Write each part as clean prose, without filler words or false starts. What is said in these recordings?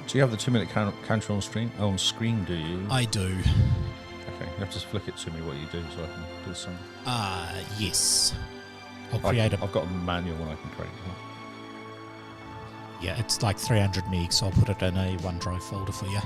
Do you have the 2-minute counter on screen, do you? I do. Okay, you have to flick it to me what you do so I can do the same. Yes. I'll create I've got a manual one I can create. Yeah, it's like 300 megs, so I'll put it in a OneDrive folder for you.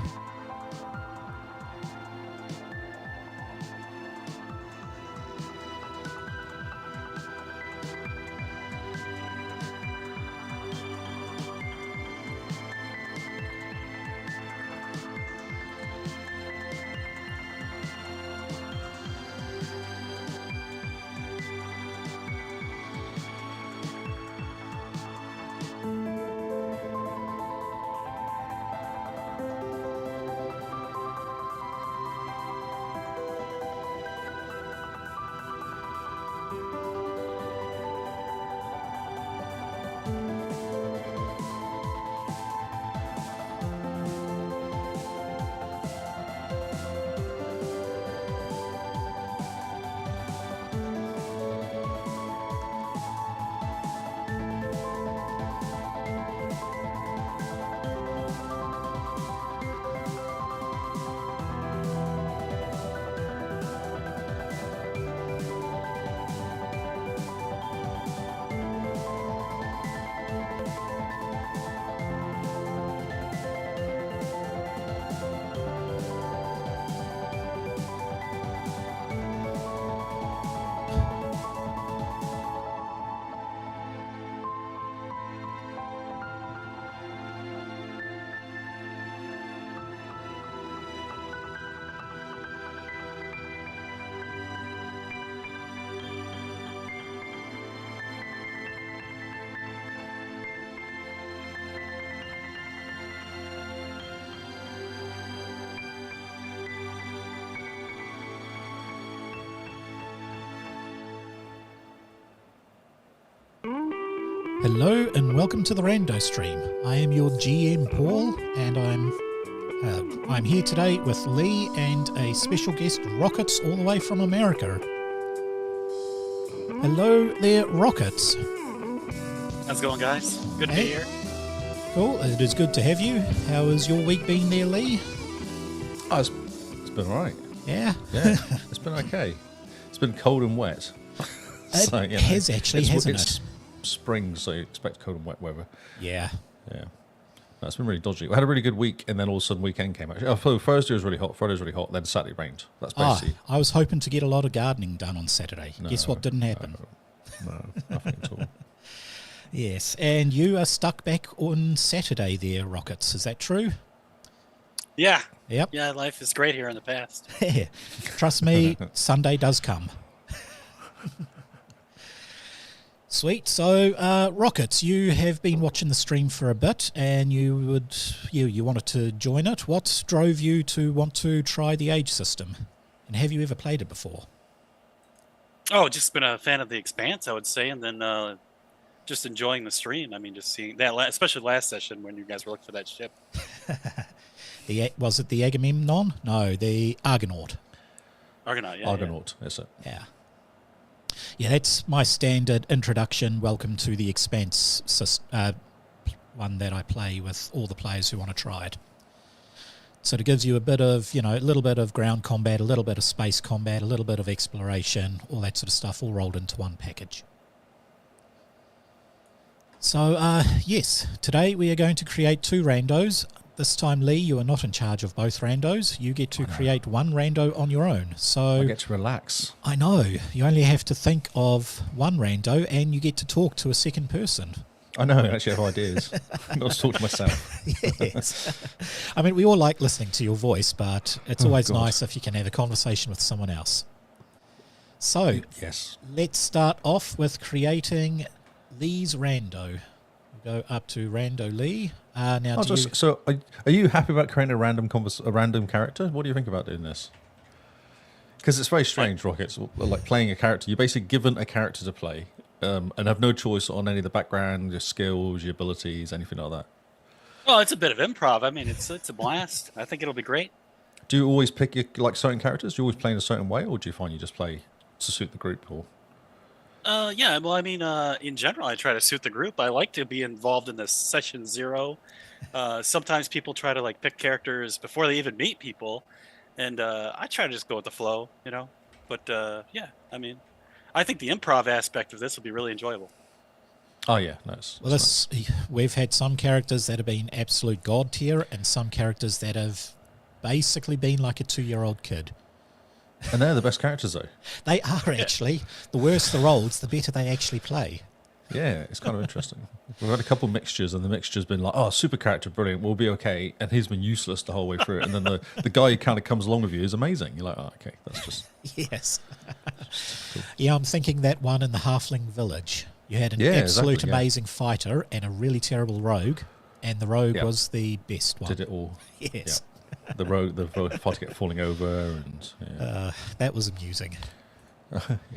Hello and welcome to the Rando stream. I am your GM Paul, and I'm here today with Lee and a special guest, Rockets, all the way from America. Hello there, Rockets. How's it going, guys? Good to be here. Cool. It is good to have you. How has your week been there, Lee? Oh, it's been all right. Yeah. Yeah, it's been okay. It's been cold and wet. So, it has actually, hasn't it? Spring, so you expect cold and wet weather. Yeah. Yeah. No, it's been really dodgy. We had a really good week, and then all of a sudden weekend came. Actually, Thursday was really hot, Friday was really hot, then Saturday rained. That's basically... I was hoping to get a lot of gardening done on Saturday. No, Guess what didn't happen? No, nothing at all. Yes, and you are stuck back on Saturday there, Rockets. Is that true? Yeah. Yep. Yeah, life is great here in the past. Trust me, Sunday does come. Sweet. So, Rockets, you have been watching the stream for a bit, and you wanted to join it. What drove you to want to try the age system? And have you ever played it before? Oh, just been a fan of the Expanse, I would say, and then just enjoying the stream. I mean, just seeing that, especially last session when you guys were looking for that ship. Was it the Agamemnon? No, the Argonaut. Argonaut, yeah. Argonaut, is it? Yeah. Yeah, that's my standard introduction. Welcome to the Expanse one that I play with all the players who want to try it. So it gives you a bit of, a little bit of ground combat, a little bit of space combat, a little bit of exploration, all that sort of stuff, all rolled into one package. So, yes, today we are going to create 2 randos. This time, Lee, you are not in charge of both randos. You get to create one rando on your own. So I get to relax. I know. You only have to think of one rando and you get to talk to a second person. I know, I actually have ideas. Not to talk to myself. Yes. I mean, we all like listening to your voice, but it's always nice if you can have a conversation with someone else. So, yes, let's start off with creating Lee's rando. Go up to Rando Lee. Now, so are you happy about creating a random character? What do you think about doing this? Because it's very strange, Rockets, like playing a character. You're basically given a character to play and have no choice on any of the background, your skills, your abilities, anything like that. Well, it's a bit of improv. I mean, it's a blast. I think it'll be great. Do you always pick certain characters? Do you always play in a certain way, or do you find you just play to suit the group? Or Yeah, well, I mean, in general, I try to suit the group. I like to be involved in the session 0 Sometimes people try to like pick characters before they even meet people, and I try to just go with the flow, you know. But yeah, I mean, I think the improv aspect of this will be really enjoyable. Oh yeah, nice. Well, we've had some characters that have been absolute god tier, and some characters that have basically been like a 2-year-old kid. And they're the best characters though. They are actually. The worse the rolls, the better they actually play. Yeah, it's kind of interesting. We've had a couple mixtures, and the mixture's been like, oh, super character, brilliant, we'll be okay. And he's been useless the whole way through it. And then the guy who kind of comes along with you is amazing. You're like, oh, okay, that's just... Yes. Cool. Yeah, I'm thinking that one in the Halfling Village. You had an absolute exactly, amazing fighter and a really terrible rogue, and the rogue Yeah. was the best one. Did it all. Yes. Yeah. The rogue, the fighter kept falling over, and... Yeah. That was amusing.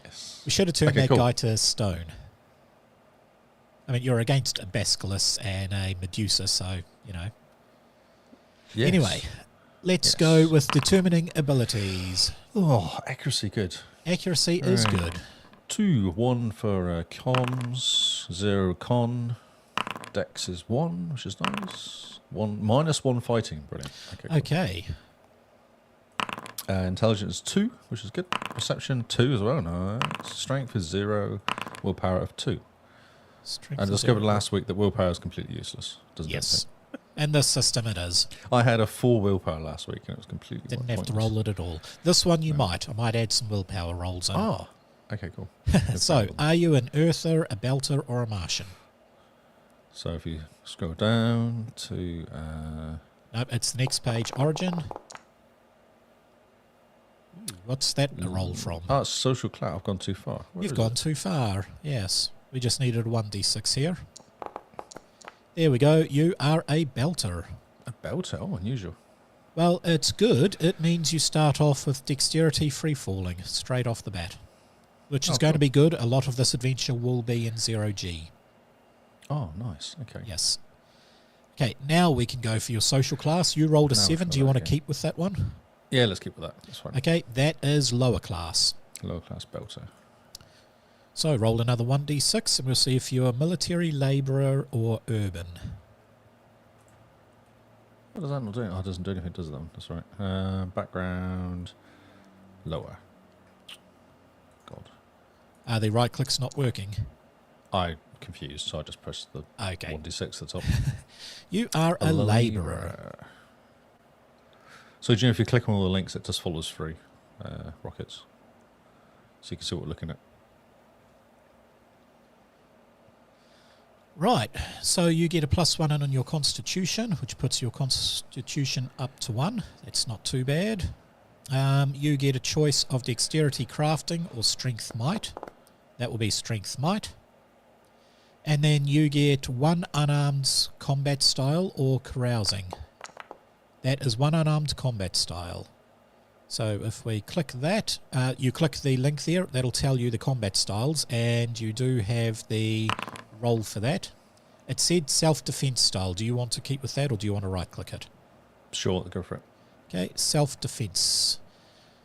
Yes. We should have turned Okay, that cool. guy to stone. I mean, you're against a Basculus and a Medusa, so, you know. Yes. Anyway, let's Yes. go with determining abilities. Oh, accuracy, good. Accuracy is Right. good. 2, 1 for comms, 0 con. Dex is 1, which is nice. -1 fighting, brilliant. Okay. Cool. Okay. Intelligence 2, which is good. Perception 2 as well, nice. Strength is 0. Willpower of 2. Strength I is discovered zero. last week that willpower is completely useless. Doesn't do Yes. In this system it is. anything. I had a 4 willpower last week, and it was completely Didn't have to pointless. roll it at all. This one you might. I might add some willpower rolls in. Oh, okay, cool. So, are you an Earther, a Belter, or a Martian? So if you scroll down to... Nope, it's the next page. Origin. What's that a roll from? Oh, it's social clout. I've gone too far. Where You've is gone it? too far. Yes. We just needed a 1d6 here. There we go. You are a Belter. A belter. Oh, unusual. Well, it's good. It means you start off with dexterity free-falling straight off the bat, which is Oh, going to cool. be good. A lot of this adventure will be in 0G. Oh, nice. Okay. Yes. Okay, now we can go for your social class. You rolled a Now 7. for Do you that, want to okay. keep with that one? Yeah, let's keep with that. That's fine. Okay, that is lower class. Lower class belter. So roll another 1d6 and we'll see if you're military, labourer, or urban. What does that not do? Oh, it doesn't do anything, does it? Then? That's right. Background. Lower. God. The right click's not working. I'm confused, so I just pressed the Okay. 1d6 at the top. You are a labourer. So, do you know if you click on all the links, it just follows through rockets? So you can see what we're looking at. Right, so you get a +1 in on your constitution, which puts your constitution up to 1. That's not too bad. You get a choice of dexterity crafting or strength might. That will be strength might. And then you get 1 unarmed combat style or carousing. That is 1 unarmed combat style. So if we click that, you click the link there, that'll tell you the combat styles, and you do have the roll for that. It said self-defense style. Do you want to keep with that, or do you want to right-click it? Sure, go for it. Okay, self-defense.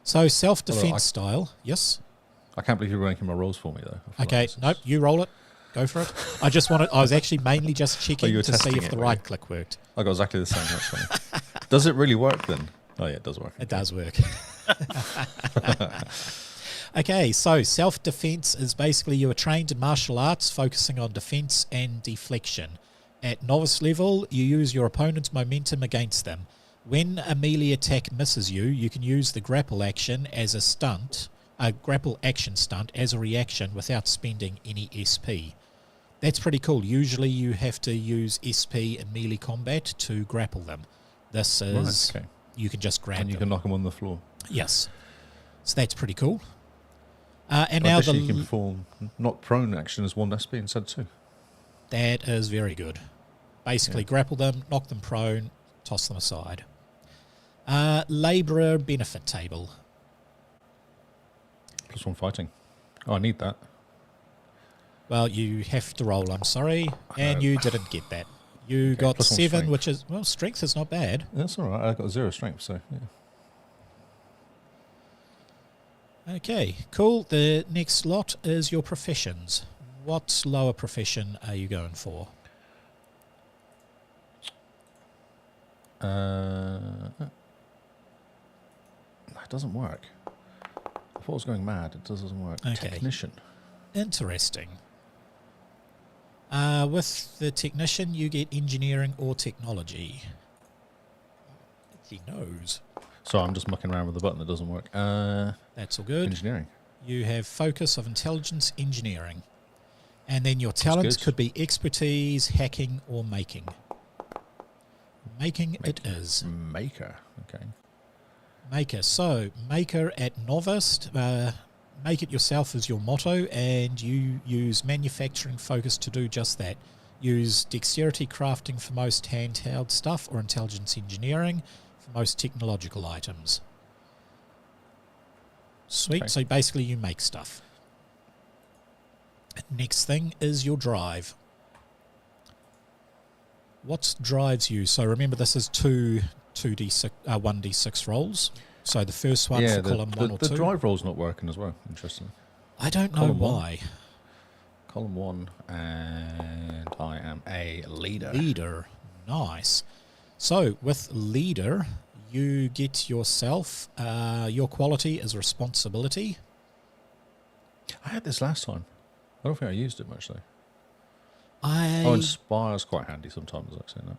So self-defense style, yes. I can't believe you're ranking my rolls for me, though. I feel Okay, like this is- nope, you roll it. Go for it. I was actually mainly just checking you were to see testing if it, the were you? right-click worked. I got exactly the same. That's funny. Does it really work then? Oh, yeah, it does work. It does work. Okay, so self-defense is basically you are trained in martial arts focusing on defense and deflection. At novice level, you use your opponent's momentum against them. When a melee attack misses you, you can use the grapple action as a stunt, a grapple action stunt as a reaction without spending any SP. That's pretty cool. Usually you have to use SP in melee combat to grapple them. This is, Right, okay. you can just grab And you them. can knock them on the floor. Yes. So that's pretty cool. And In now addition, you can the perform knock prone action as 1 SP instead of 2. that is very good. Basically, Yeah. grapple them, knock them prone, toss them aside. Labourer benefit table. +1 fighting. Oh, I need that. Well, you have to roll, I'm sorry, and know. you didn't get that. You Okay, got +1 7, strength. which is, well, strength is not bad. That's all right. I got 0 strength, so yeah. Okay, cool. The next lot is your professions. What lower profession are you going for? That doesn't work. I thought I was going mad. It doesn't work. Okay. Technician. Interesting. With the technician, you get engineering or technology. He knows. So I'm just mucking around with the button that doesn't work. That's all good. Engineering. You have focus of intelligence engineering. And then your talents good. could be expertise, hacking, or making. Making it is. Maker. Okay. Maker. So, maker at novice. Make it yourself is your motto, and you use manufacturing focus to do just that. Use dexterity crafting for most handheld stuff, or intelligence engineering for most technological items. Sweet. Okay. So basically you make stuff. Next thing is your drive. What drives you? So remember, this is 1d6 rolls. So the first one for column 1 or 2. The drive roll's not working as well. Interesting. I don't know why. Column 1, and I am a leader. Leader. Nice. So with leader, you get yourself, your quality is responsibility. I had this last time. I don't think I used it much though. Oh, Inspire's quite handy sometimes, actually. That.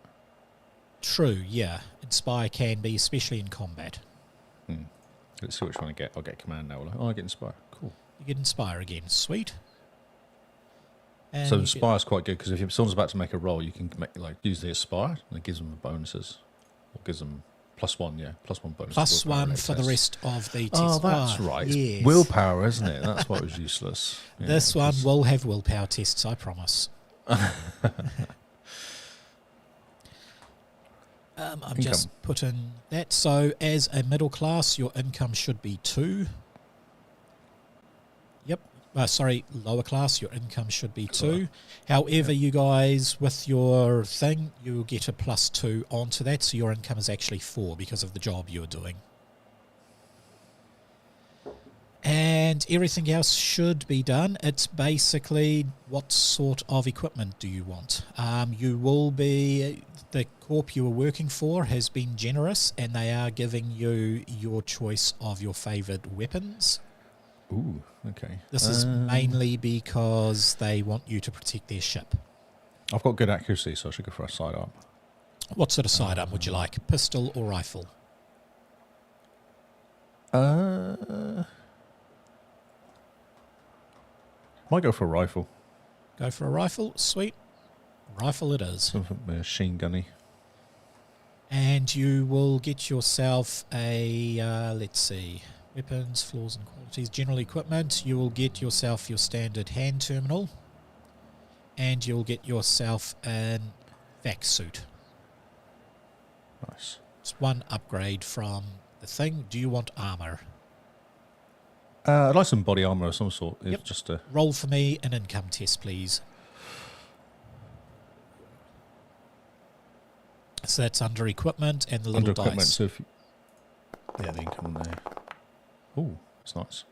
True, yeah. Inspire can be, especially in combat. Let's see which one I get. I'll get command now. Oh, I get Inspire. Cool. You get Inspire again. Sweet. And So Inspire's quite good because if someone's about to make a roll, you can use the Aspire and it gives them bonuses. Or gives them +1, yeah. +1 bonus. +1 for the rest of the test. Oh, that's right. Yes. It's willpower, isn't it? That's why it was useless. Yeah, this one will have willpower tests, I promise. I'm just putting that. So as a middle class, your income should be 2. Yep. Sorry, lower class, your income should be 2. However, you guys, with your thing, you'll get a +2 onto that, so your income is actually 4 because of the job you're doing. And everything else should be done. It's basically what sort of equipment do you want? You will be... The corp you are working for has been generous, and they are giving you your choice of your favoured weapons. Ooh, okay. This is mainly because they want you to protect their ship. I've got good accuracy, so I should go for a sidearm. What sort of sidearm would you like? Pistol or rifle? Might go for a rifle. Go for a rifle? Sweet. Rifle it is. Something machine gunny. And you will get yourself a, let's see, weapons, flaws and qualities, general equipment. You will get yourself your standard hand terminal. And you'll get yourself an vac suit. Nice. It's one upgrade from the thing. Do you want armor? I'd like some body armor of some sort. It's Yep. just a... Roll for me an income test, please. So that's under equipment and the little Under equipment, dice. so if you... Yeah, the income there. Ooh, that's nice.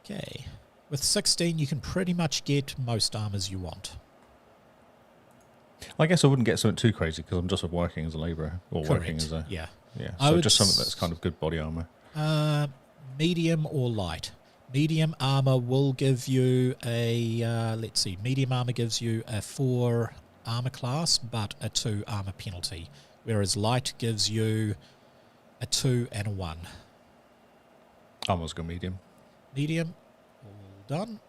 Okay. With 16, you can pretty much get most armors you want. I guess I wouldn't get something too crazy because I'm just working as a labourer. Or Correct. working as a... Yeah. Yeah, I so would just something that's kind of good body armor. Medium or light. Medium armor will give you a, let's see, medium armor gives you a 4 armor class, but a 2 armor penalty. Whereas light gives you a 2 and a 1. Armor's go medium. Medium, all done.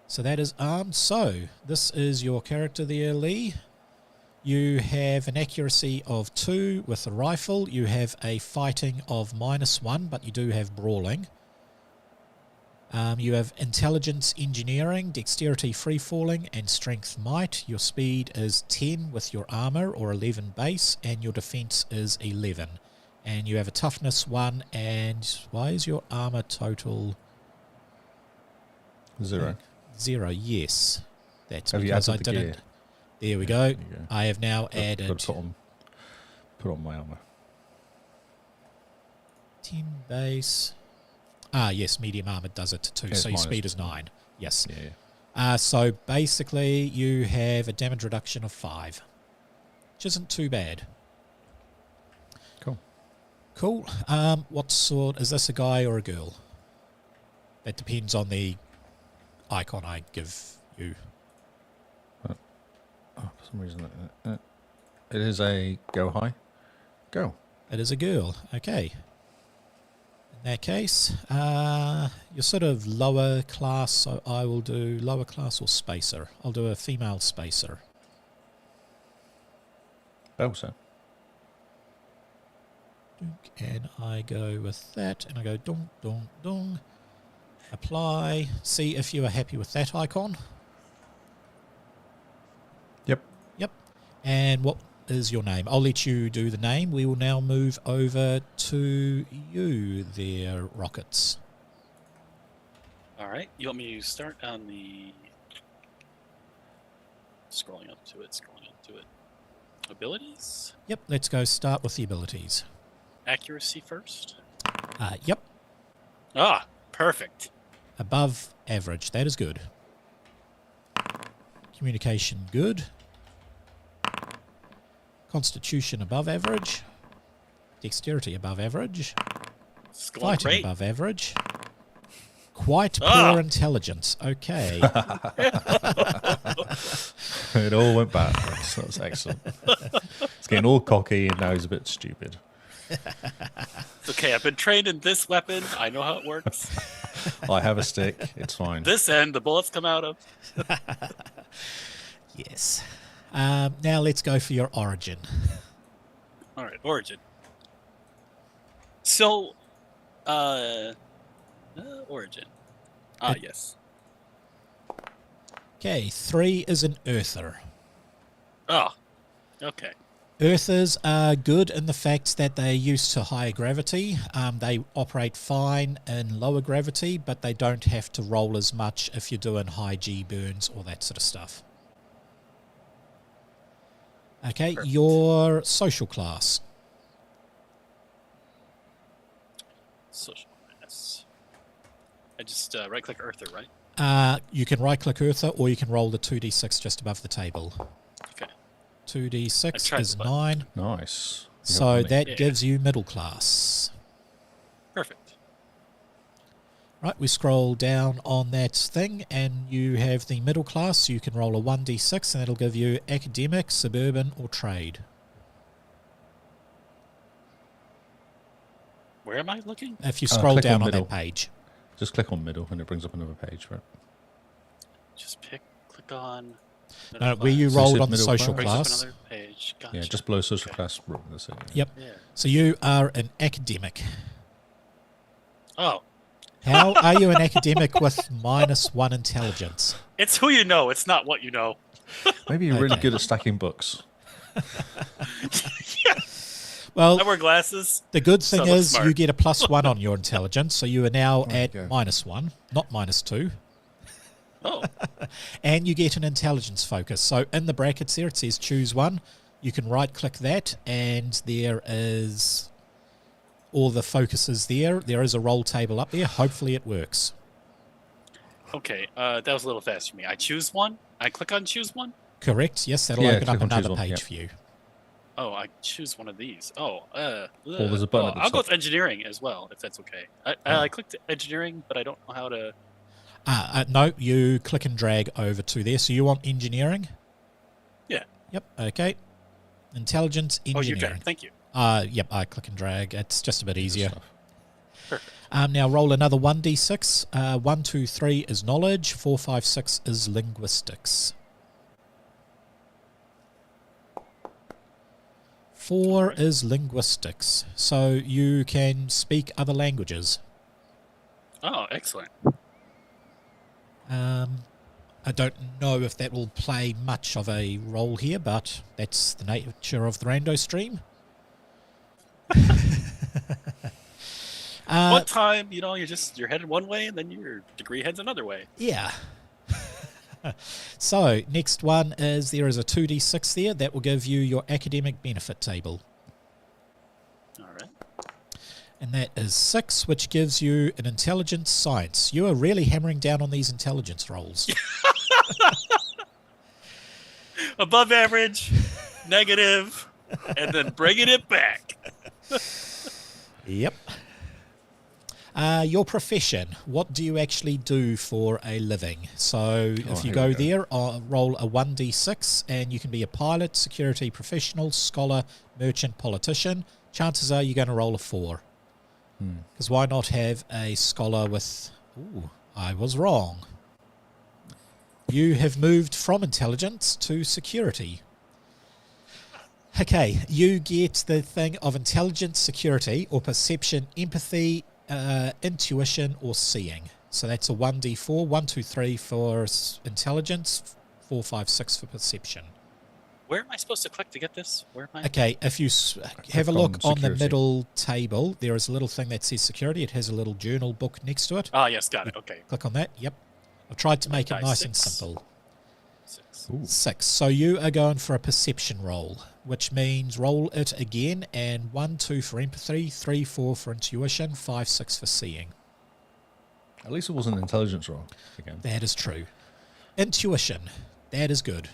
So that is armed. So this is your character there, Lee. You have an accuracy of 2 with a rifle. You have a fighting of -1, but you do have brawling. You have intelligence engineering, dexterity free-falling, and strength might. Your speed is 10 with your armor, or 11 base, and your defense is 11. And you have a toughness 1, and why is your armor total 0. 0? Yes. That's Have you because I added the didn't. gear? There we go. There you go. I have now Got added to put on my armor. 10 base. Ah, yes, medium armor does it too. Yeah, So your it's speed is 9. Yes. Yeah. So basically, you have a damage reduction of 5, which isn't too bad. Cool. What sort? Is this a guy or a girl? That depends on the icon I give you. Oh, for some reason, it is a go high. Go. It is a girl. Okay. In that case, you're sort of lower class, so I will do lower class or spacer. I'll do a female spacer. Oh, so. And I go with that, and I go dong, dong, dong. Apply. See if you are happy with that icon. Yep. Yep. And what is your name? I'll let you do the name. We will now move over to you there, Rockets. All right. You want me to start on the... Scrolling up to it. Abilities? Yep, let's go start with the abilities. Accuracy first? Yep, Ah, perfect. above average. That is good. Communication, good. Constitution, above average. Dexterity, above average. It's going Fighting, great. above average. Quite Ah! poor intelligence. Okay. It all went backwards. That was excellent. It's getting all cocky and now he's a bit stupid. It's okay. I've been trained in this weapon. I know how it works. I have a stick. It's fine. This end, the bullets come out of. Yes. Now let's go for your origin. All right, origin. So, origin. Yes. Okay, 3 is an earther. Oh, okay. Earthers are good in the fact that they're used to higher gravity. They operate fine in lower gravity, but they don't have to roll as much if you're doing high G burns or that sort of stuff. Okay, Perfect. your social class. Social class. I just right-click Earther, right? You can right-click Earther, or you can roll the 2d6 just above the table. Okay. 2d6 tried is the button. 9, Nice. You got so money. that Yeah. gives you middle class. Perfect. Right, we scroll down on that thing, and you have the middle class. You can roll a 1d6, and it'll give you academic, suburban, or trade. Where am I looking? If you scroll click down on on that middle. page. Just click on middle and it brings up another page, right? Just click on. No, where you So rolled it's on the middle social class? Brings up class. another page. Gotcha. Yeah, just below social class. That's it. Yep. Yeah. So you are an academic. Oh, How are you an academic with -1 intelligence? it's who you know. It's not what you know. Maybe you're really Okay. good at stacking books. Yeah. Well, I wear glasses. the good So thing I look is smart. you get a +1 on your intelligence, so you are now There you at go. -1, not -2. Oh, And you get an intelligence focus. So in the brackets there, it says choose one. You can right-click that, and there is all the focuses there. There is a roll table up there. Hopefully it works. okay. That was a little fast for me. I choose one. I click on choose one. Correct? Yes, that'll Yeah, open up click on choose another one, page yeah. for you. Oh, I choose one of these. Oh, there's a button at the I'll go top. with engineering as well, if that's okay. I clicked engineering, but I don't know how to. No, you click and drag over to there. So you want engineering? Yeah. Yep, okay. Intelligence, Oh, you engineering. drag. Thank you. Yep, I click and drag. It's just a bit easier. Stuff. Perfect. Now roll another 1d6. 1, 2, 3 is knowledge. 4, 5, 6 is linguistics. 4 is linguistics. So you can speak other languages. Oh, excellent. I don't know if that will play much of a role here, but that's the nature of the Rando stream. One time, you're headed one way, and then your degree heads another way. Yeah. So, next one is there is a 2d6 there. That will give you your academic benefit table. All right. And that is 6, which gives you an intelligence science. You are really hammering down on these intelligence rolls. Above average, negative, and then bringing it back. Yep. Your profession. What do you actually do for a living? So if you go there, roll a 1d6, and you can be a pilot, security professional, scholar, merchant, politician. Chances are you're going to roll a 4. Because why not have a scholar with... Ooh, I was wrong. You have moved from intelligence to security. Okay, you get the thing of intelligence, security, or perception, empathy, intuition, or seeing. So that's a 1d4, 1, 2, 3 for intelligence, 4, 5, 6 for perception. Where am I supposed to click to get this? Where am I? Okay, if you have a look on the security. middle table, there is a little thing that says security. It has a little journal book next to it. Ah, yes, got it. Okay. Click on that. Yep. I've tried to make it Die nice and 6. simple. 6. Ooh. 6. So you are going for a perception roll, which means roll it again, and 1, 2 for empathy, 3, 4 for intuition, 5, 6 for seeing. At least it wasn't an intelligence roll again. That is true. Intuition. That is good.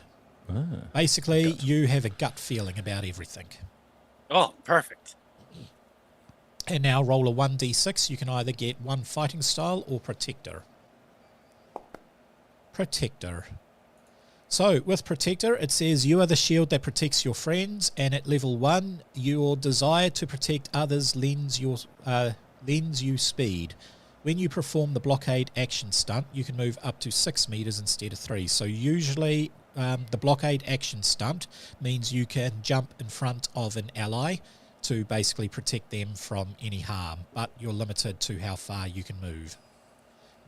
Ah, Basically, gut. you have a gut feeling about everything. Oh, perfect. And now roll a 1d6. You can either get 1 fighting style or protector. Protector. So, with Protector, it says you are the shield that protects your friends, and at level 1, your desire to protect others lends you speed. When you perform the blockade action stunt, you can move up to 6 meters instead of 3. So usually the blockade action stunt means you can jump in front of an ally to basically protect them from any harm, but you're limited to how far you can move.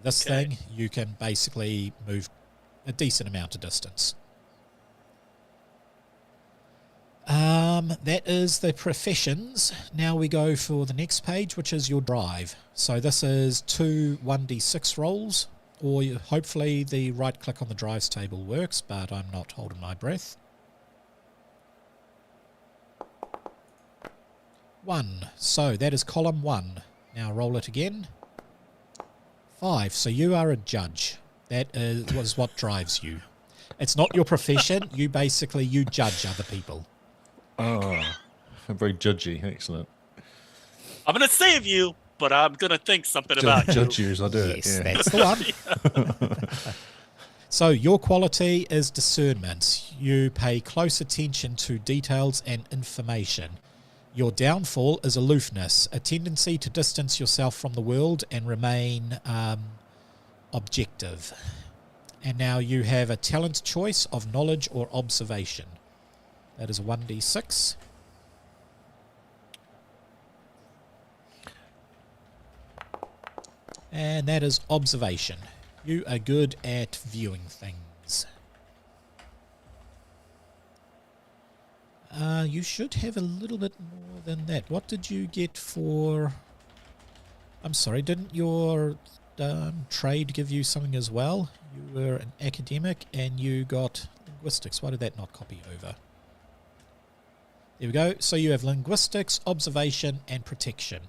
This thing, you can basically move a decent amount of distance. That is the professions. Now we go for the next page, which is your drive. So this is 2 1d6 rolls, or hopefully the right click on the drives table works, but I'm not holding my breath. 1. So that is column 1. Now roll it again. 5. So you are a judge. That was what drives you. It's not your profession. You judge other people. Oh, I'm very judgy. Excellent. I'm going to save you, but I'm going to think something about Judge you. you as I do it. Yes, Yeah. that's the one. So your quality is discernment. You pay close attention to details and information. Your downfall is aloofness, a tendency to distance yourself from the world and remain objective. And now you have a talent choice of knowledge or observation. That is 1d6. And that is observation. You are good at viewing things. You should have a little bit more than that. What did you get for... I'm sorry, didn't your trade give you something as well? You were an academic and you got linguistics. Why did that not copy over? There we go. So you have linguistics, observation, and protection.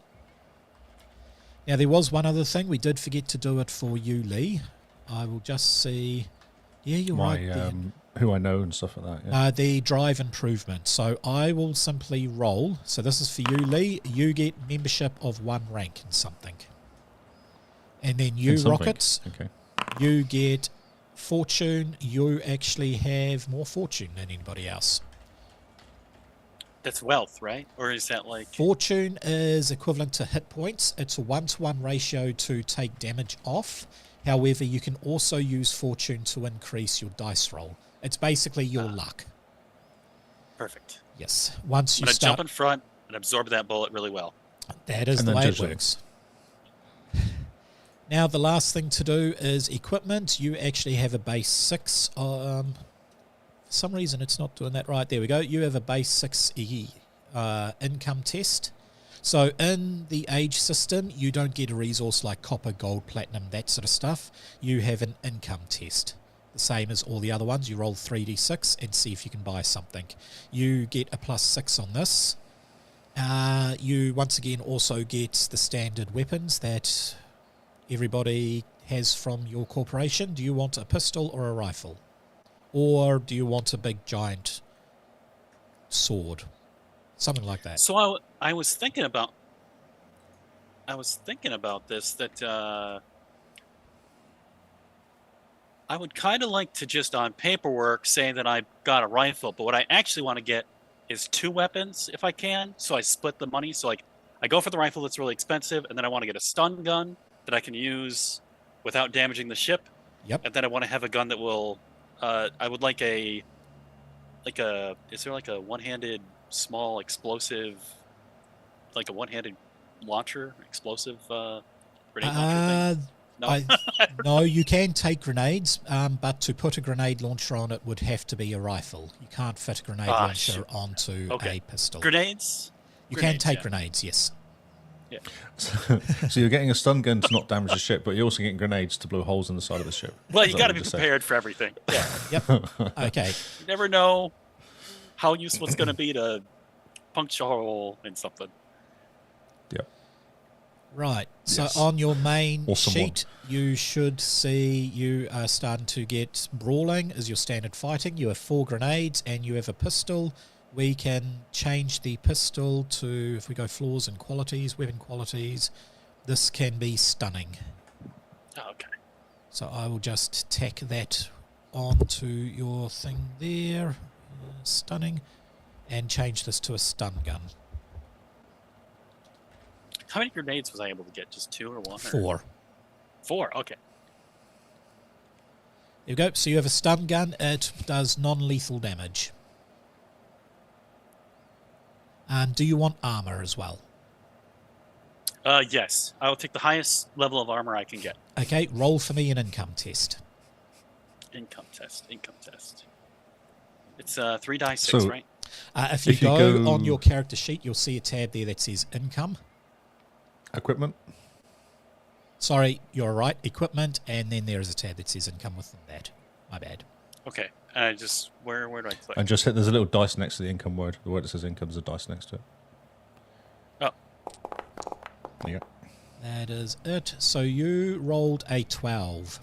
Now there was one other thing. We did forget to do it for you, Lee. I will just see... Yeah, you're right. Who I know and stuff like that. Yeah. The drive improvement. So I will simply roll. So this is for you, Lee. You get membership of 1 rank in something. And then you, Rockets, Okay. you get fortune. You actually have more fortune than anybody else. That's wealth, right? Or is that like... Fortune is equivalent to hit points. It's a 1-to-1 ratio to take damage off. However, you can also use fortune to increase your dice roll. It's basically your luck. Perfect. Yes. Once I'm you going to start... jump in front and absorb that bullet really well. That is And the then way it judge them. works. Now, the last thing to do is equipment. You actually have a base 6. For some reason, it's not doing that right. There we go. You have a base 6 income test. So in the age system, you don't get a resource like copper, gold, platinum, that sort of stuff. You have an income test. The same as all the other ones. You roll 3d6 and see if you can buy something. You get a +6 on this. You, once again, also get the standard weapons that everybody has from your corporation. Do you want a pistol or a rifle? Or do you want a big, giant sword? Something like that. So I was thinking about I was thinking about this, that I would kind of like to just on paperwork say that I got a rifle, but what I actually want to get is 2 weapons if I can. So I split the money. So like I go for the rifle that's really expensive, and then I want to get a stun gun that I can use without damaging the ship. Yep. And then I want to have a gun that will. I would like a. Is there like a one-handed small explosive, like a one-handed launcher, explosive grenade launcher thing? No. No, you can take grenades, but to put a grenade launcher on it would have to be a rifle. You can't fit a grenade launcher onto a pistol. Grenades? You can take grenades, yes. Yeah. So you're getting a stun gun to not damage the ship, but you're also getting grenades to blow holes in the side of the ship. Well, you got to be prepared for everything. Yeah. Yep. Okay. You never know how useful it's going to be to puncture a hole in something. Yep. Right. So Yes. on your main Awesome sheet, you should see you are starting to get brawling as your standard fighting. You have 4 grenades and you have a pistol. We can change the pistol to, if we go floors and qualities, weapon qualities, this can be stunning. Oh, okay. So I will just tack that onto your thing there, stunning, and change this to a stun gun. How many grenades was I able to get? Just 2 or 1? 4. 4, okay. There you go. So you have a stun gun. It does non-lethal damage. Do you want armor as well? Yes. I will take the highest level of armor I can get. Okay, roll for me an income test. Income test. It's 3 die 6, So- right? If you If you go go- on your character sheet, you'll see a tab there that says income. Equipment. Sorry, you're right. Equipment, and then there is a tab that says income within that. My bad. Okay. Just where do I click? And just hit, there's a little dice next to the income word. The word that says income, there's a dice next to it. Oh. There you go. That is it. So you rolled a 12.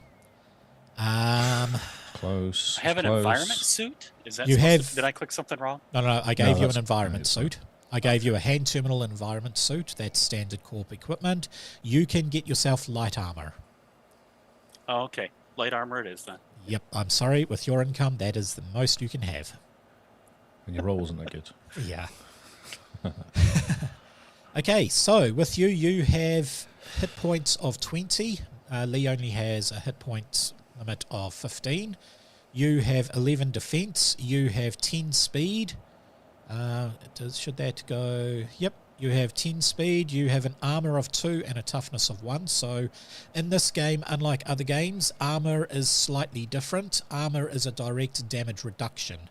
Close. I have an close. environment suit? Is that You supposed have- to, did I click something wrong? No, I gave you an that's- environment suit. I gave you a hand terminal environment suit. That's standard corp equipment. You can get yourself light armor. Oh, okay. Light armor it is then. Yep, I'm sorry. With your income, that is the most you can have. And your roll wasn't that good. Yeah. Okay, so with you, you have hit points of 20. Lee only has a hit point limit of 15. You have 11 defense. You have 10 speed. Should that go? Yep. You have 10 speed. You have an armor of 2 and a toughness of 1. So in this game, unlike other games, armor is slightly different. Armor is a direct damage reduction.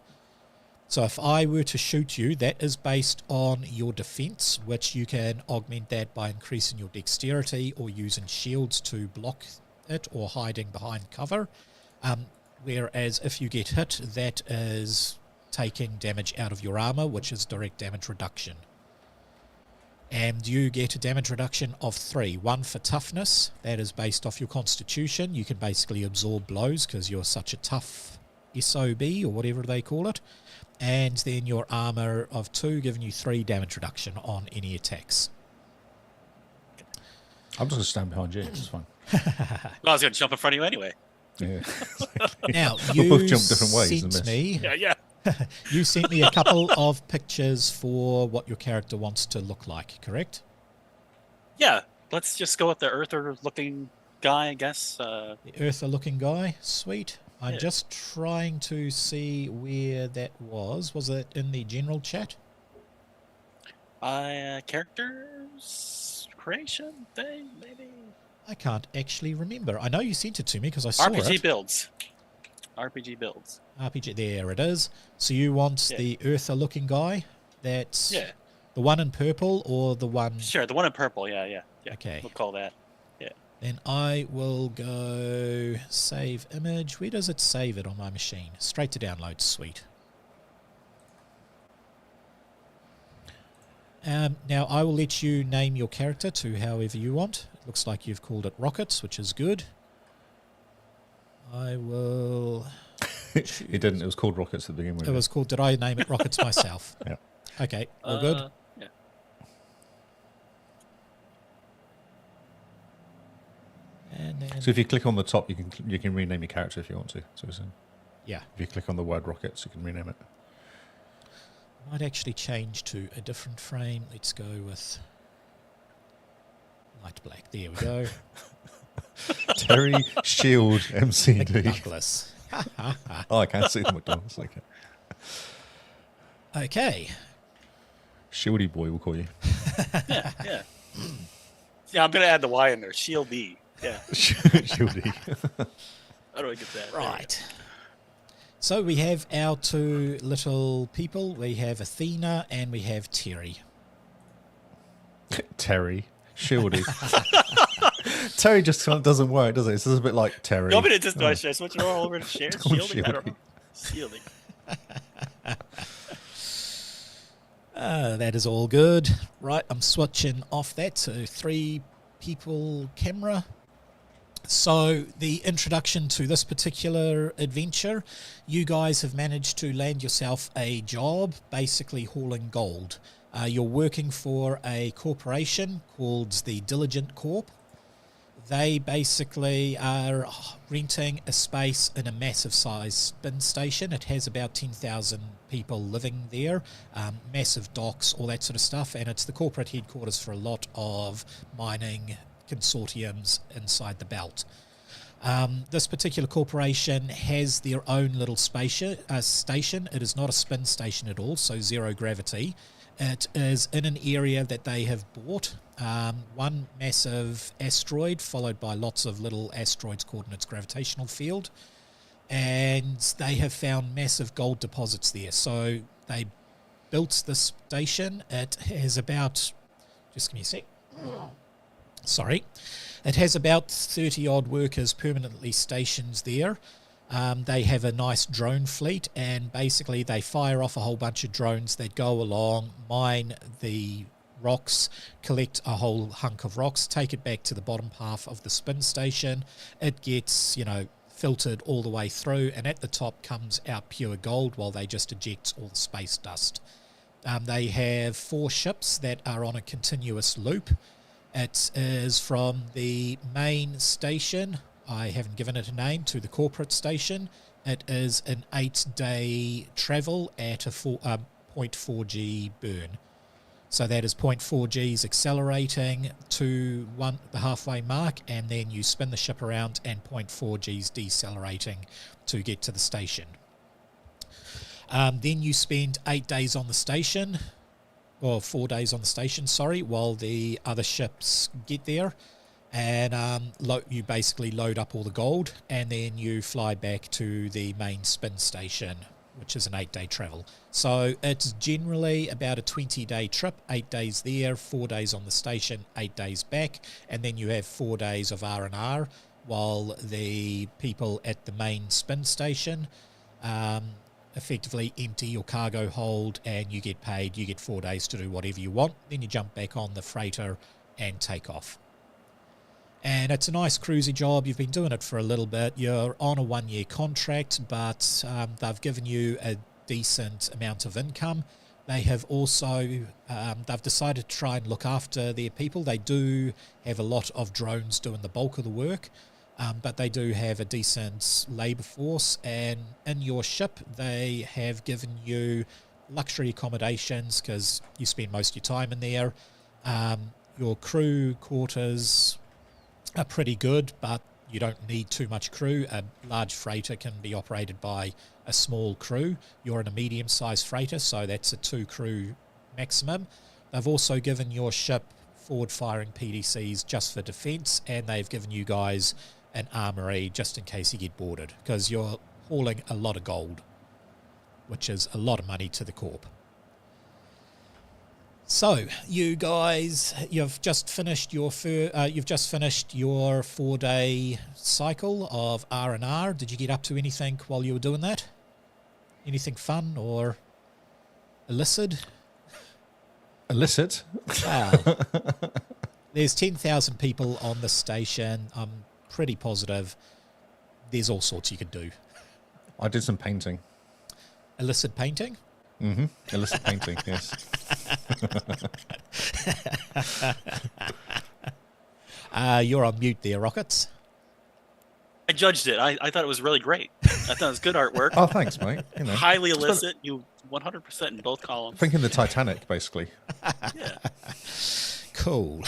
So if I were to shoot you, that is based on your defense, which you can augment that by increasing your dexterity or using shields to block it or hiding behind cover. Whereas if you get hit, that is taking damage out of your armor, which is direct damage reduction. And you get a damage reduction of 3. 1 for toughness, that is based off your constitution. You can basically absorb blows because you're such a tough SOB or whatever they call it. And then your armor of 2, giving you 3 damage reduction on any attacks. I'm just going to stand behind you. It's fine. Well, I was going to jump in front of you anyway. Yeah. Now, We'll you both jump different ways and sent miss. me Yeah. you sent me a couple of pictures for what your character wants to look like, correct? Yeah. Let's just go with the earther-looking guy, I guess. The Earther-looking guy, sweet. I'm Yeah. just trying to see where that was. Was it in the general chat? Characters creation thing, maybe. I can't actually remember. I know you sent it to me because I saw RPG it. builds. RPG builds. RPG, there it is. So you want Yeah. the Earther-looking guy? That's Yeah. the one in purple or the one... Sure. The one in purple. Yeah. Okay. We'll call that. Then I will go save image. Where does it save it on my machine? Straight to download. Sweet. Now I will let you name your character to however you want. It looks like you've called it Rockets, which is good. I will... It didn't. It was called Rockets at the beginning. It was called... Did I name it Rockets myself? Yeah. Okay. Okay, all good. Yeah. then, So if you click on the top, you can rename your character if you want to. So yeah, if you click on the word rockets, you can rename it. might actually change to a different frame. Let's go with light black. There we go. Terry Shield MCD. Douglas. Oh, I can't see the McDonald's. Okay. Okay. Shieldy boy, we'll call you. Yeah. Yeah, I'm gonna add the Y in there. Shield E. Yeah. Shieldy. How do I get that? Right. So we have our two little people. We have Athena and we have Terry. Terry. Shieldy. Terry just kind of doesn't work, does it? It's just a bit like Terry. You want me to just do I switch it all over to share? Shielding? I don't know. Shielding. That is all good. Right, I'm switching off that to 3 people camera. So the introduction to this particular adventure, you guys have managed to land yourself a job, basically hauling gold. You're working for a corporation called the Diligent Corp. They basically are renting a space in a massive size spin station. It has about 10,000 people living there, massive docks, all that sort of stuff, and it's the corporate headquarters for a lot of mining consortiums inside the belt. This particular corporation has their own little station. It is not a spin station at all, so zero gravity. It is in an area that they have bought. One massive asteroid followed by lots of little asteroids caught in its gravitational field, and they have found massive gold deposits there. So they built this station. It has about, just give me a sec, sorry, it has about 30 odd workers permanently stationed there. They have a nice drone fleet, and basically they fire off a whole bunch of drones that go along, mine the rocks, collect a whole hunk of rocks, take it back to the bottom half of the spin station. It gets, filtered all the way through, and at the top comes out pure gold while they just eject all the space dust. They have 4 ships that are on a continuous loop. It is from the main station, I haven't given it a name, to the corporate station. It is an 8-day travel at a 0.4G burn. So that is 0.4 Gs accelerating to the halfway mark, and then you spin the ship around and 0.4 Gs decelerating to get to the station. Then you spend 8 days on the station, or 4 days on the station, sorry, while the other ships get there. And you basically load up all the gold, and then you fly back to the main spin station, which is an 8-day travel. So it's generally about a 20-day trip, 8 days there, 4 days on the station, 8 days back, and then you have 4 days of R&R while the people at the main spin station effectively empty your cargo hold, and you get paid. You get 4 days to do whatever you want. Then you jump back on the freighter and take off. And it's a nice cruisy job. You've been doing it for a little bit. You're on a 1-year contract, but they've given you a decent amount of income. They have also, they've decided to try and look after their people. They do have a lot of drones doing the bulk of the work, but they do have a decent labour force. And in your ship, they have given you luxury accommodations because you spend most of your time in there. Your crew quarters are pretty good, but you don't need too much crew. A large freighter can be operated by a small crew. You're in a medium-sized freighter, so that's a 2 crew maximum. They've also given your ship forward-firing PDCs just for defence, and they've given you guys an armoury just in case you get boarded, because you're hauling a lot of gold, which is a lot of money to the Corp. So, you guys, you've just finished your 4-day cycle of R&R. Did you get up to anything while you were doing that? Anything fun or illicit? Illicit? Wow. There's 10,000 people on the station. I'm pretty positive there's all sorts you could do. I did some painting. Illicit painting? Mm-hmm. Illicit painting, yes. You're on mute there, Rockets. I judged it. I thought it was really great. I thought it was good artwork. Oh, thanks, mate. You know, Highly illicit. You 100% in both columns. thinking the Titanic, basically. Yeah. Cool.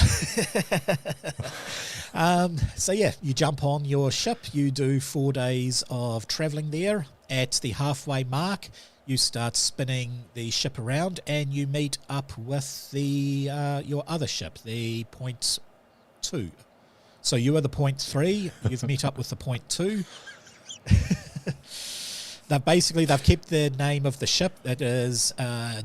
So yeah, you jump on your ship. You do 4 days of traveling there. At the halfway mark, you start spinning the ship around, and you meet up with the your other ship, the point 2. So you are the point 3. You've met up with the point 2. They've kept the name of the ship. It is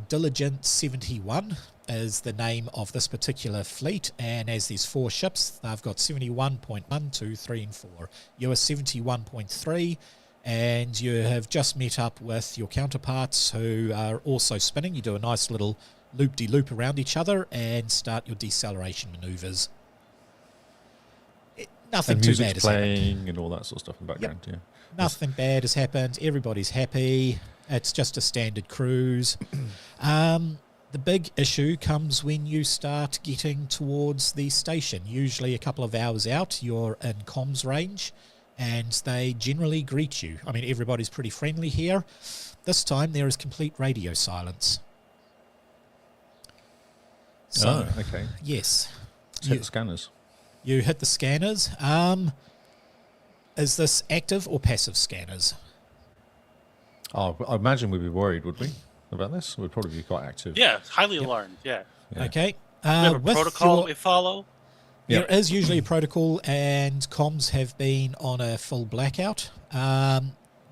Diligent 71 is the name of this particular fleet, and as there's 4 ships, they've got 71.1, 2, 3, and 4. You are 71.3, and you have just met up with your counterparts who are also spinning. You do a nice little loop-de-loop around each other and start your deceleration maneuvers. Nothing And too music's bad has playing happened. and all that sort of stuff in the background. Yeah. Nothing bad has happened. Everybody's happy. It's just a standard cruise. The big issue comes when you start getting towards the station. Usually a couple of hours out, you're in comms range, and they generally greet you. I mean, everybody's pretty friendly here. This time there is complete radio silence. So, Oh, okay. yes. Let's hit the scanners. You hit the scanners. Is this active or passive scanners? Oh, I imagine we'd be worried, would we, about this? We'd probably be quite active. Yeah, highly alarmed. Yeah. Yeah. Okay. We have a with protocol your- we follow. There is usually a protocol, and comms have been on a full blackout.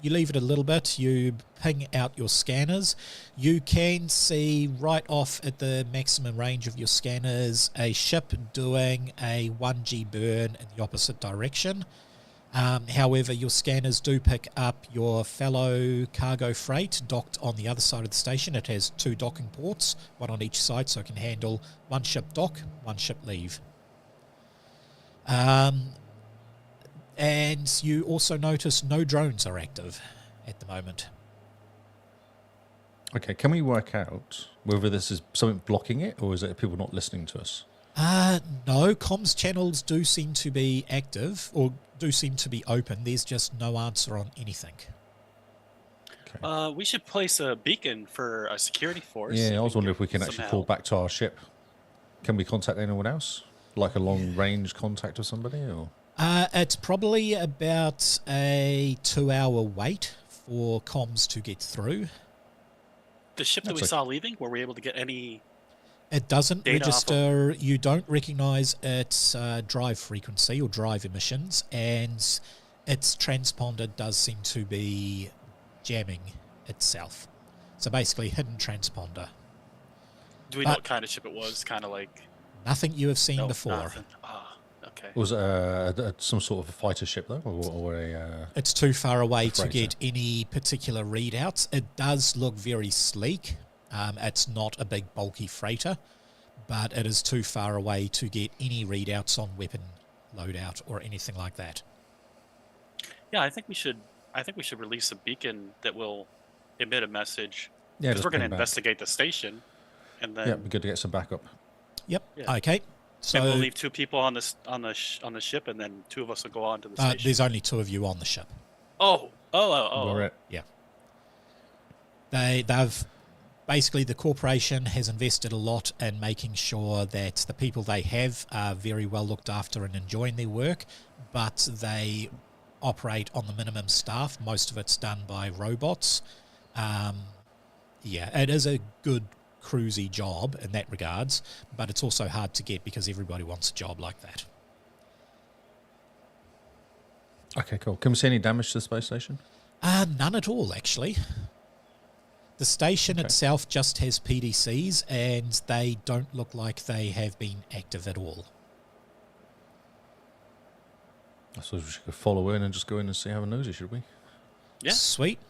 You leave it a little bit, you ping out your scanners. You can see right off at the maximum range of your scanners a ship doing a 1G burn in the opposite direction. However, your scanners do pick up your fellow cargo freight docked on the other side of the station. It has 2 docking ports, one on each side, so it can handle 1 ship dock, 1 ship leave. And you also notice no drones are active at the moment. Okay, can we work out whether this is something blocking it, or is it people not listening to us? No, comms channels do seem to be active, or do seem to be open. There's just no answer on anything. Okay. We should place a beacon for a security force. Yeah, I was wondering if we can some actually help. call back to our ship. Can we contact anyone else? Like a long-range contact of somebody? Or It's probably about a 2-hour wait for comms to get through. The ship that we That's saw leaving, were we able to get any? It doesn't Data off register. You don't recognize its drive frequency or drive emissions, and its transponder does seem to be jamming itself. So basically, hidden transponder. Do we know what kind of ship it was? Kind of like Nothing you have seen no, before. nothing. Ah, okay. was it some sort of a fighter ship, though? Or a... It's too far away to freighter. get any particular readouts. It does look very sleek. It's not a big bulky freighter, but it is too far away to get any readouts on weapon loadout or anything like that. Yeah, I think we should. I think we should release a beacon that will emit a message Yeah, because just we're going to ping back. investigate the station, and then Yeah, it'd be good to get some backup. Yep. Yeah. Okay. So maybe we'll leave 2 people on the ship, and then 2 of us will go on to the station. there's only 2 of you on the ship. Oh. All right. They've basically, the corporation has invested a lot in making sure that the people they have are very well looked after and enjoying their work, but they operate on the minimum staff. Most of it's done by robots. Yeah, it is a good cruisy job in that regards, but it's also hard to get because everybody wants a job like that. Okay, cool. Can we see any damage to the space station? None at all, actually. The station itself just has PDCs, and they don't look like they have been active at all. I suppose we should follow in and just go in and see how it nosy, should we? Yeah. Sweet.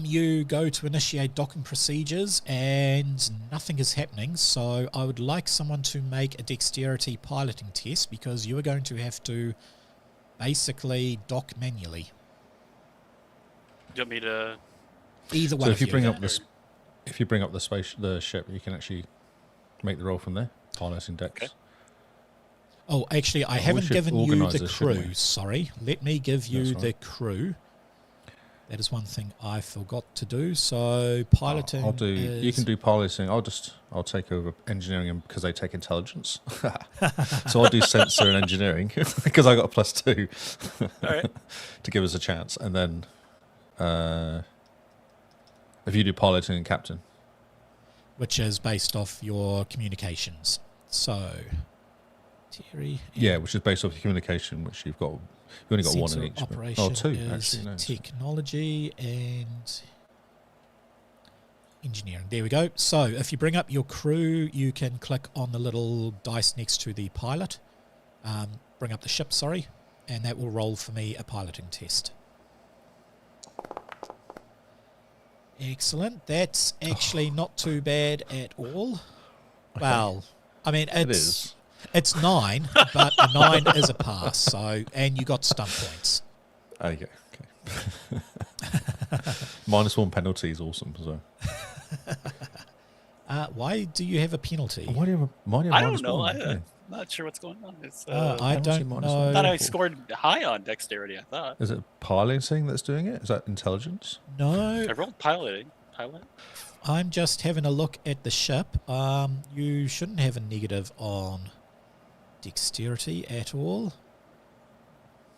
You go to initiate docking procedures, and nothing is happening, so I would like someone to make a dexterity piloting test, because you are going to have to basically dock manually. Do you want me to? Either one So of if you bring you. up the ship, you can actually make the roll from there. Piloting decks. Okay. Oh, actually, I we haven't should given you organise the this, shouldn't crew. we? Sorry. Let me give you That's right. the crew. That is one thing I forgot to do. So piloting I'll do. is... You can do piloting. I'll take over engineering because they take intelligence. So I'll do sensor and engineering because I got a +2 All right. to give us a chance. And then if you do piloting and captain, which is based off your communications. So, Terry... yeah, which is based off your communication, which you've got. You only got one Sensor in each. but- operation Oh, two is actually. No. technology and engineering. There we go. So if you bring up your crew, you can click on the little dice next to the pilot. Bring up the ship, sorry, and that will roll for me a piloting test. Excellent. That's actually not too bad at all. Okay. Well, I mean, It is. It's 9, but a 9 is a pass. So, and you got stunt points. Okay. -1 penalty is awesome. So Why do you have a penalty? why do you have a I don't know. -1? I'm not sure what's going on. It's, I penalty don't -1. know. I thought I scored high on dexterity. I thought Is it piloting that's doing it? Is that intelligence? No, I rolled piloting. Pilot. I'm just having a look at the ship. You shouldn't have a negative on dexterity at all.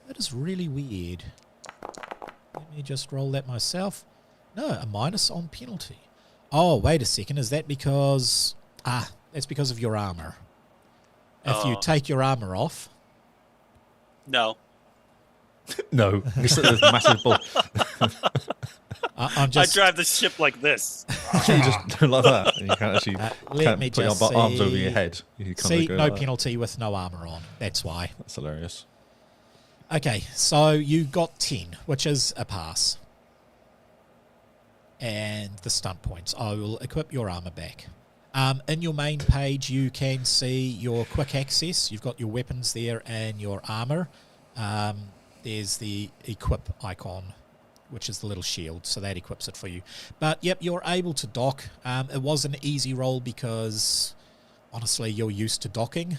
That is really weird. Let me just roll that myself. No, a minus on penalty. Oh, wait a second. Is that because... that's because of your armor. If you Oh. take your armor off... No. No, it's a massive ball. I'm just... I drive the ship like this. You just do like that. And you can't actually let me put your just arms over see. your head. You can't See, go no like that. penalty with no armor on. That's why. That's hilarious. Okay, so you got 10, which is a pass. And the stunt points. I will equip your armor back. In your main page, you can see your quick access. You've got your weapons there and your armor. There's the equip icon, which is the little shield, so that equips it for you. But, yep, you're able to dock. It was an easy roll because, honestly, you're used to docking.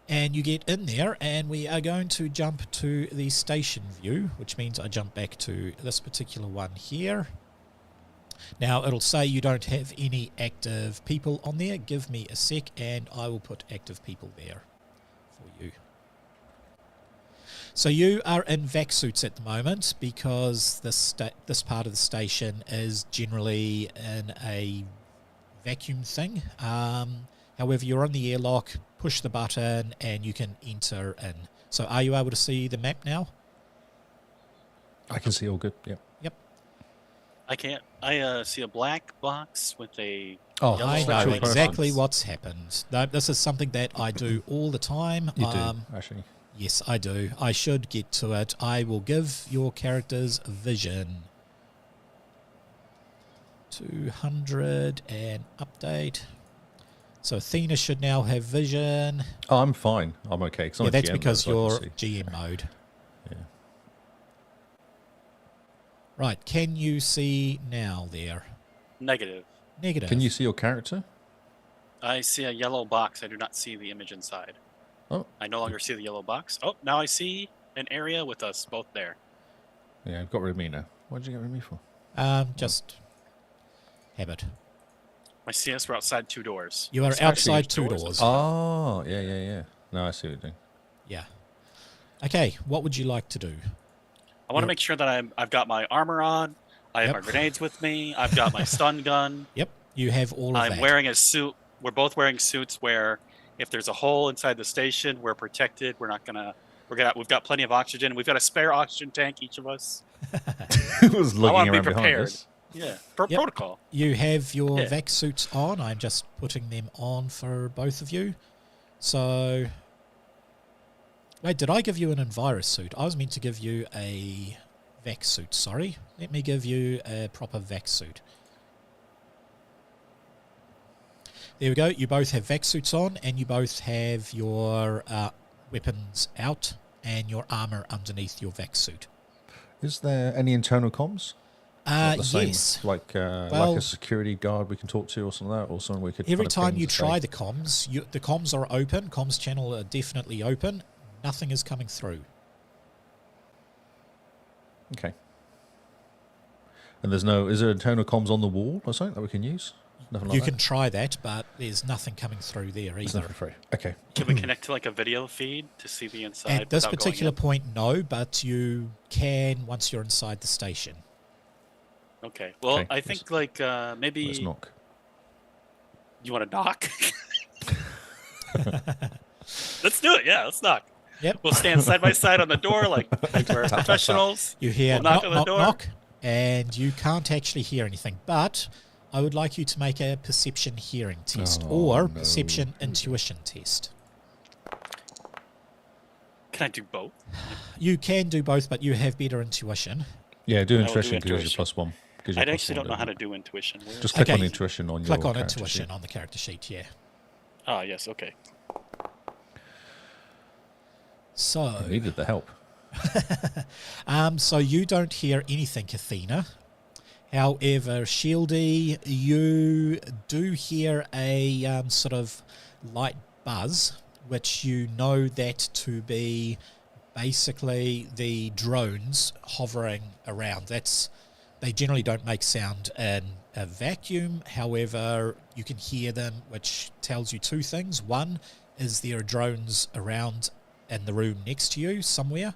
And you get in there, and we are going to jump to the station view, which means I jump back to this particular one here. Now, it'll say you don't have any active people on there. Give me a sec, and I will put active people there for you. So you are in vac suits at the moment because this part of the station is generally in a vacuum thing. However, you're on the airlock, push the button, and you can enter in. So are you able to see the map now? I can see all good. Yep. Yep. I can't. I see a black box with a. Oh, Yellow I know Special exactly persons. what's happened. No, this is something that I do all the time. You do, actually. Yes, I do. I should get to it. I will give your characters vision. 200 and update. So Athena should now have vision. Oh, I'm fine. I'm okay. Yeah, that's GM, because so I you're can see. GM mode. Yeah. Right, can you see now there? Negative. Negative. Can you see your character? I see a yellow box. I do not see the image inside. Oh. I no longer see the yellow box. Oh, now I see an area with us both there. Yeah, I've got rid of me now. What did you get rid of me for? Just habit. I see us. We're outside 2 doors. You are Sorry, outside there's 2 doors. Oh, yeah. No, I see what you're doing. Yeah. Okay, what would you like to do? I want to make sure that I've got my armor on. I have Yep. my grenades with me. I've got my stun gun. Yep, you have all of I'm that. wearing a suit. We're both wearing suits where if there's a hole inside the station, we're protected. We're not gonna. We've got plenty of oxygen. We've got a spare oxygen tank, each of us. It was I looking want to be around behind prepared. us. Yeah, Yep. protocol. You have your Yeah. vac suits on. I'm just putting them on for both of you. So, wait, did I give you an Envirus suit? I was meant to give you a vac suit, sorry. Let me give you a proper vac suit. There we go. You both have vac suits on, and you both have your weapons out and your armor underneath your vac suit. Is there any internal comms? Not the same, Yes. like Well, a security guard we can talk to or something like that, or someone we could. Every kind of time ping you to try say, the comms, the comms are open. Comms channel are definitely open. Nothing is coming through. okay. And there's no. Is there a tone of comms on the wall or something that we can use? Nothing like You that. can try that, but there's nothing coming through there It's either. nothing free. Okay. Can we connect to like a video feed to see the inside? At this without going particular in? point, no, but you can once you're inside the station. Okay. Well, Okay, I think like maybe Let's knock. you want to knock. Let's do it. Yeah, let's knock. Yep. We'll stand side by side on the door like we're professionals. You hear We'll knock knock, on the knock, door. knock, and you can't actually hear anything. But I would like you to make a perception hearing test or no. perception intuition test. Can I do both? You can do both, but you have better intuition. Yeah, do I will do intuition because intuition. you're +1. Gives you I plus actually one, don't know how to doesn't do intuition. Where it? is Just it? click on Okay. intuition on Click your on character intuition sheet. on the character sheet, yeah. Ah, yes. Okay. You needed the help. So you don't hear anything, Athena. However, Shieldy, you do hear a sort of light buzz, which you know that to be basically the drones hovering around. They generally don't make sound in a vacuum. However, you can hear them, which tells you two things. One is there are drones around in the room next to you somewhere,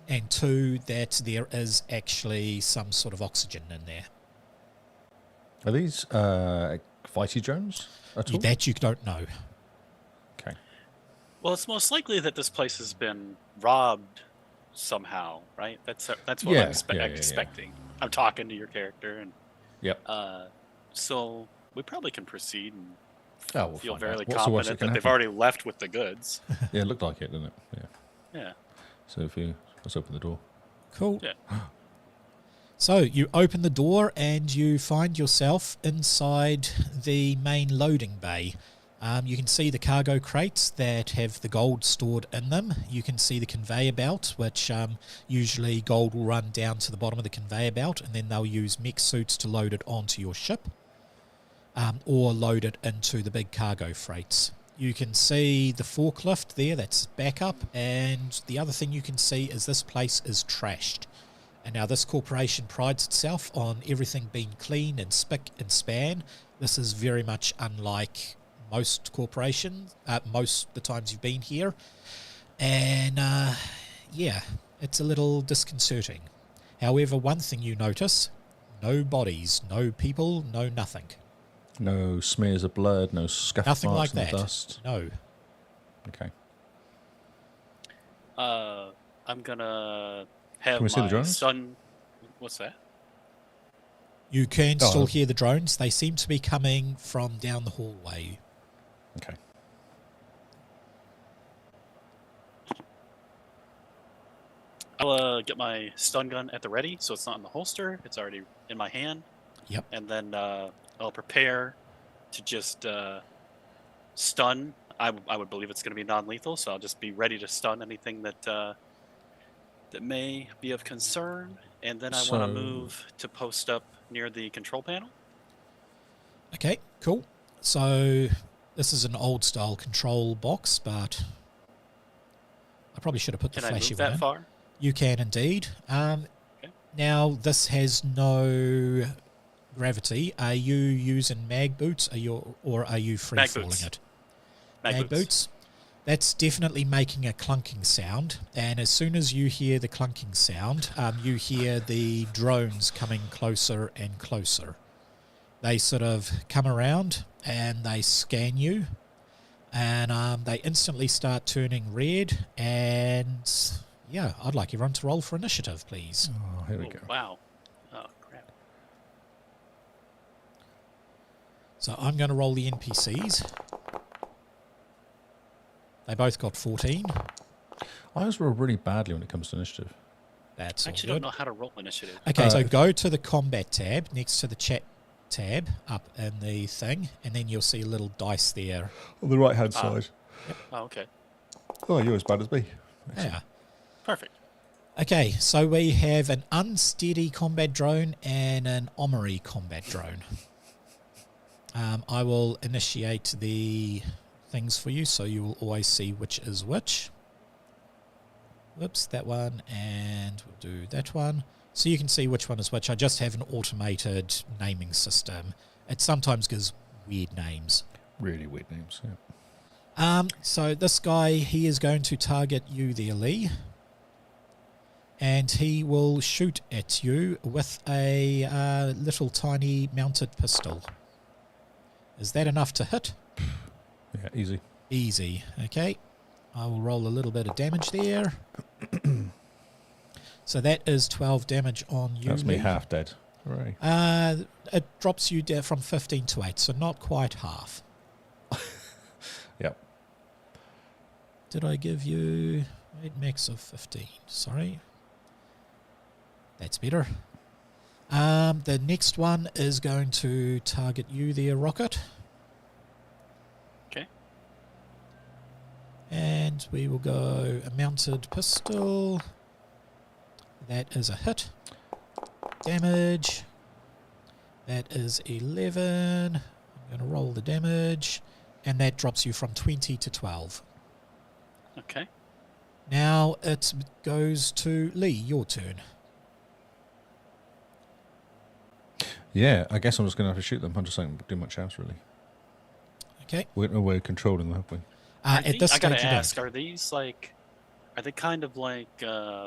and two, that there is actually some sort of oxygen in there. Are these fighty drones at all? That you don't know. Okay. Well, it's most likely that this place has been robbed somehow, right? That's what Yeah, I'm yeah. expecting. I'm talking to your character, and Yep. so we probably can proceed and Oh, we'll feel find fairly out. What's the worst confident that that can they've happen? already left with the goods. Yeah, it looked like it, didn't it? Yeah. Yeah. So let's open the door. Cool. Yeah. So you open the door and you find yourself inside the main loading bay. You can see the cargo crates that have the gold stored in them. You can see the conveyor belt, which usually gold will run down to the bottom of the conveyor belt, and then they'll use mech suits to load it onto your ship, or load it into the big cargo freights. You can see the forklift there, that's backup, and the other thing you can see is this place is trashed. And now this corporation prides itself on everything being clean and spick and span. This is very much unlike most corporations, most the times you've been here. And yeah, it's a little disconcerting. However, one thing you notice, no bodies, no people, no nothing. No smears of blood, no scuff Nothing marks like in the that. dust. No. Okay. I'm gonna have Can we see the my drones? son. What's that? You can Oh, still no. hear the drones. They seem to be coming from down the hallway. Okay. I'll get my stun gun at the ready, so it's not in the holster. It's already in my hand. Yep. And then I'll prepare to just stun. I would believe it's going to be non-lethal, so I'll just be ready to stun anything that that may be of concern. And then I want So- to move to post up near the control panel. Okay, cool. So this is an old style control box, but I probably should have put the Can I flashy move one that in. far? You can indeed. Now this has no gravity. Are you using mag boots? Or are you free Mag falling boots. it? Mag boots. That's definitely making a clunking sound, and as soon as you hear the clunking sound, you hear the drones coming closer and closer. They sort of come around and they scan you, and they instantly start turning red. And yeah, I'd like everyone to roll for initiative, please. Oh, here we Oh, go. wow. Oh, crap. So I'm going to roll the NPCs. They both got 14. I always roll really badly when it comes to initiative. That's I all actually good. don't know how to roll initiative. Okay, so go to the combat tab next to the chat tab up in the thing, and then you'll see a little dice there. On the right hand Ah. side. Oh, okay. Oh, you're as bad as me. Yeah. Perfect. Okay, so we have an unsteady combat drone and an Omri combat drone. I will initiate the things for you so you will always see which is which. Whoops, that one, and we'll do that one. So you can see which one is which. I just have an automated naming system. It sometimes gives weird names. Really weird names, yeah. So this guy, he is going to target you there, Lee. And he will shoot at you with a little tiny mounted pistol. Is that enough to hit? Yeah, easy. Easy, okay. I will roll a little bit of damage there. So that is 12 damage on you, That's me Lee. half dead. Hooray. It drops you down from 15 to 8, so not quite half. Yep. Did I give you a max of 15? Sorry. That's better. The next one is going to target you there, Rocket. Okay. And we will go a mounted pistol. That is a hit. Damage. That is 11. I'm going to roll the damage. And that drops you from 20 to 12. Okay. Now it goes to Lee, your turn. Yeah, I guess I'm just going to have to shoot them. I just don't do much else, really. Okay. We're controlling them, have we? At this I stage gotta you ask, don't. are these like, are they kind of like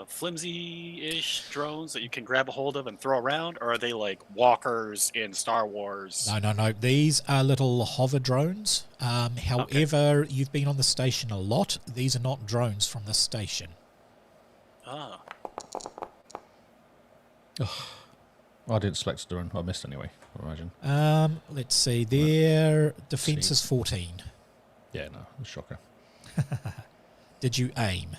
flimsy-ish drones that you can grab a hold of and throw around, or are they like walkers in Star Wars? No. These are little hover drones. However, you've been on the station a lot. These are not drones from the station. Ah, I didn't select the drone. I missed anyway, I imagine. Let's see. Their defense is 14. Yeah, no, a shocker. Did you aim?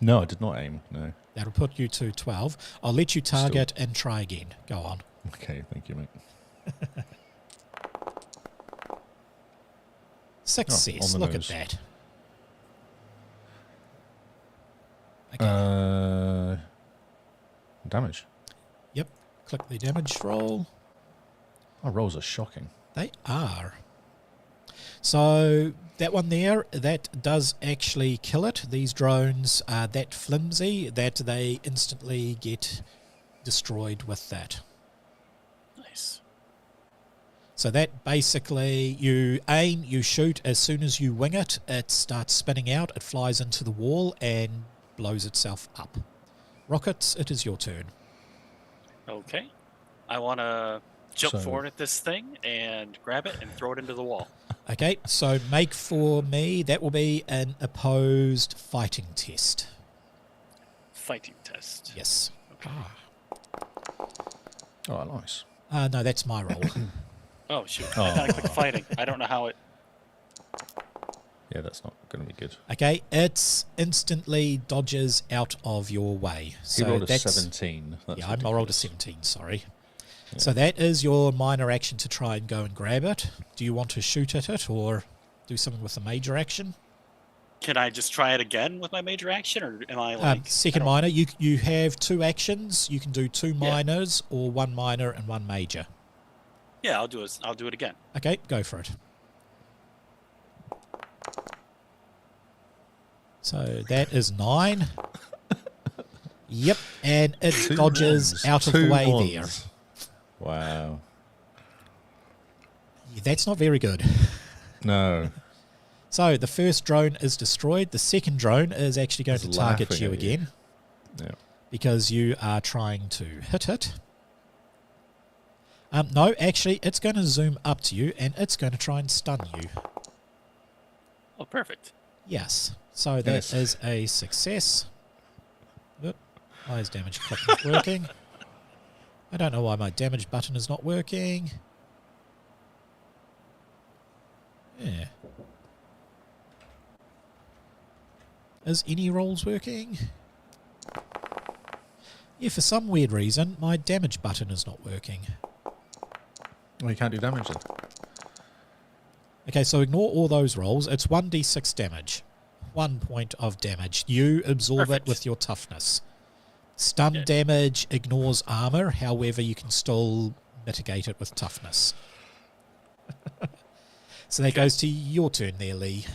No, I did not aim, no. That'll put you to 12. I'll let you target and try again. Go on. Okay, thank you, mate. Success. on the Look nose. at that. Okay. Damage. Yep. Click the damage roll. Oh, rolls are shocking. They are. So that one there, that does actually kill it. These drones are that flimsy that they instantly get destroyed with that. nice. So that basically, you aim, you shoot, as soon as you wing it, it starts spinning out, it flies into the wall and blows itself up. Rockets, it is your turn. Okay. I want to jump So- forward at this thing and grab it and throw it into the wall. Okay, so make for me, that will be an opposed fighting test. Fighting test. Yes. Okay. Oh, nice. No, that's my roll. Oh, shoot. I thought I clicked fighting. I don't know how it... Yeah, that's not going to be good. Okay, it instantly dodges out of your way. So He rolled a that's, 17. That's Yeah, I rolled a ridiculous. 17, sorry. Yeah. So that is your minor action to try and go and grab it. Do you want to shoot at it or do something with the major action? Can I just try it again with my major action, or am I like... Second I don't- minor, you have two actions. You can do two Yeah. minors or one minor and one major. Yeah, I'll do it again. Okay, go for it. So that is 9. Yep, and it Two dodges ones. out of the Two way ones. there. Wow. Yeah, that's not very good. No. So the first drone is destroyed. The second drone is actually going It's to target laughing you at you. again Yeah. because you are trying to hit it. No, actually, it's going to zoom up to you and it's going to try and stun you. Oh, perfect. Yes. So that Yes. is a success. Oop, why is damage click not working? I don't know why my damage button is not working. Yeah. Is any rolls working? Yeah, for some weird reason, my damage button is not working. Well, you can't do damage then. Okay, so ignore all those rolls. It's 1d6 damage. 1 point of damage. You absorb Perfect. it with your toughness. Stun Yeah. damage ignores armor. However, you can still mitigate it with toughness. So that goes to your turn there, Lee.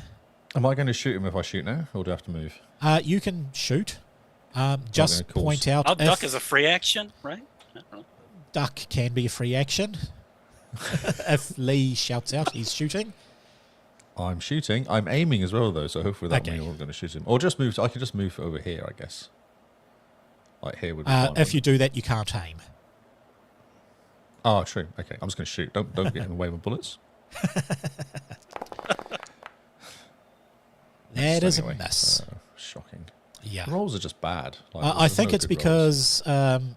Am I going to shoot him if I shoot now, or do I have to move? You can shoot. Just of course. point out I'll if duck as a free action, right? I don't know. duck can be a free action. If Lee shouts out he's shooting. I'm shooting. I'm aiming as well, though, so hopefully that Okay. means I'm going to shoot him. Or just move. I can just move over here, I guess. Like here would be fine. If you do that, you can't aim. Oh, true. Okay, I'm just going to shoot. Don't get in the way of my bullets. That is Anyway, a miss. Shocking. Yeah. The rolls are just bad. Like, I there's think no it's good rolls. because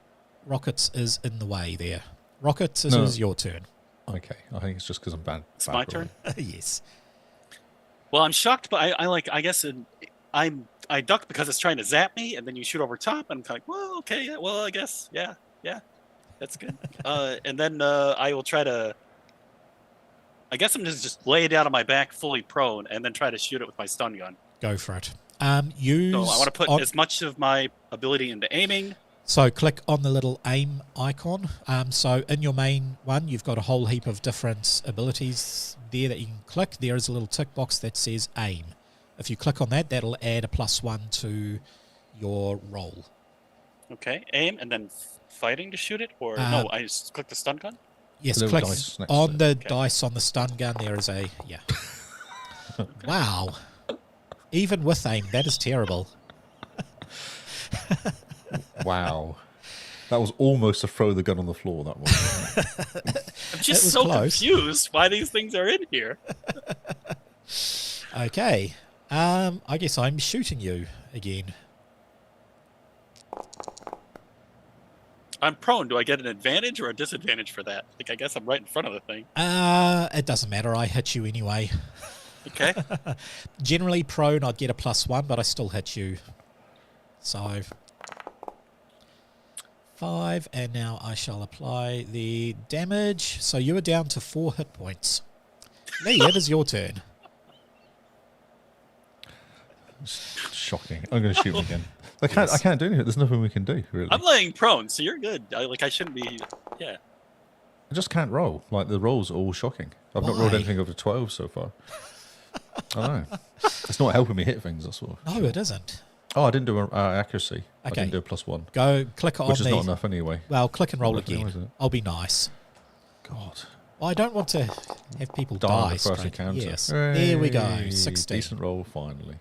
Rockets is in the way there. Rockets, this No. is your turn. Okay, I think it's just because I'm bad. It's bad my rolling. turn. Yes. Well, I'm shocked, but I guess I duck because it's trying to zap me, and then you shoot over top, and I'm kind of like, well, okay, yeah, well, I guess, yeah, that's good. And then I will try to. I guess I'm just lay down on my back, fully prone, and then try to shoot it with my stun gun. Go for it. Use So I want to put on- as much of my ability into aiming. So click on the little aim icon. So in your main one, you've got a whole heap of different abilities there that you can click. There is a little tick box that says aim. If you click on that, that'll add a +1 to your roll. Okay, aim, and then fighting to shoot it, or Uh, no? I just click the stun gun. Yes, The little click dice next on to it. the Okay. dice on the stun gun. There is a, yeah. Wow. Even with aim, that is terrible. Wow. That was almost to throw the gun on the floor, that one. I'm just was so close. confused why these things are in here. Okay. I guess I'm shooting you again. I'm prone. Do I get an advantage or a disadvantage for that? Like, I guess I'm right in front of the thing. It doesn't matter. I hit you anyway. Okay. Generally prone, I'd get a +1, but I still hit you. So 5, and now I shall apply the damage. So you are down to 4 hit points. Lee, it is your turn. Shocking. I'm going to shoot him again. I can't do anything. There's nothing we can do, really. I'm laying prone, so you're good. I shouldn't be. Yeah. I just can't roll. Like, the rolls are all shocking. I've not rolled Why? anything over 12 so far. I know. It's not helping me hit things, that's all. No, it isn't. Oh, I didn't do accuracy. I Okay. didn't do a +1, Go click on which is the... not enough anyway. Well, click and roll Not enough anyway, again. is it? I'll be nice. God. Well, I don't want to have people Die on die. the first straight. encounter. Yes. There we go. Hey, 16. Decent roll, finally.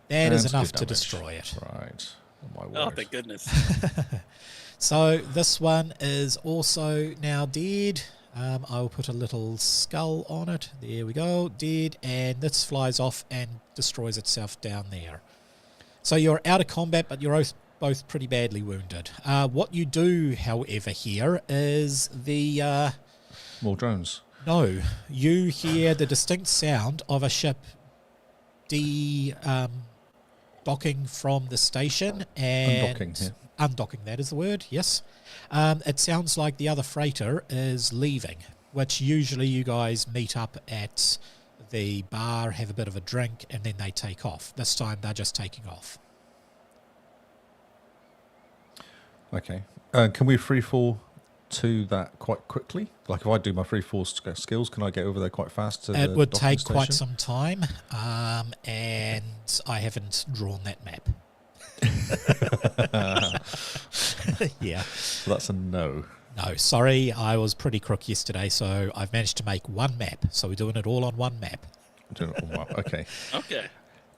That is And enough good to damage. destroy it. Right. Oh, my Oh, word. thank goodness. So this one is also now dead. I will put a little skull on it. There we go. Dead. And this flies off and destroys itself down there. So you're out of combat, but you're both pretty badly wounded. What you do, however, here is the... More drones. No, you hear the distinct sound of a ship docking from the station and Undocking, yeah. undocking, that is the word, yes. It sounds like the other freighter is leaving, which usually you guys meet up at the bar, have a bit of a drink, and then they take off. This time they're just taking off. Okay. Can we free fall to that quite quickly? Like, if I do my free fall skills, can I get over there quite fast? To It the would docking take quite station? some time, and I haven't drawn that map. Yeah. So that's a no. No, sorry, I was pretty crook yesterday, so I've managed to make one map. So we're doing it all on one map. Oh, wow. Okay. Okay.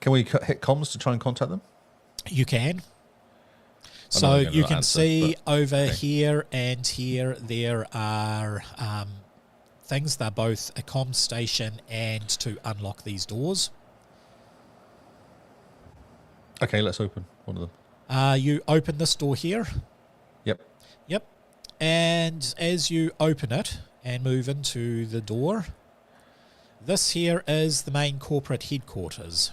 Can we hit comms to try and contact them? You can. I So know I'm gonna you not can answer, see but- over okay. here and here there are things. They're both a comm station and to unlock these doors. Okay, let's open one of them. You open this door here. Yep. Yep. And as you open it and move into the door, this here is the main corporate headquarters.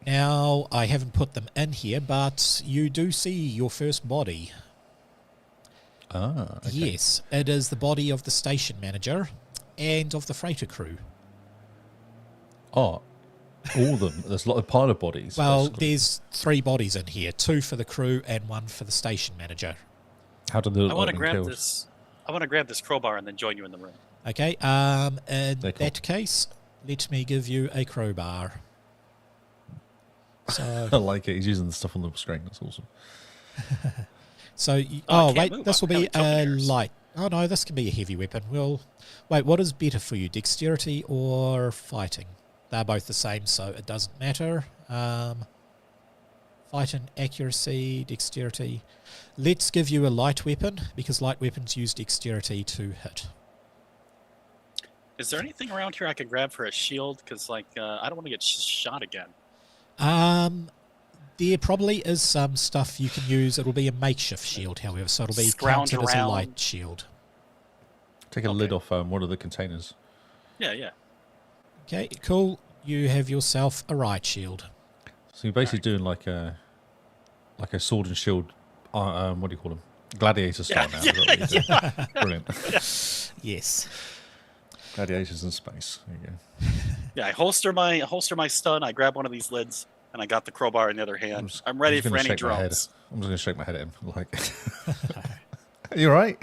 Now, I haven't put them in here, but you do see your first body. Ah, okay. Yes, it is the body of the station manager and of the freighter crew. Oh, All of them. There's a lot of pile of bodies. Well, basically. there's 3 bodies in here, 2 for the crew and 1 for the station manager. How did the I want to lightning grab killed? this. I want to grab this crowbar and then join you in the room. Okay, in They're cool. that case, let me give you a crowbar. I So, like it. He's using the stuff on the screen. That's awesome. I can't wait, move. this will I'm be having a token errors. light. Oh no, this can be a heavy weapon. Well, wait, what is better for you, dexterity or fighting? They're both the same, so it doesn't matter. Fighting, accuracy, dexterity. Let's give you a light weapon, because light weapons use dexterity to hit. Is there anything around here I can grab for a shield? Because I don't want to get shot again. There probably is some stuff you can use. It'll be a makeshift shield, however, so it'll be Scrounge counted as a around. light shield. Take a lid off one of the containers. Yeah. Okay, cool. You have yourself a riot shield. So you're basically doing like a sword and shield. What do you call them? Gladiator style now. Is that what you're doing? Brilliant. Yes. Gladiators in space. There you go. Yeah, I holster my stun. I grab one of these lids, and I got the crowbar in the other hand. I'm ready just for gonna any shake my head. drones. I'm just going to shake my head at him. Like, you all right?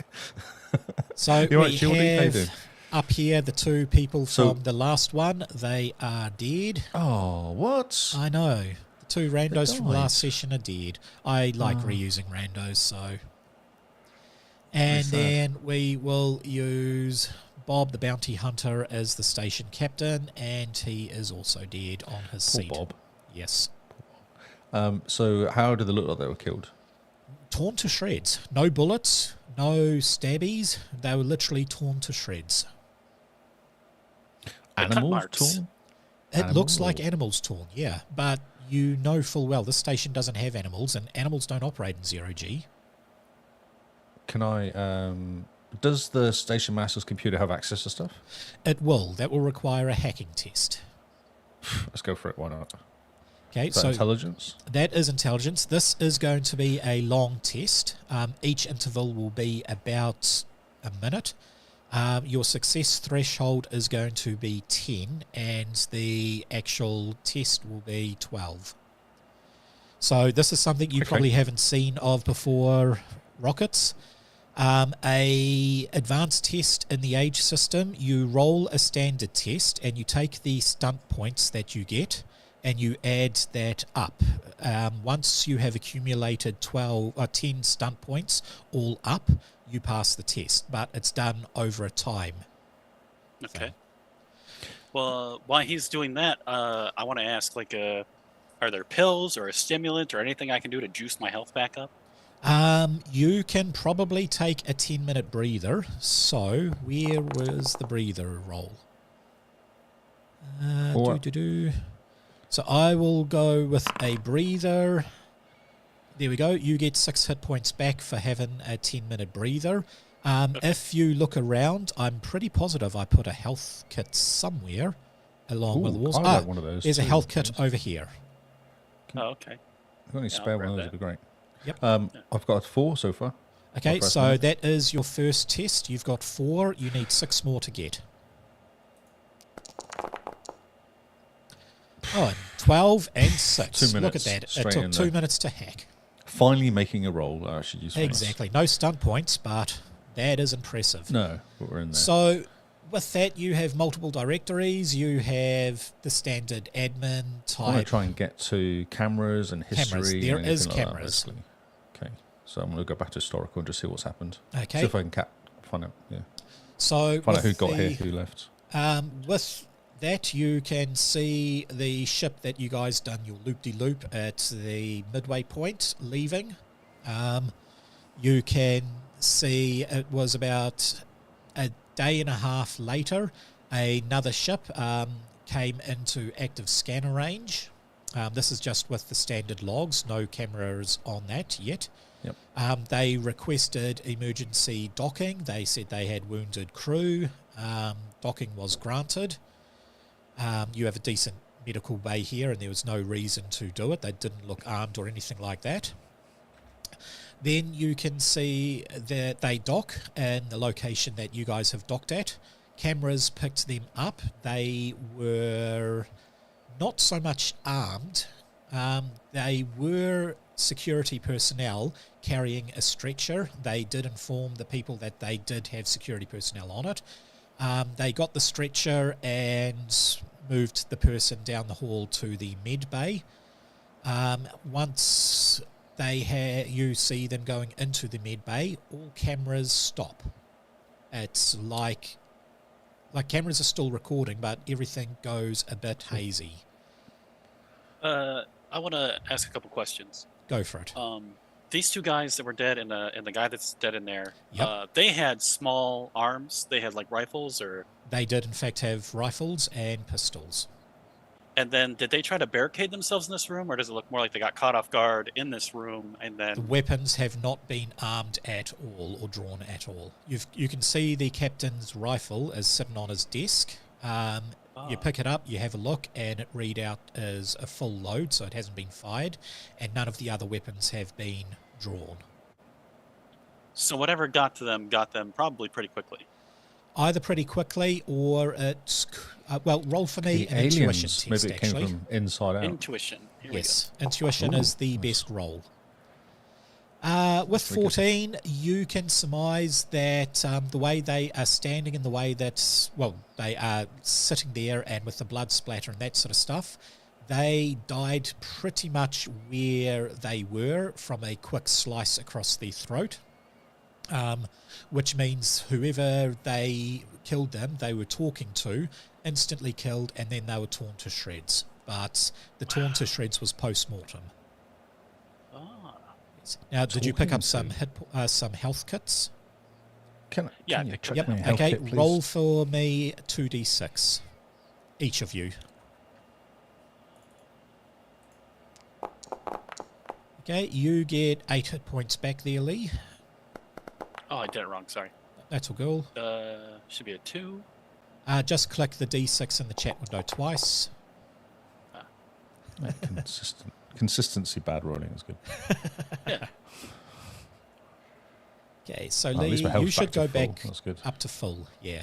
So You right, we Shieldy? How you have doing? up here the 2 people So- from the last one. They are dead. Oh, what? I know. The 2 randos from died. last session are dead. I like reusing randos, so. And sad. then we will use Bob the bounty hunter as the station captain, and he is also dead on his Poor seat. Bob. Yes. So how did they look like they were killed? Torn to shreds. No bullets, no stabbies. They were literally torn to shreds. cut Animals marks. torn? It looks Animal? like animals torn, yeah. But you know full well this station doesn't have animals, and animals don't operate in 0G. Can I... does the station master's computer have access to stuff? It will. That will require a hacking test. Let's go for it. Why not? Okay, Is that so intelligence? that is intelligence. This is going to be a long test. Each interval will be about a minute. Your success threshold is going to be 10, and the actual test will be 12. So this is something you Okay. probably haven't seen of before, Rockets. A advanced test in the age system, you roll a standard test and you take the stunt points that you get and you add that up. Once you have accumulated 10 stunt points all up, you pass the test, but it's done over a time. Okay. Well, while he's doing that, I want to ask, are there pills or a stimulant or anything I can do to juice my health back up? You can probably take a 10-minute breather. So where was the breather roll? Or- So I will go with a breather. There we go. You get 6 hit points back for having a 10-minute breather. If you look around, I'm pretty positive I put a health kit somewhere along with the Ooh, walls. I like one of those There's a too, health kit please. over here. Oh, okay. If you've got any Yeah, spare I'll one of grab those, would be great. Yep. I've got 4 so far. Okay, My first so one. that is your first test. You've got 4. You need 6 more to get. Oh, and 12 and 6. 2 Look at minutes that. It straight took in 2 there. minutes to hack. Finally making a roll. I should use for us. Exactly. No stunt points, but that is impressive. No, but we're in there. So with that, you have multiple directories. You have the standard admin I want to type. try and get to cameras and history. Cameras. and There anything is like that, cameras. basically. Okay, so I'm going to go back to historical and just see what's happened. Okay. See if I can find out. Yeah, So find out who with got here, the- who left. With that, you can see the ship that you guys done your loop-de-loop at the midway point leaving. You can see it was about a day and a half later, another ship came into active scanner range. This is just with the standard logs, no cameras on that yet. Yep. They requested emergency docking. They said they had wounded crew. Docking was granted. You have a decent medical bay here, and there was no reason to do it. They didn't look armed or anything like that. Then you can see that they dock in the location that you guys have docked at. Cameras picked them up. They were not so much armed. They were security personnel carrying a stretcher. They did inform the people that they did have security personnel on it. They got the stretcher and moved the person down the hall to the med bay. Once you see them going into the med bay, all cameras stop. It's like cameras are still recording, but everything goes a bit hazy. I want to ask a couple questions. Go for it. These two guys that were dead and the guy that's dead in there, Yep. they had small arms. They had like rifles, or They did in fact have rifles and pistols. and then did they try to barricade themselves in this room, or does it look more like they got caught off guard in this room and The then? weapons have not been armed at all or drawn at all. You can see the captain's rifle is sitting on his desk. You pick it up, you have a look, and it read out as a full load, so it hasn't been fired, and none of the other weapons have been drawn. So whatever got them probably pretty quickly. Either pretty quickly, or it's roll for me The an intuition aliens, test. maybe it came Actually, from inside out. Intuition. Here we yes, intuition is the nice. best roll. With Very good. 14, you can surmise that the way they are standing and the way that, they are sitting there and with the blood splatter and that sort of stuff, they died pretty much where they were from a quick slice across the throat, which means whoever they killed them, they were talking to, instantly killed, and then they were torn to shreds. But the torn to shreds was post-mortem. go. Now, did you pick up Talking some health kits? Can Yeah, you I check Yep. my health Okay. kit, please? Roll for me 2d6, each of you. Okay, you get 8 hit points back there, Lee. Oh, I did it wrong. Sorry. That's all cool. Should be a 2. Just click the d6 in the chat window twice. Yeah, consistency bad rolling is good. Yeah. Okay, so At Lee, least my you health's should go to full. back That's good. up to full. Yeah.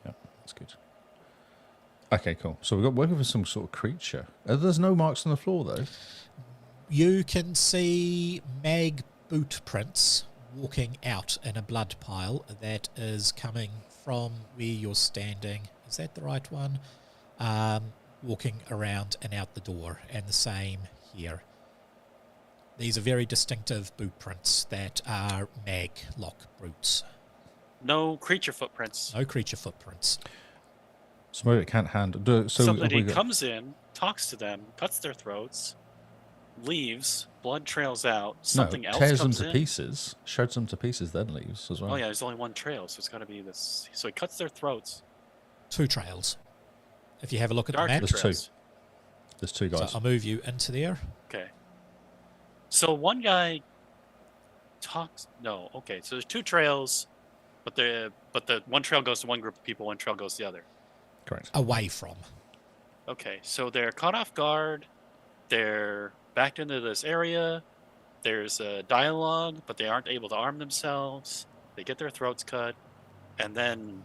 Yeah, that's good. Okay, cool. So we've got working with some sort of creature. There's no marks on the floor though. You can see mag boot prints walking out in a blood pile that is coming from where you're standing. Is that the right one? Walking around and out the door, and the same here. These are very distinctive boot prints that are mag lock boots. No creature footprints. No creature footprints. So maybe it can't handle. So have Somebody we got- comes in, talks to them, cuts their throats, leaves, blood trails out, something else tears them comes to in. pieces, shreds them to pieces, then leaves as well. Oh yeah, there's only one trail, so it's got to be this. So he cuts their throats. 2 trails. If you have a look at Dark the map. There's two. trails. There's two So guys. I'll move you into there. Okay. So one guy talks. No, okay. So there's 2 trails, but the one trail goes to one group of people, one trail goes to the other. Correct. Away from. Okay, so they're caught off guard. They're backed into this area. There's a dialogue, but they aren't able to arm themselves. They get their throats cut, and then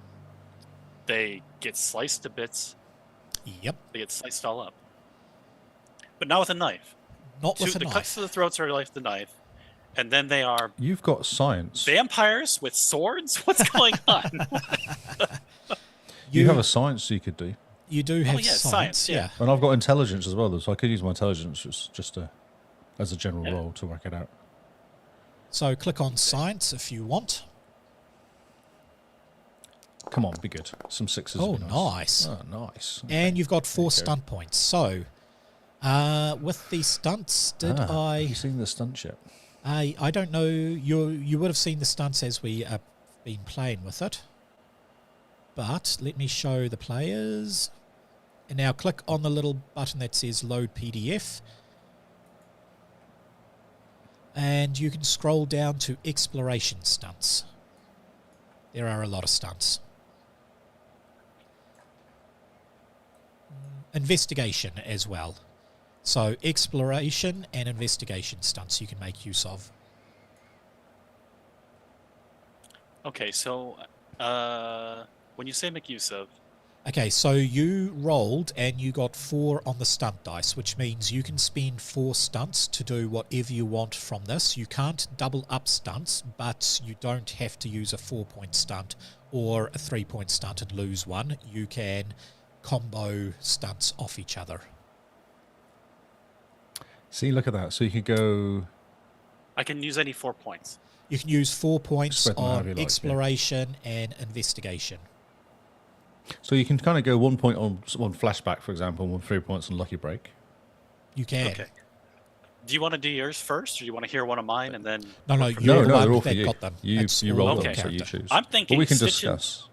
they get sliced to bits. Yep. They get sliced all up, but not with a knife. Not with a The knife. cuts to the throats are like the knife, and then they are You've got science. vampires with swords. What's going on? You have a science you could do, You do have yeah, science, science, yeah. and I've got intelligence as well. Though, so I could use my intelligence just as a general Yeah. roll to work it out. So click on science if you want. Come on, be good. Some sixes. Oh, would be nice. Oh, nice. And you've got 4 There you go. stunt points. So, with the stunts, did Have you I... seen the stunt yet? I don't know. You would have seen the stunts as we have been playing with it. But let me show the players. And now click on the little button that says Load PDF. And you can scroll down to Exploration Stunts. There are a lot of stunts. Investigation as well. So exploration and investigation stunts you can make use of. Okay, so when you say make use of, Okay, so you rolled and you got 4 on the stunt dice, which means you can spend 4 stunts to do whatever you want from this. You can't double up stunts, but you don't have to use a 4-point stunt or a 3-point stunt and lose one. You can combo stunts off each other. See, look at that. So you could go... I can use any 4 points. You can use 4 points Spread them however on you like, exploration and investigation. So you can kind of go 1 point on flashback, for example, and 3 points on lucky break. You can. Okay. Do you want to do yours first, or do you want to hear one of mine and then? No, No, you're the they're all one for that you. got them. You It's all roll on them, the so you character. choose. I'm thinking But we can Stitch in- discuss.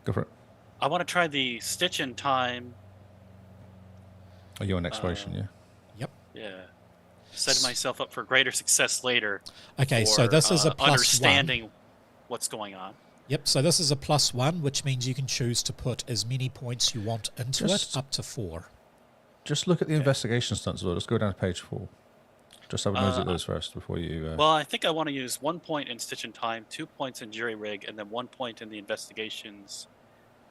Go for it. I want to try the Stitch in Time. Are you on exploration? Yeah. Yep. Yeah. Setting myself up for greater success later. Okay, so for, this is a plus 1. understanding what's going on. Yep, so this is a +1, which means you can choose to put as many points you want into Just- it, up to 4. Just look at the investigation stunts as well. Let's go down to page 4. Just have a nose at those first before you... Well, I think I want to use 1 point in Stitch in Time, 2 points in Jury Rig, and then 1 point in the investigations.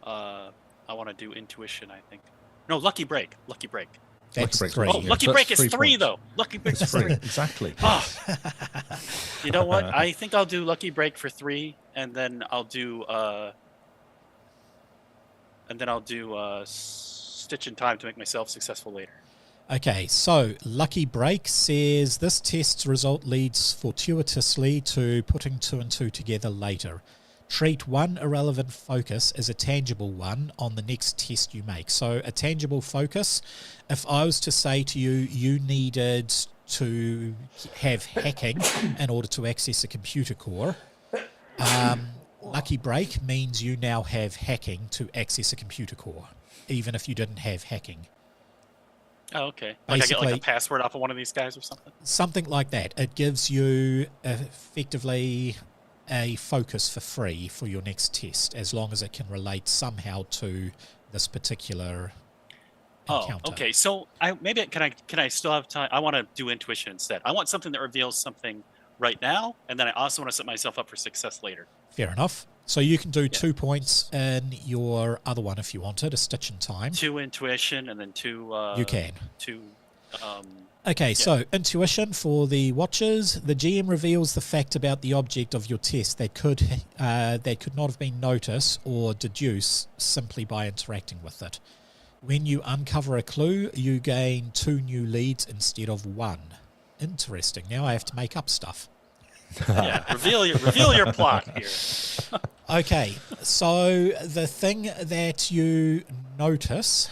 I want to do Intuition, I think. No, Lucky Break. Lucky Break. That's Break's 3. Oh, Yeah, Lucky so Break that's is 3 3, points. though. Lucky Break It's is 3. 3. Exactly. Ah. You know what? I think I'll do Lucky Break for 3, and then I'll do Stitch in Time to make myself successful later. Okay, so Lucky Break says this test's result leads fortuitously to putting 2 and 2 together later. Treat one irrelevant focus as a tangible one on the next test you make. So a tangible focus, if I was to say to you, you needed to have hacking in order to access a computer core, Lucky Break means you now have hacking to access a computer core, even if you didn't have hacking. Oh, okay. Like I get Basically- like a password off of one of these guys or something? Something like that. It gives you effectively a focus for free for your next test, as long as it can relate somehow to this particular encounter. Oh, okay. So can I still have time? I want to do Intuition instead. I want something that reveals something right now, and then I also want to set myself up for success later. Fair enough. So you can do 2 points in your other one if you wanted, a Stitch in Time. 2 Intuition and then 2... You can. 2... Okay, so Intuition for the watchers. The GM reveals the fact about the object of your test that could not have been noticed or deduced simply by interacting with it. When you uncover a clue, you gain 2 new leads instead of 1. Interesting. Now I have to make up stuff. Yeah, reveal your plot here. Okay, so the thing that you notice,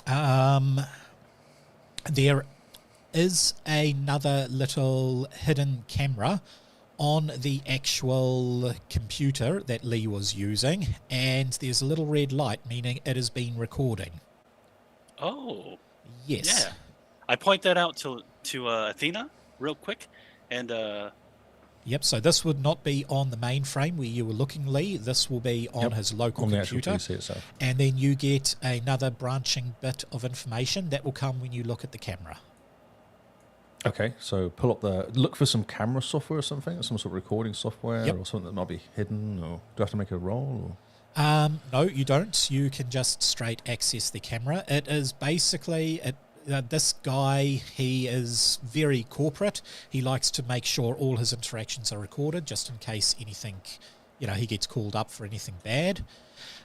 there is another little hidden camera on the actual computer that Lee was using, and there's a little red light, meaning it has been recording. Oh, Yes. yeah. I point that out to Athena real quick, and Yep, so this would not be on the mainframe where you were looking, Lee. This will be on his local on the actual computer. PC itself. And then you get another branching bit of information that will come when you look at the camera. Okay, so look for some camera software or something, some sort of recording software Yep. or something that might be hidden, or do I have to make a roll? No, you don't. You can just straight access the camera. It is basically... this guy, he is very corporate. He likes to make sure all his interactions are recorded, just in case anything, he gets called up for anything bad.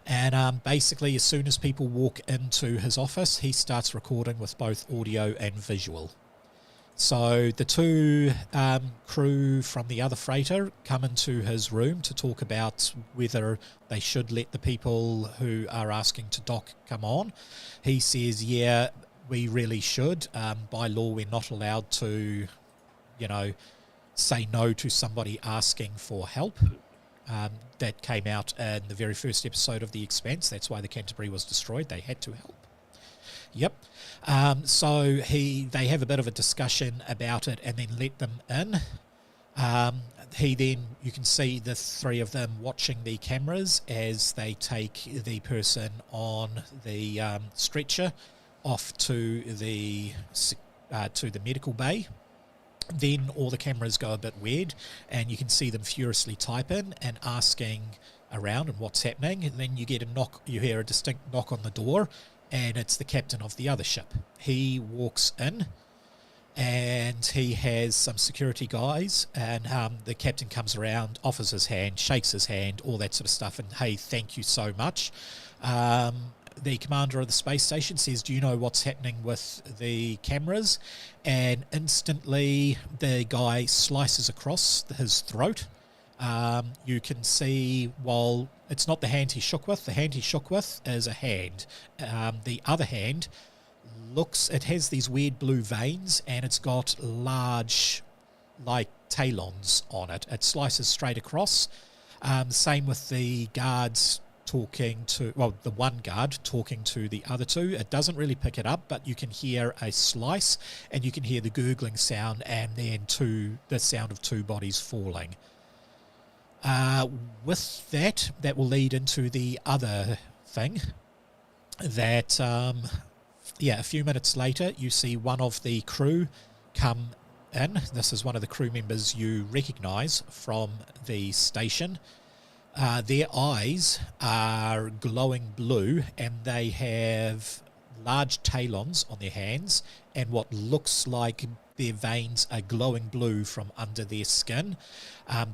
And basically, as soon as people walk into his office, he starts recording with both audio and visual. So the 2 crew from the other freighter come into his room to talk about whether they should let the people who are asking to dock come on. He says, yeah, we really should. By law, we're not allowed to, say no to somebody asking for help. That came out in the very first episode of The Expanse. That's why the Canterbury was destroyed. They had to help. Yep. So they have a bit of a discussion about it and then let them in. You can see the 3 of them watching the cameras as they take the person on the stretcher off to the medical bay. Then all the cameras go a bit weird, and you can see them furiously type in and asking around and what's happening. And then you get a knock, you hear a distinct knock on the door, and it's the captain of the other ship. He walks in, and he has some security guys, and the captain comes around, offers his hand, shakes his hand, all that sort of stuff, and hey, thank you so much. The commander of the space station says, do you know what's happening with the cameras? And instantly the guy slices across his throat. You can see, while it's not the hand he shook with, the hand he shook with is a hand. The other hand it has these weird blue veins, and it's got large, like, talons on it. It slices straight across. Same with the guards the one guard talking to the other two. It doesn't really pick it up, but you can hear a slice, and you can hear the gurgling sound, and then the sound of two bodies falling. With that will lead into the other thing, that a few minutes later you see one of the crew come in. This is one of the crew members you recognise from the station. Their eyes are glowing blue, and they have large talons on their hands, and what looks like their veins are glowing blue from under their skin.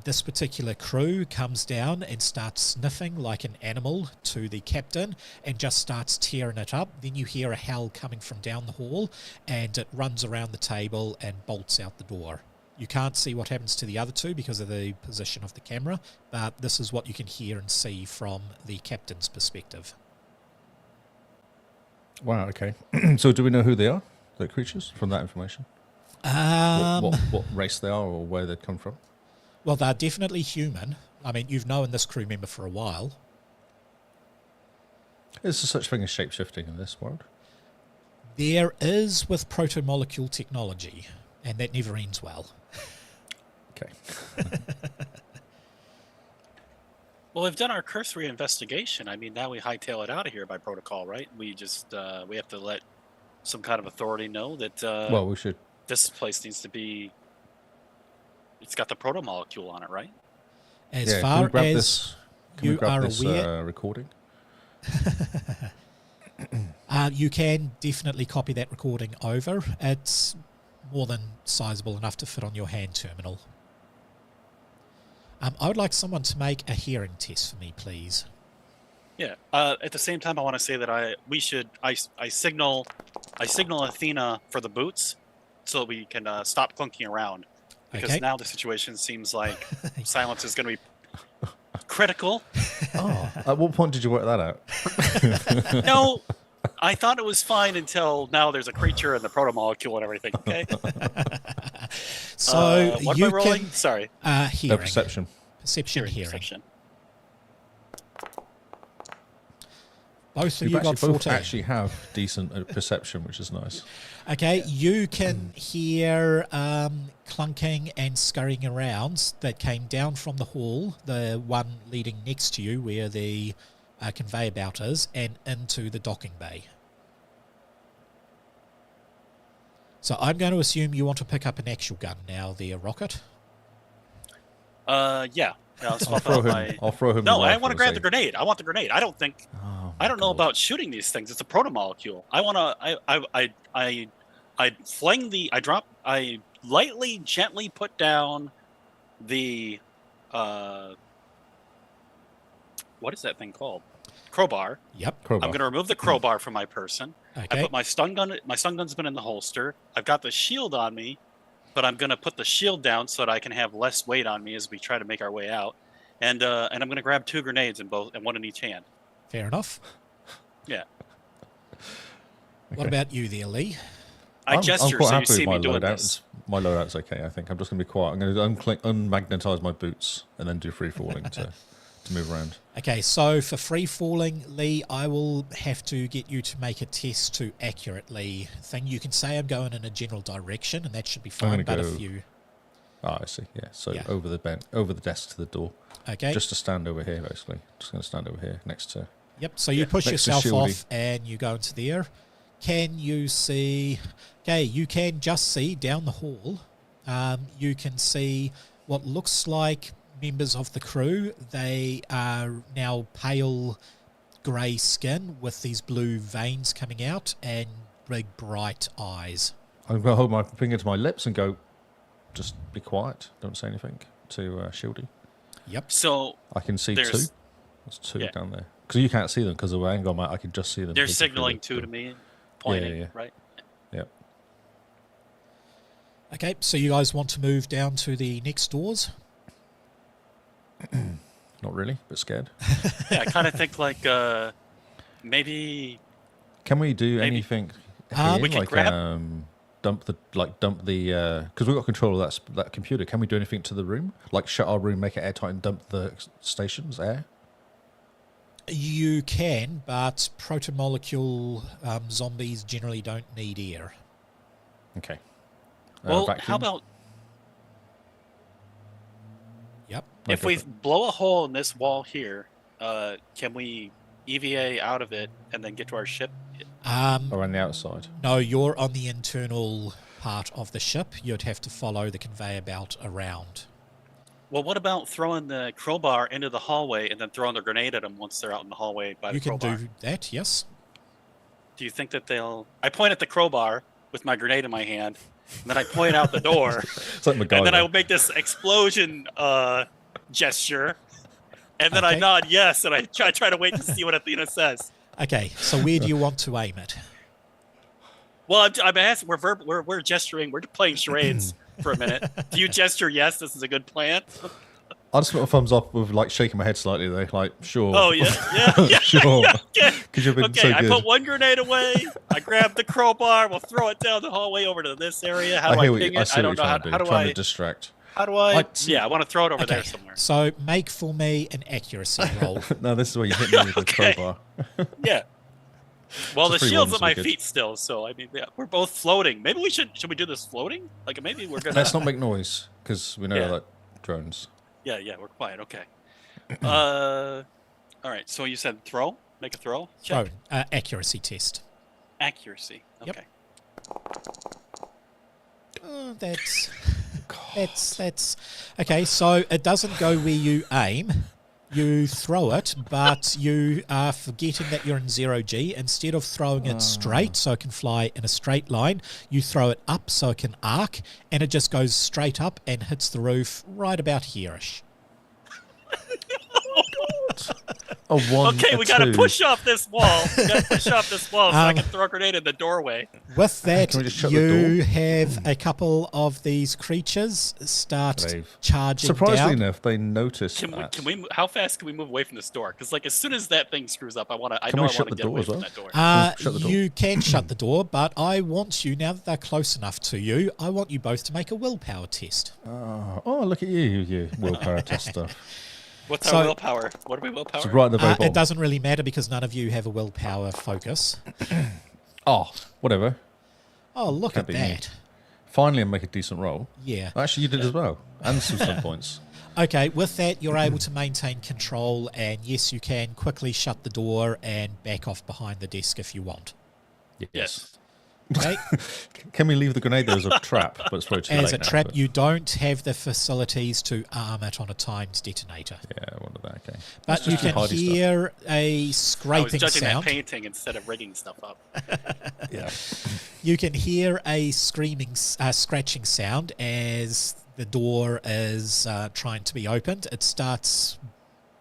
This particular crew comes down and starts sniffing like an animal to the captain and just starts tearing it up. Then you hear a howl coming from down the hall, and it runs around the table and bolts out the door. You can't see what happens to the other two because of the position of the camera, but this is what you can hear and see from the captain's perspective. Wow, okay. So do we know who they are, the creatures, from that information? What race they are, or where they've come from? Well, they're definitely human. I mean, you've known this crew member for a while. Is there such thing as shape-shifting in this world? There is, with proto-molecule technology, and that never ends well. Okay. Well, we've done our cursory investigation. I mean, now we hightail it out of here by protocol, right? We just we have to let some kind of authority know that well, we should. This place needs to be. It's got the proto molecule on it, right? As far as you are aware, recording. You can definitely copy that recording over. It's more than sizable enough to fit on your hand terminal. I would like someone to make a hearing test for me, please. Yeah. At the same time, I want to say that I signal Athena for the boots, so that we can stop clunking around. Because now the situation seems like silence is going to be critical. Oh, at what point did you work that out? No, I thought it was fine until now there's a creature and the proto-molecule and everything, okay? So what you am I rolling? can... Sorry. Hearing. Perception. Perception, hearing. Perception. Both of you got 14. Both actually have decent perception, which is nice. Okay, you can hear clunking and scurrying around that came down from the hall, the one leading next to you where the conveyor belt is, and into the docking bay. So I'm going to assume you want to pick up an actual gun now there, Rocket. Yeah. I'll throw him. No, I want to grab the grenade. I want the grenade. I don't think... Oh, I don't know about shooting these things. It's a proto-molecule. I want to... I lightly, gently put down the... what is that thing called? Crowbar. Yep. Crowbar. I'm going to remove the crowbar from my person. Okay. I put my stun gun... My stun gun's been in the holster. I've got the shield on me, but I'm going to put the shield down so that I can have less weight on me as we try to make our way out. And I'm going to grab 2 grenades and one in each hand. Fair enough. Yeah. What about you there, Lee? I gesture so you see me doing this. My loadout's okay, I think. I'm just going to be quiet. I'm going to unmagnetize my boots and then do free falling to move around. Okay, so for free falling, Lee, I will have to get you to make a test to accurately thing. You can say I'm going in a general direction, and that should be fine. But if you... Oh, I see. Yeah. So over the desk to the door. Okay. Just to stand over here, basically. Just going to stand over here next to... Yep. So you push yourself off and you go into there. Can you see... Okay, you can just see down the hall. You can see what looks like members of the crew. They are now pale grey skin with these blue veins coming out and big bright eyes. I'm going to hold my finger to my lips and go, just be quiet. Don't say anything to Shieldy. Yep. So I can see there's- 2. There's 2 down there. Because you can't see them because of the angle I'm at. I can just see them. they're looking signaling through 2 to me, pointing, yeah. right? Yep. Okay, so you guys want to move down to the next doors? Not really, but scared. Yeah, I kind of think like maybe Can we do Maybe. anything here? We can like grab- dump the because we've got control of that computer. Can we do anything to the room? Like shut our room, make it airtight, and dump the station's air? You can, but protomolecule zombies generally don't need air. Okay. well, Vacuum? how about Yep. No, if go we for it. blow a hole in this wall here? Can we EVA out of it and then get to our ship? Or on the outside? No, you're on the internal part of the ship. You'd have to follow the conveyor belt around. Well, what about throwing the crowbar into the hallway and then throwing the grenade at them once they're out in the hallway by the You can crowbar? do that, yes. Do you think that they'll... I point at the crowbar with my grenade in my hand, and then I point out the door, It's like MacGyver. and then I will make this explosion gesture, and then I Okay. nod yes, and I try to wait to see what Athena says. Okay, so where do you want to aim it? Well, I'm asking. We're gesturing. We're playing charades for a minute. Do you gesture yes? This is a good plan. I just put a thumbs up with like shaking my head slightly though, like sure. Oh yeah, yeah. Sure. Okay. Because you've been Okay, so I good. put one grenade away. I grab the crowbar. We'll throw it down the hallway over to this area. How do I hear what ping you, I it? see I don't what know you're how, trying to how do. do Trying I. to distract. How do I? Like, Yeah, I want to throw it over Okay, there somewhere. so make for me an accuracy roll. No, this is where you hit me with the Okay. crowbar. Yeah. Well, the It's a free shield's one, at my so we feet still, so I mean, yeah, we're both floating. Maybe we should we do this floating? Like maybe we're gonna. Let's not make noise because we know Yeah. that drones. Yeah, we're quiet. Okay. All right. So you said throw. Make a throw. Check. Throw, accuracy test. Accuracy. Yep. Okay. Oh, that's okay. So it doesn't go where you aim. You throw it, but you are forgetting that you're in 0G. Instead of throwing it straight so it can fly in a straight line, you throw it up so it can arc, and it just goes straight up and hits the roof right about here-ish. A 1, Okay, a we got to 2. push off this wall. We got to push off this wall so I Um, can throw a grenade in the doorway. With that, Can we just shut the you door? have a couple of these creatures start Brave. charging Surprisingly down. enough, they noticed Can we? that. Can we? How fast can we move away from this door? Because like as soon as that thing screws up, I want to. I Can know we I shut want to the get door away as from well? that door. Shut the door. You can shut the door, but I want you, now that they're close enough to you, I want you both to make a willpower test. Oh, look at you willpower test stuff. What's so- our willpower? What are we willpower? So right at the very It bottom. doesn't really matter because none of you have a willpower focus. Oh, whatever. Oh, look Can't at be me. that. Finally, I make a decent roll. Yeah. Actually, you did as well, and some stun points. Okay, with that, you're able to maintain control, and yes, you can quickly shut the door and back off behind the desk if you want. Yes. Okay? Can we leave the grenade there as a trap? But it's probably too As late a now, trap, but- you don't have the facilities to arm it on a timed detonator. Yeah, I wonder that. Okay. But you just do can hardy stuff. hear a I was scraping judging sound. that painting instead of rigging stuff up. Yeah. You can hear a scratching sound as the door is trying to be opened. It starts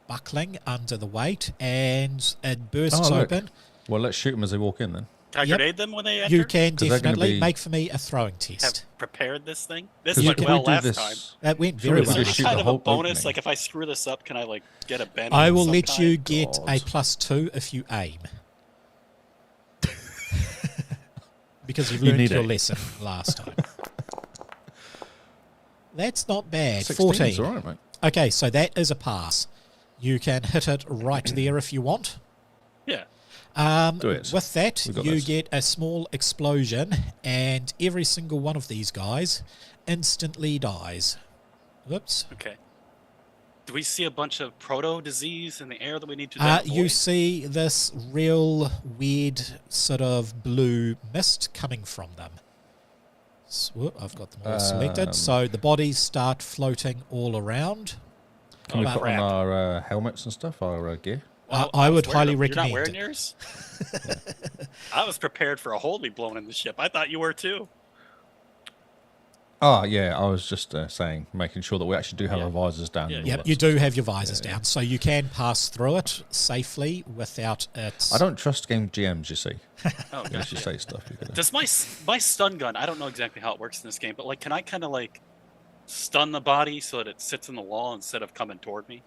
buckling under the weight, and it bursts Oh, look. open. Well, let's shoot them as they walk in then. Can I Yep. grenade them when they enter? You can 'Cause they're gonna definitely be- make for me a throwing Have test. prepared this thing. This 'Cause went if well we do last this- time. That went Sure, very we Is there just well. shoot any kind the of a whole bonus? opening. Like if I screw this up, can I like get a bend? I of will some let you kind? get a God. +2 if you aim. Because you've You learned need your it. lesson last time. That's not bad. 16's 14. all right, mate. Okay, so that is a pass. You can hit it right there if you want. Yeah. Do it. With that, We got you this. get a small explosion, and every single one of these guys instantly dies. Whoops. Okay. Do we see a bunch of proto disease in the air that we need to? You avoid? see this real weird sort of blue mist coming from them. I've got them all selected. So the bodies start floating all around. Can we Oh, put on crap. our helmets and stuff, our gear? Well, I would was wearing highly them. recommend You're not wearing it. yours? I was prepared for a hole to be blown in the ship. I thought you were too. Oh, yeah, I was just saying, making sure that we actually do have Yeah. our visors down. Yeah, and all Yep, that you sort of do stuff. have your visors down, so you can pass through it safely without it. I don't trust game GMs, you see. Oh, Unless gotcha. you say stuff. You're gonna... Does my stun gun? I don't know exactly how it works in this game, but like, can I kind of like stun the body so that it sits in the wall instead of coming toward me?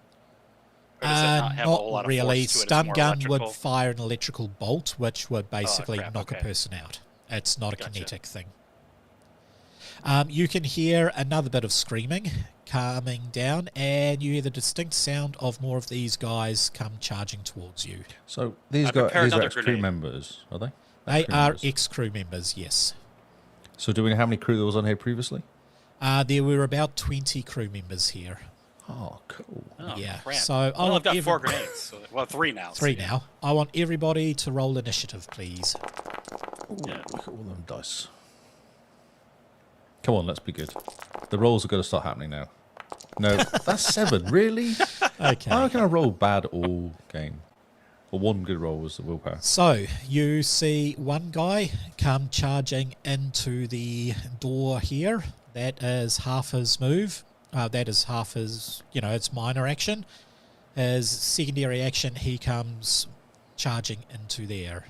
Or does it not have a whole lot of really. force to it? It's Stun more gun electrical? would fire an electrical bolt, which would basically crap, knock a okay. person out. It's not a Gotcha. kinetic thing. You can hear another bit of screaming coming down, and you hear the distinct sound of more of these guys come charging towards you. So these I guys, prepared these are another ex-crew grenade. members, are they? They Ex-crew are members. ex-crew members, yes. So do we know how many crew there was on here previously? There were about 20 crew members here. Oh, cool. Oh, Yeah, crap. so I Well, want I've got every- 4 grenades. So, well, 3 now. Three so, yeah. now. I want everybody to roll initiative, please. Ooh, Yeah. Look at all them dice. Come on, let's be good. The rolls are going to start happening now. No, that's 7. Really? Okay. I reckon I rolled bad all game. Or one good roll was the willpower. So, you see one guy come charging into the door here. That is half his move. That is half his, it's minor action. His secondary action, he comes charging into there.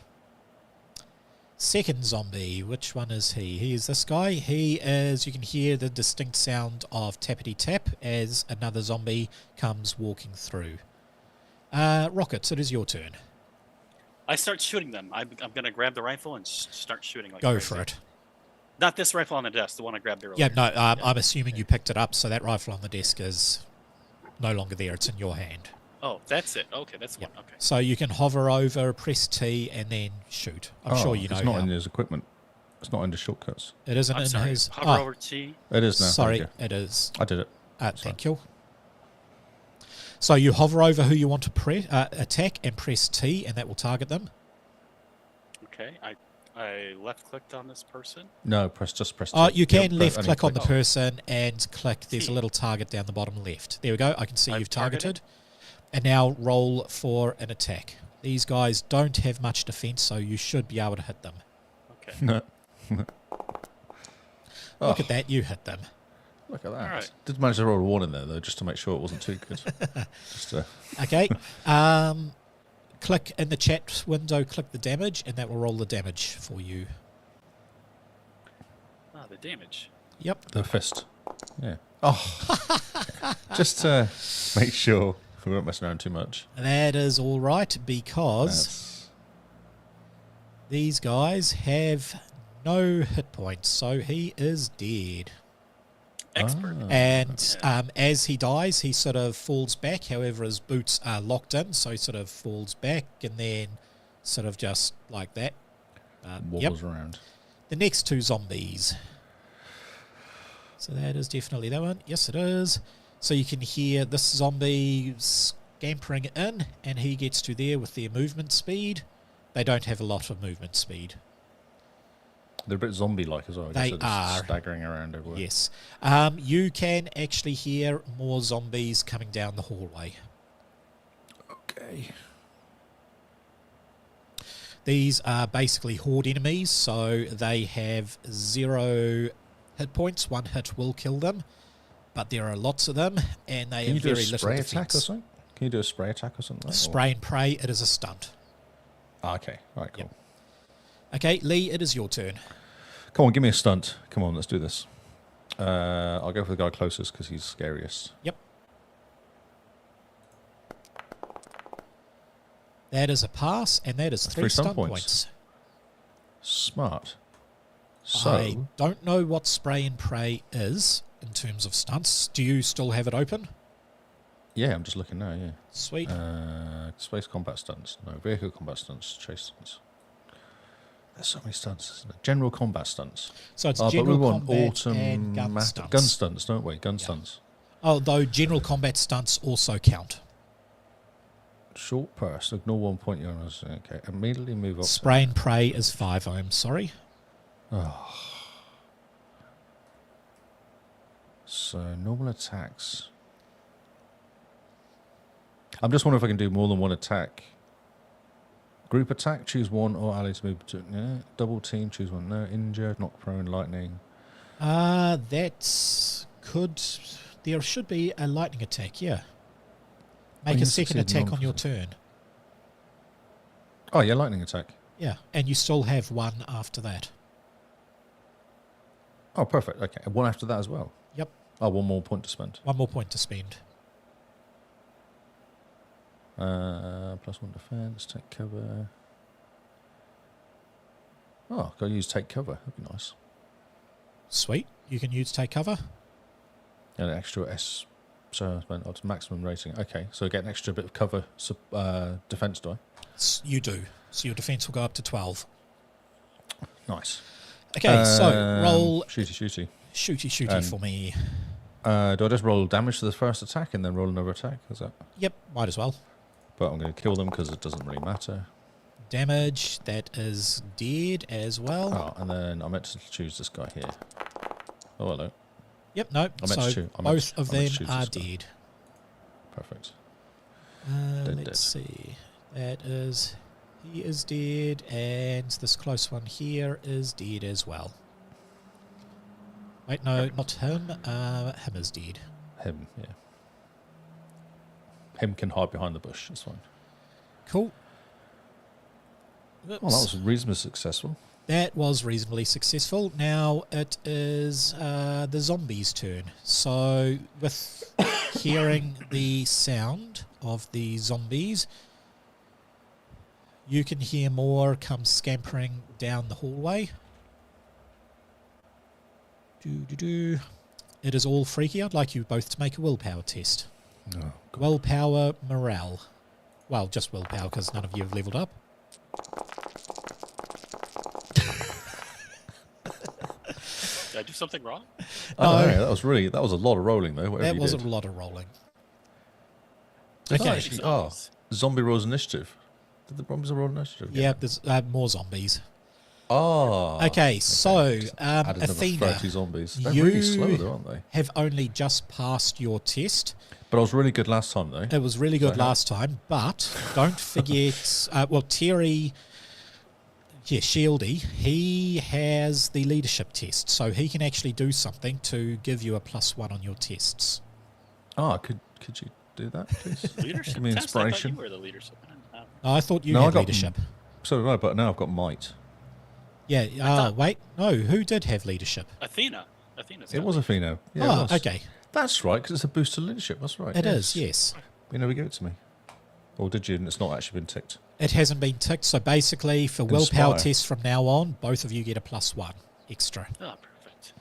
Second zombie, which one is he? He is this guy. He is, you can hear the distinct sound of tappity tap as another zombie comes walking through. Rockets, it is your turn. I start shooting them. I'm going to grab the rifle and start shooting. Like Go crazy. for it. Not this rifle on the desk, the one I grabbed earlier. Yeah, no, I'm assuming you picked it up, so that rifle on the desk is no longer there. It's in your hand. Oh, that's it. Okay, that's one. Okay. So you can hover over, press T, and then shoot. I'm sure you know It's not how. in his equipment. It's not in the shortcuts. It isn't I'm in sorry. his... Hover over T. It is now. Sorry, Thank you. it is. I did it. Thank you. So you hover over who you want to attack and press T, and that will target them. Okay, I left-clicked on this person. No, just press. Oh, T. you can Yeah, left only click on the click. person and click. There's a T. little target down the bottom left. There we go. I can see I've you've targeted. targeted. And now roll for an attack. These guys don't have much defense, so you should be able to hit them. Okay. No. Look at that, you hit them. Look at that. All right. Did manage to roll a 1 in there though, just to make sure it wasn't too good. Just Okay. Click in the chat window, click the damage, and that will roll the damage for you. Ah, the damage. Yep. the fist. Yeah. Oh. Just to make sure we weren't messing around too much. That is all right because That's... these guys have no hit points, so he is dead. Expert. Ah. And as he dies, he sort of falls back. However, his boots are locked in, so he sort of falls back and then sort of just like that. wobbles around. The next 2 zombies. So that is definitely that one. Yes, it is. So you can hear this zombie scampering in, and he gets to there with their movement speed. They don't have a lot of movement speed. They're a bit zombie-like as well. I guess They they're just are. staggering around everywhere. Yes. You can actually hear more zombies coming down the hallway. Okay. These are basically horde enemies, so they have 0 hit points. 1 hit will kill them, but there are lots of them, and they Can you have do a very little spray attack defense. or something? Can you do a spray attack or something? Spray and pray, it is a stunt. Ah, okay. All right, cool. Yep. Okay, Lee, it is your turn. Come on, give me a stunt. Come on, let's do this. I'll go for the guy closest because he's scariest. Yep. That is a pass, and that is That's 3 3 stun stun points. points. Smart. So, I don't know what spray and pray is in terms of stunts. Do you still have it open? yeah, I'm just looking now, yeah. Sweet. Space combat stunts. No, vehicle combat stunts. Chase stunts. There's so many stunts, isn't there? General combat stunts. So it's But we general want combat and gun automatic stunts. gun stunts, don't we? Gun Yeah. stunts. Although general combat stunts also count. Short burst. Ignore 1 point you're on. Okay. Immediately move up. Spray and pray is 5, I'm sorry. So normal attacks. I'm just wondering if I can do more than one attack. Group attack, choose one or ally to move to. Yeah. Double team, choose one. No. Injure, knock prone, lightning. That's could. There should be a lightning attack, yeah. Make you a can second succeed attack on your non-physical. turn. Oh, yeah, lightning attack. Yeah, and you still have one after that. Oh, perfect. Okay. And one after that as well. Yep. Oh, one more point to spend. One more point to spend. +1 defense, take cover. Oh, gotta use take cover. That'd be nice. Sweet. You can use take cover. And an extra S. So I spent it's maximum rating. Okay, so I get an extra bit of cover defense die. You do. So your defense will go up to 12. Nice. Okay, so roll Shooty. shooty for me. Do I just roll damage to the first attack and then roll another attack? Is that? Yep, might as well. But I'm going to kill them because it doesn't really matter. Damage, that is dead as well. Oh, and then I meant to choose this guy here. Oh, hello. Yep, no. So both of them are dead. Perfect. Let's see. That is... He is dead, and this close one here is dead as well. Wait, no, not him. Him is dead. Him, yeah. Him can hide behind the bush. That's fine. Cool. Well, that was reasonably successful. That was reasonably successful. Now it is the zombies' turn. So with hearing the sound of the zombies, you can hear more come scampering down the hallway. It is all freaky. I'd like you both to make a willpower test. Oh, Willpower, morale. Well, just willpower because none of you have leveled up. Did I do something wrong? No, that was a lot of rolling though. That wasn't a lot of rolling. Okay. Okay. Zombie rolls initiative. Did the zombies roll initiative? Yeah, there's more zombies. Oh. Okay, so Added another Athena, 30 zombies. They're really slow though, aren't they? have only just passed your test. But I was really good last time though. It was really good last time, but don't forget, Terry, Shieldy, he has the leadership test, so he can actually do something to give you a +1 on your tests. Oh, could you do that, please? Leadership Give me test? I thought inspiration. you were the leadership. I thought you No, I had got leadership. So did I, but now I've got might. Yeah, wait, no, who did have leadership? Athena's It was Athena. Yeah, it Oh, was. okay. That's right, because it's a boost to leadership. That's right. It is, yes. You never gave it to me. Or did you? And it's not actually been ticked. It hasn't been ticked, so basically for willpower Inspire. tests from now on, both of you get a +1 extra. Oh, perfect.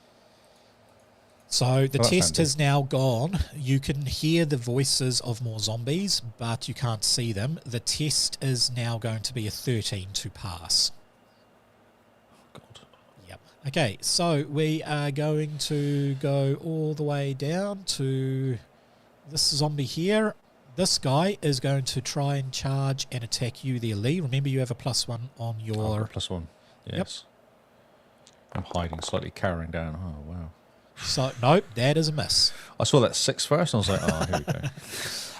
So the Well, that's test handy. is now gone. You can hear the voices of more zombies, but you can't see them. The test is now going to be a 13 to pass. God. Yep. Okay, so we are going to go all the way down to this zombie here. This guy is going to try and charge and attack you there, Lee. Remember, you have a +1 on Oh, your... +1. Yes. I'm hiding, slightly cowering down. Oh, wow. So, nope, that is a miss. I saw that 6 first, and I was like, oh, here we go.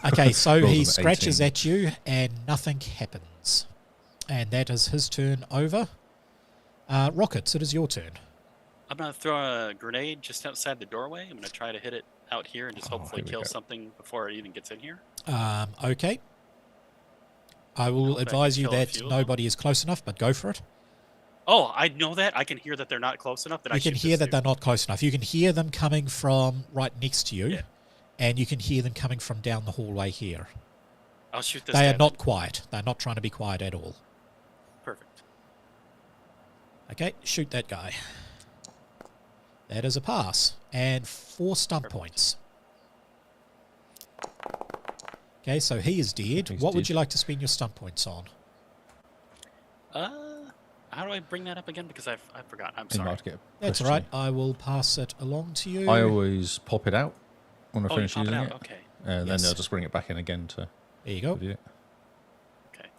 Okay, so Rolls he an scratches 18. at you and nothing happens. And that is his turn over. Rockets, it is your turn. I'm going to throw a grenade just outside the doorway. I'm going to try to hit it out here and just hopefully here we kill go. something before it even gets in here. Okay. I will Hope I advise can you kill a that few of them. nobody is close enough, but go for it. Oh, I know that. I can hear that they're not close enough. That You can hear that they're not close enough. You can hear them coming from right next to you, Yeah. and you can hear them coming from down the hallway here. I'll shoot this They guy. are not quiet. They're not trying to be quiet at all. Perfect. Okay, shoot that guy. That is a pass. And 4 stunt Perfect. points. Okay, so he is dead. He's What would dead. you like to spend your stunt points on? How do I bring that up again? Because I forgot. I'm You might sorry. have to get a That's push all right. to I will pass it along to you. you. I always pop it out when I Oh, you finish pop it using out. it. Okay. And Yes. then I'll just bring it back in again to There you go. review it. Okay.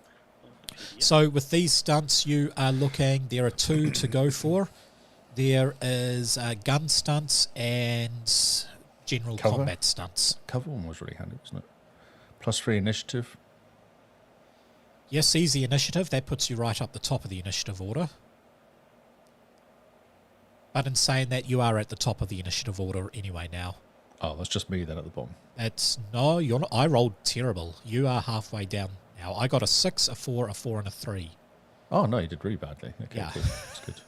So with these stunts, you are looking, there are 2 to go for. There is gun stunts and general Cover? combat stunts. Cover one was really handy, wasn't it? +3 initiative. Yes, easy initiative. That puts you right up the top of the initiative order. But in saying that, you are at the top of the initiative order anyway now. Oh, that's just me then at the bottom. No, you're not. I rolled terrible. You are halfway down now. I got a 6, a 4, a 4, and a 3. Oh, no, you did really badly. Okay, Yeah. cool. That's good.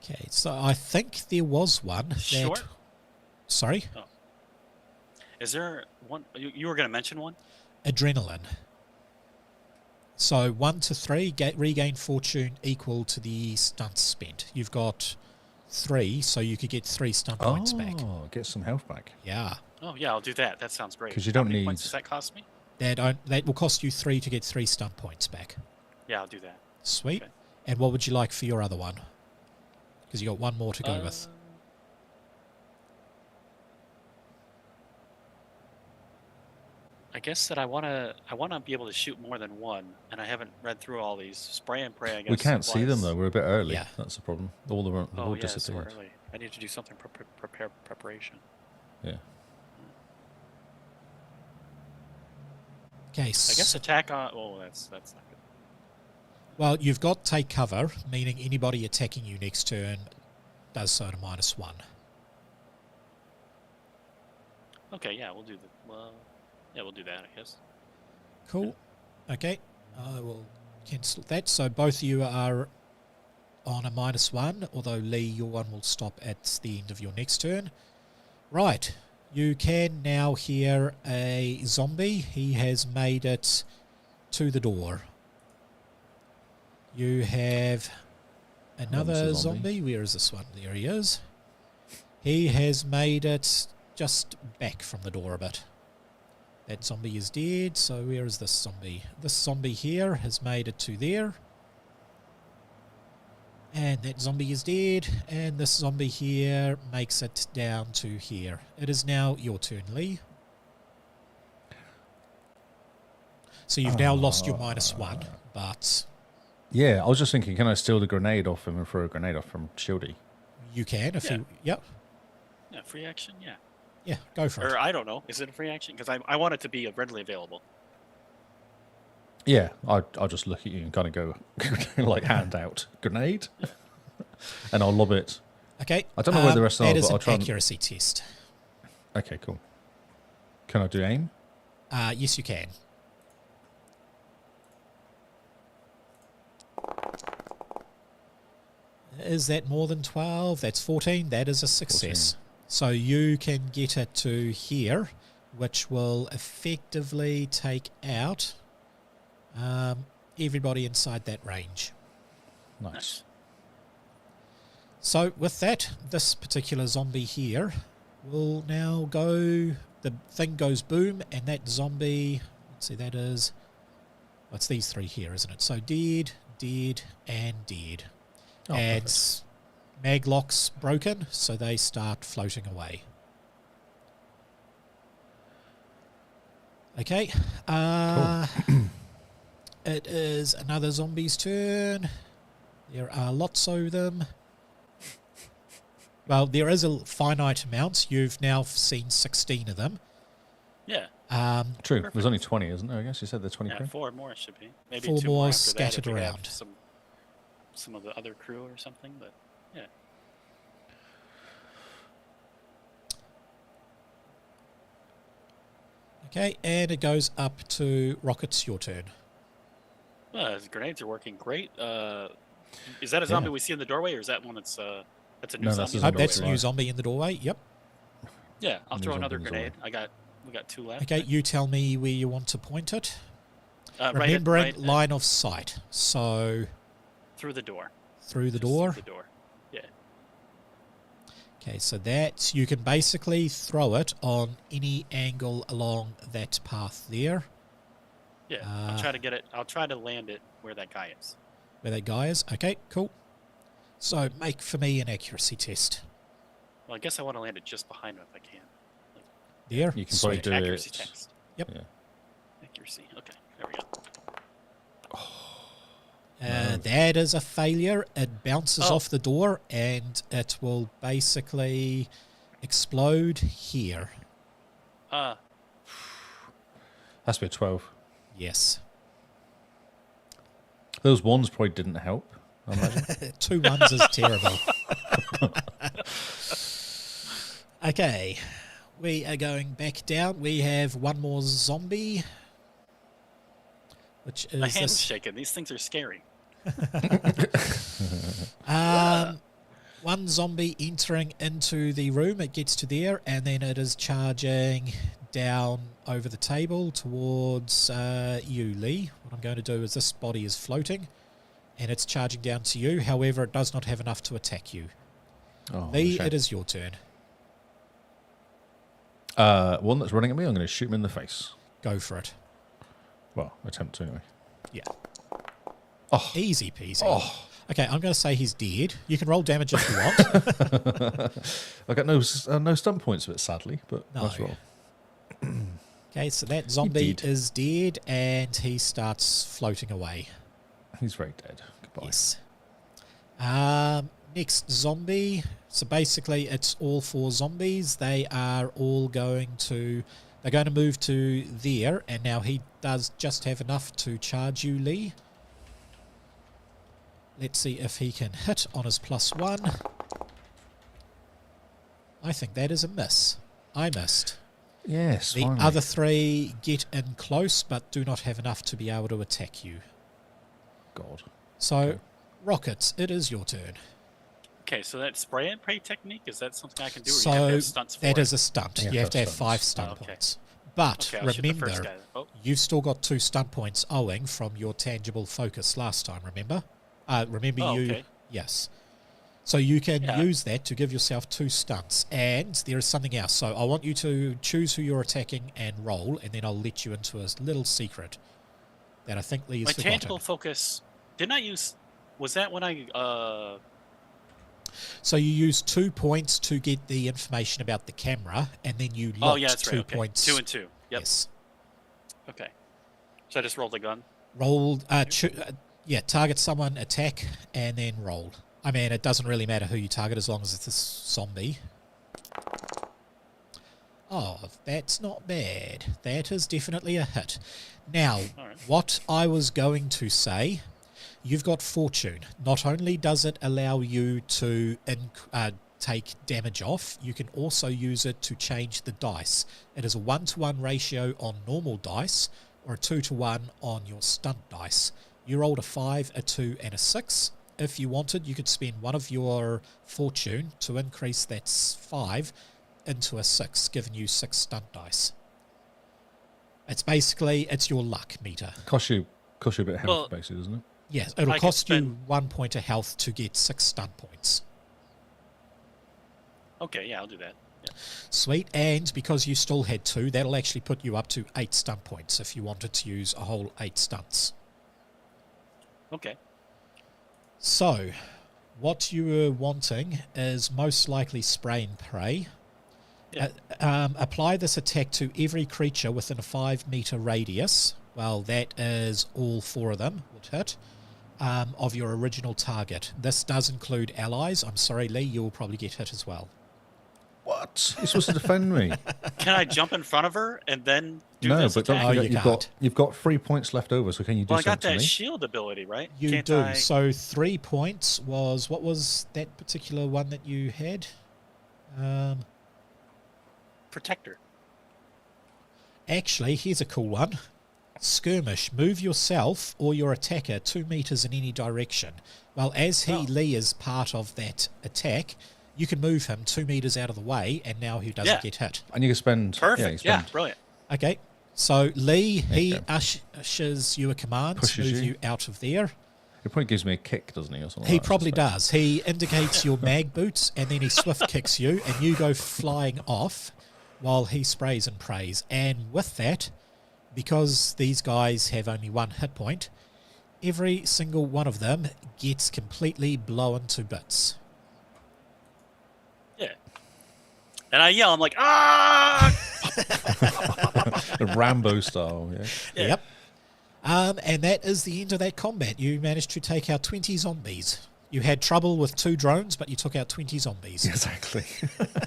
Okay, so I think there was one that... Short? Sorry? Oh. Is there one? You were going to mention one? Adrenaline. So 1 to 3, regain fortune equal to the stunts spent. You've got 3, so you could get 3 stunt points back. Oh, get some health back. Yeah. Oh, yeah, I'll do that. That sounds great. 'Cause you How don't many need- points does that cost me? That will cost you 3 to get 3 stunt points back. Yeah, I'll do that. Sweet. Okay. And what would you like for your other one? Because you got one more to go with. I guess that I wanna be able to shoot more than one, and I haven't read through all these. Spray and pray, I guess. We can't see them, applies. though. We're a bit early. Yeah. That's the problem. All the all Oh yeah, it's so disappeared. early. I need to do something preparation. Yeah. Okay. I guess attack on. Oh, that's not good. Well, you've got take cover, meaning anybody attacking you next turn does so at a -1. Okay, yeah, we'll do the. Well, yeah, we'll do that, I guess. Cool. Okay. I will cancel that. So both of you are on a -1, although Lee, your one will stop at the end of your next turn. Right. You can now hear a zombie. He has made it to the door. You have another Another zombie. zombie. Where is this one? There he is. He has made it just back from the door a bit. That zombie is dead, so where is this zombie? This zombie here has made it to there. And that zombie is dead, and this zombie here makes it down to here. It is now your turn, Lee. So you've now lost your -1, but Yeah, I was just thinking, can I steal the grenade off him and throw a grenade off from Shieldy? you can if Yeah. you... Yep. Yeah, free action. Yeah. Yeah, go for Or it. I don't know. Is it a free action? Because I want it to be readily available. Yeah, I'll just look at you and kind of go, like, hand out grenade, and I'll lob it. Okay. I don't know where the rest are, That is but I'll an try and- accuracy test. Okay, cool. Can I do aim? Yes, you can. Is that more than 12? That's 14. That is a success. 14. So you can get it to here, which will effectively take out everybody inside that range. Nice. So with that, this particular zombie here will now go... The thing goes boom, and that zombie... Let's see, that is... Well, it's these 3 here, isn't it? So dead, dead, and dead. Oh, And perfect. maglock's broken, so they start floating away. Okay. It is another zombie's turn. There are lots of them. Well, there is a finite amount. You've now seen 16 of them. Yeah. True. Perfect. There's only 20, isn't there? I guess you said there's 20 Yeah, crew. 4 more should be. Maybe 4 2 more after that if scattered we have around. Some of the other crew or something, but yeah. Okay, and it goes up to Rocket's your turn. Well, the grenades are working great. Is that a zombie Yeah. we see in the doorway, or is that one that's a new No, zombie? that's a Hope that's a doorway. new zombie in the doorway. Yep. Yeah, I'll New throw zombie another in the grenade. We got 2 left. Okay, you tell me where you want to point it. Right Remembering line of sight. So through the door. through the Just door. Through the door. Yeah. Okay, so that you can basically throw it on any angle along that path there, Yeah. I'll try to get it. I'll try to land it where that guy is. where that guy is. Okay, cool. So make for me an accuracy test. Well, I guess I want to land it just behind him if I can. There. You can Sweet. probably do Accuracy it. text. Yep. Yeah. Accuracy. Okay. There we go. That is a failure. It bounces Oh. off the door, and it will basically... explode here. Has to be a 12. Yes. Those ones probably didn't help, I imagine. 2 ones is terrible. Okay. We are going back down. We have one more zombie. Which is My hand's this. shaking. These things are scary. One zombie entering into the room. It gets to there, and then it is charging down over the table towards you, Lee. What I'm going to do is this body is floating, and it's charging down to you. However, it does not have enough to attack you. Oh, Lee, shame. it is your turn. One that's running at me, I'm going to shoot him in the face. Go for it. Well, attempt to anyway. Yeah. Oh. Easy peasy. Oh. Okay, I'm going to say he's dead. You can roll damage if you want. I got no stunt points of it, sadly, but No. nice roll. Okay, so that zombie did. is dead, and he starts floating away. He's very dead. Goodbye. Yes. Next zombie. So basically, it's all 4 zombies. They are all going to... They're going to move to there, and now he does just have enough to charge you, Lee. Let's see if he can hit on his +1. I think that is a miss. I missed. Yes, The finally. other 3 get in close, but do not have enough to be able to attack you. God. So, Okay. Rockets, it is your turn. Okay, so that spray and pray technique, is that something I can do? Or you have to So have stunts for that it? is a stunt. Yeah, You have to have that's 5 stunts. stunt Oh, okay. points. But Okay, I'll shoot the first remember, guy. Oh, you've still got 2 stunt points owing from your tangible focus last time, remember? okay. Yes. So you can Yeah. use that to give yourself 2 stunts. And there is something else. So I want you to choose who you're attacking and roll, and then I'll let you into a little secret that I think Lee My has forgotten. tangible focus, didn't I use... Was that when I... So you use 2 points to get the information about the camera, and then you locked Oh, yeah, that's 2 right. Okay. points. 2 and 2. Yep. Yes. Okay. So I just rolled a gun. Roll, target someone, attack, and then roll. I mean, it doesn't really matter who you target as long as it's this zombie. Oh, that's not bad. That is definitely a hit. Now, All right. what I was going to say, you've got Fortune. Not only does it allow you to take damage off, you can also use it to change the dice. It is a 1-to-1 ratio on normal dice, or a 2-to-1 on your stunt dice. You rolled a 5, a 2, and a 6. If you wanted, you could spend one of your Fortune to increase that 5 into a 6, giving you 6 stunt dice. It's basically, it's your luck meter. Cost you a bit of health, Well- basically, doesn't it? Yes, it'll I could cost you spend- 1 point of health to get 6 stunt points. Okay, yeah, I'll do that. Yeah. Sweet, and because you still had 2, that'll actually put you up to 8 stunt points if you wanted to use a whole 8 stunts. Okay. So, what you were wanting is most likely spray and pray. Yeah. Apply this attack to every creature within a 5-meter radius. Well, that is all 4 of them would hit. Of your original target. This does include allies. I'm sorry, Lee, you will probably get hit as well. What? You're supposed to defend me. Can I jump in front of her and then do No, this but don't attack? Oh, forget you can't. you've got 3 points left over, so can you do Well, I got something to that me? shield ability, right? You Can't do. I... So 3 points was, what was that particular one that you had? Protector. Actually, here's a cool one. Skirmish. Move yourself or your attacker 2 meters in any direction. Well, as Lee is part of that attack, you can move him 2 meters out of the way, and now he doesn't Yeah. get hit. And you can spend... Perfect. Yeah, Yeah, brilliant. Okay. So Lee, he you go. ushers you a command to Pushes move you. you out of there. He probably gives me a kick, doesn't he, or something He like that, I probably suspect. does. He indicates your mag boots, and then he swift kicks you, and you go flying off while he sprays and prays. And with that, because these guys have only 1 hit point, every single one of them gets completely blown to bits. Yeah. And I yell, I'm like, ah! Rambo style, yeah. Yeah. Yep. And that is the end of that combat. You managed to take out 20 zombies. You had trouble with 2 drones, but you took out 20 zombies. Exactly.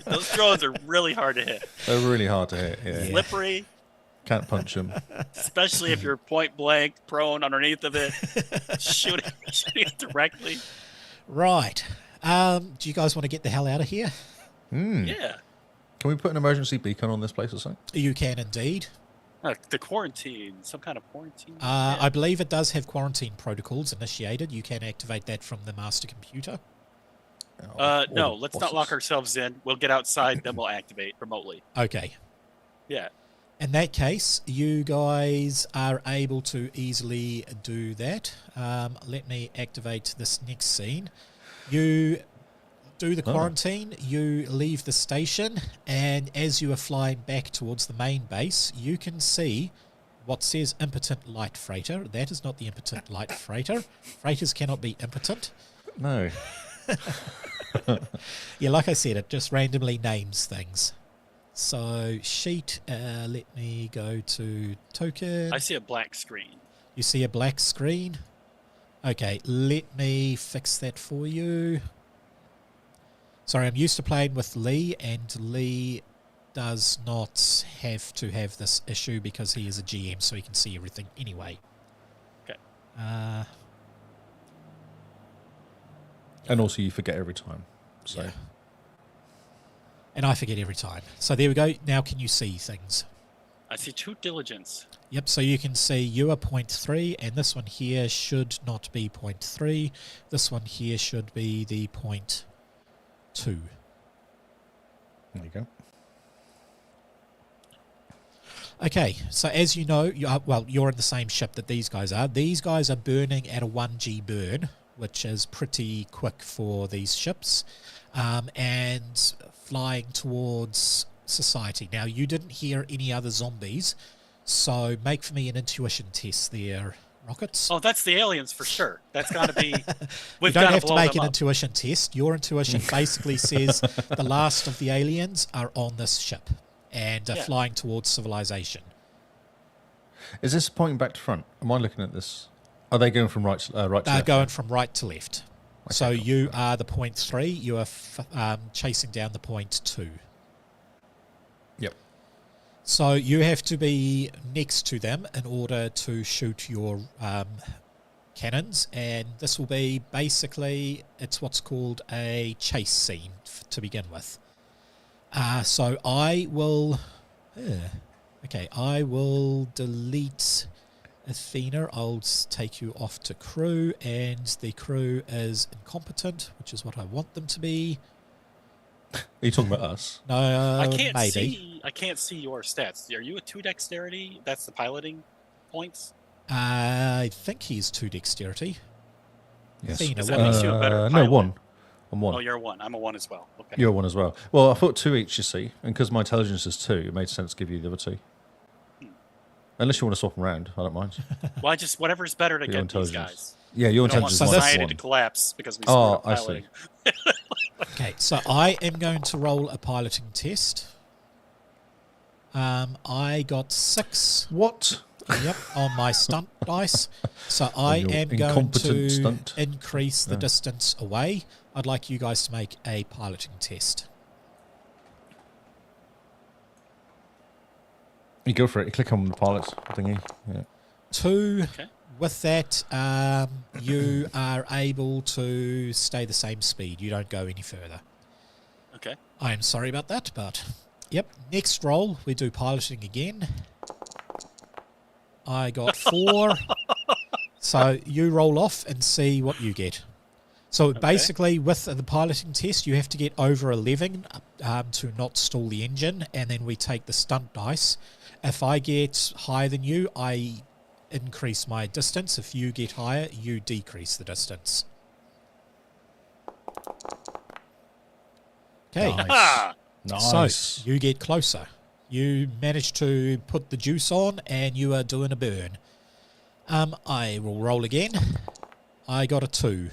Those drones are really hard to hit. They're really hard to hit. Yeah. Slippery, Can't punch them. especially if you're point blank, prone underneath of it, shooting it directly. Right. Do you guys want to get the hell out of here? Yeah. Can we put an emergency beacon on this place or something? You can indeed. The quarantine, some kind of quarantine. I believe it does have quarantine protocols initiated. You can activate that from the master computer. No, let's not lock ourselves in. We'll get outside, then we'll activate remotely. Okay. Yeah. In that case, you guys are able to easily do that. Let me activate this next scene. You do the quarantine, you leave the station, and as you are flying back towards the main base, you can see what says impotent light freighter. That is not the impotent light freighter. Freighters cannot be impotent. No. Yeah, like I said, it just randomly names things. So, sheet, let me go to token. I see a black screen. You see a black screen? Okay, let me fix that for you. Sorry, I'm used to playing with Lee, and Lee does not have to have this issue because he is a GM, so he can see everything anyway. Okay. And also you forget every time. So. Yeah. And I forget every time. So there we go. Now can you see things? I see 2 diligence. Yep, so you can see you are 0.3, and this one here should not be 0.3. This one here should be the 0.2. There you go. Okay, so as you know, you're in the same ship that these guys are. These guys are burning at a 1G burn, which is pretty quick for these ships, and flying towards society. Now, you didn't hear any other zombies, so make for me an intuition test there, Rockets. Oh, that's the aliens for sure. That's got to be... You We've don't got to have to blow make them an up. intuition test. Your intuition basically says the last of the aliens are on this ship and are Yeah. flying towards civilization. Is this pointing back to front? Am I looking at this? Are they going from right to They're left? going from right to left. Okay, So cool. you are the 0.3. You are chasing down the 0.2. Yep. So you have to be next to them in order to shoot your cannons, and this will be basically, it's what's called a chase scene to begin with. So I will... I will delete Athena. I'll take you off to crew, and the crew is incompetent, which is what I want them to be. Are you talking about us? No, I can't maybe. see. I can't see your stats. Are you a 2 dexterity? That's the piloting points. I think he's 2 dexterity. Yes. Athena, Does what that is make you a better no, pilot? 1. I'm 1. Oh, you're a 1. I'm a 1 as well. Okay. You're 1 as well. Well, I thought 2 each, you see, and because my intelligence is 2, it made sense to give you the other 2. Unless you want to swap them around, I don't mind. Well, whatever's better to Your get these intelligence. guys. Yeah, your We don't want intelligence So is this- society minus to 1. collapse because we screwed Oh, up I piloting. see. Okay, so I am going to roll a piloting test. I got 6. What? Yep, on my stunt dice. So I your am going incompetent to stunt. increase the Yeah. distance away. I'd like you guys to make a piloting test. You go for it. You click on the pilot thingy. Yeah. 2. Okay. With that, you are able to stay the same speed. You don't go any further. Okay. I am sorry about that, but... Yep, next roll, we do piloting again. I got 4. So you roll off and see what you get. So basically, with the piloting test, you have to get over 11 to not stall the engine, and then we take the stunt dice. If I get higher than you, I increase my distance. If you get higher, you decrease the distance. Okay. Nice. Ah! Nice. So you get closer. You manage to put the juice on, and you are doing a burn. I will roll again. I got a 2.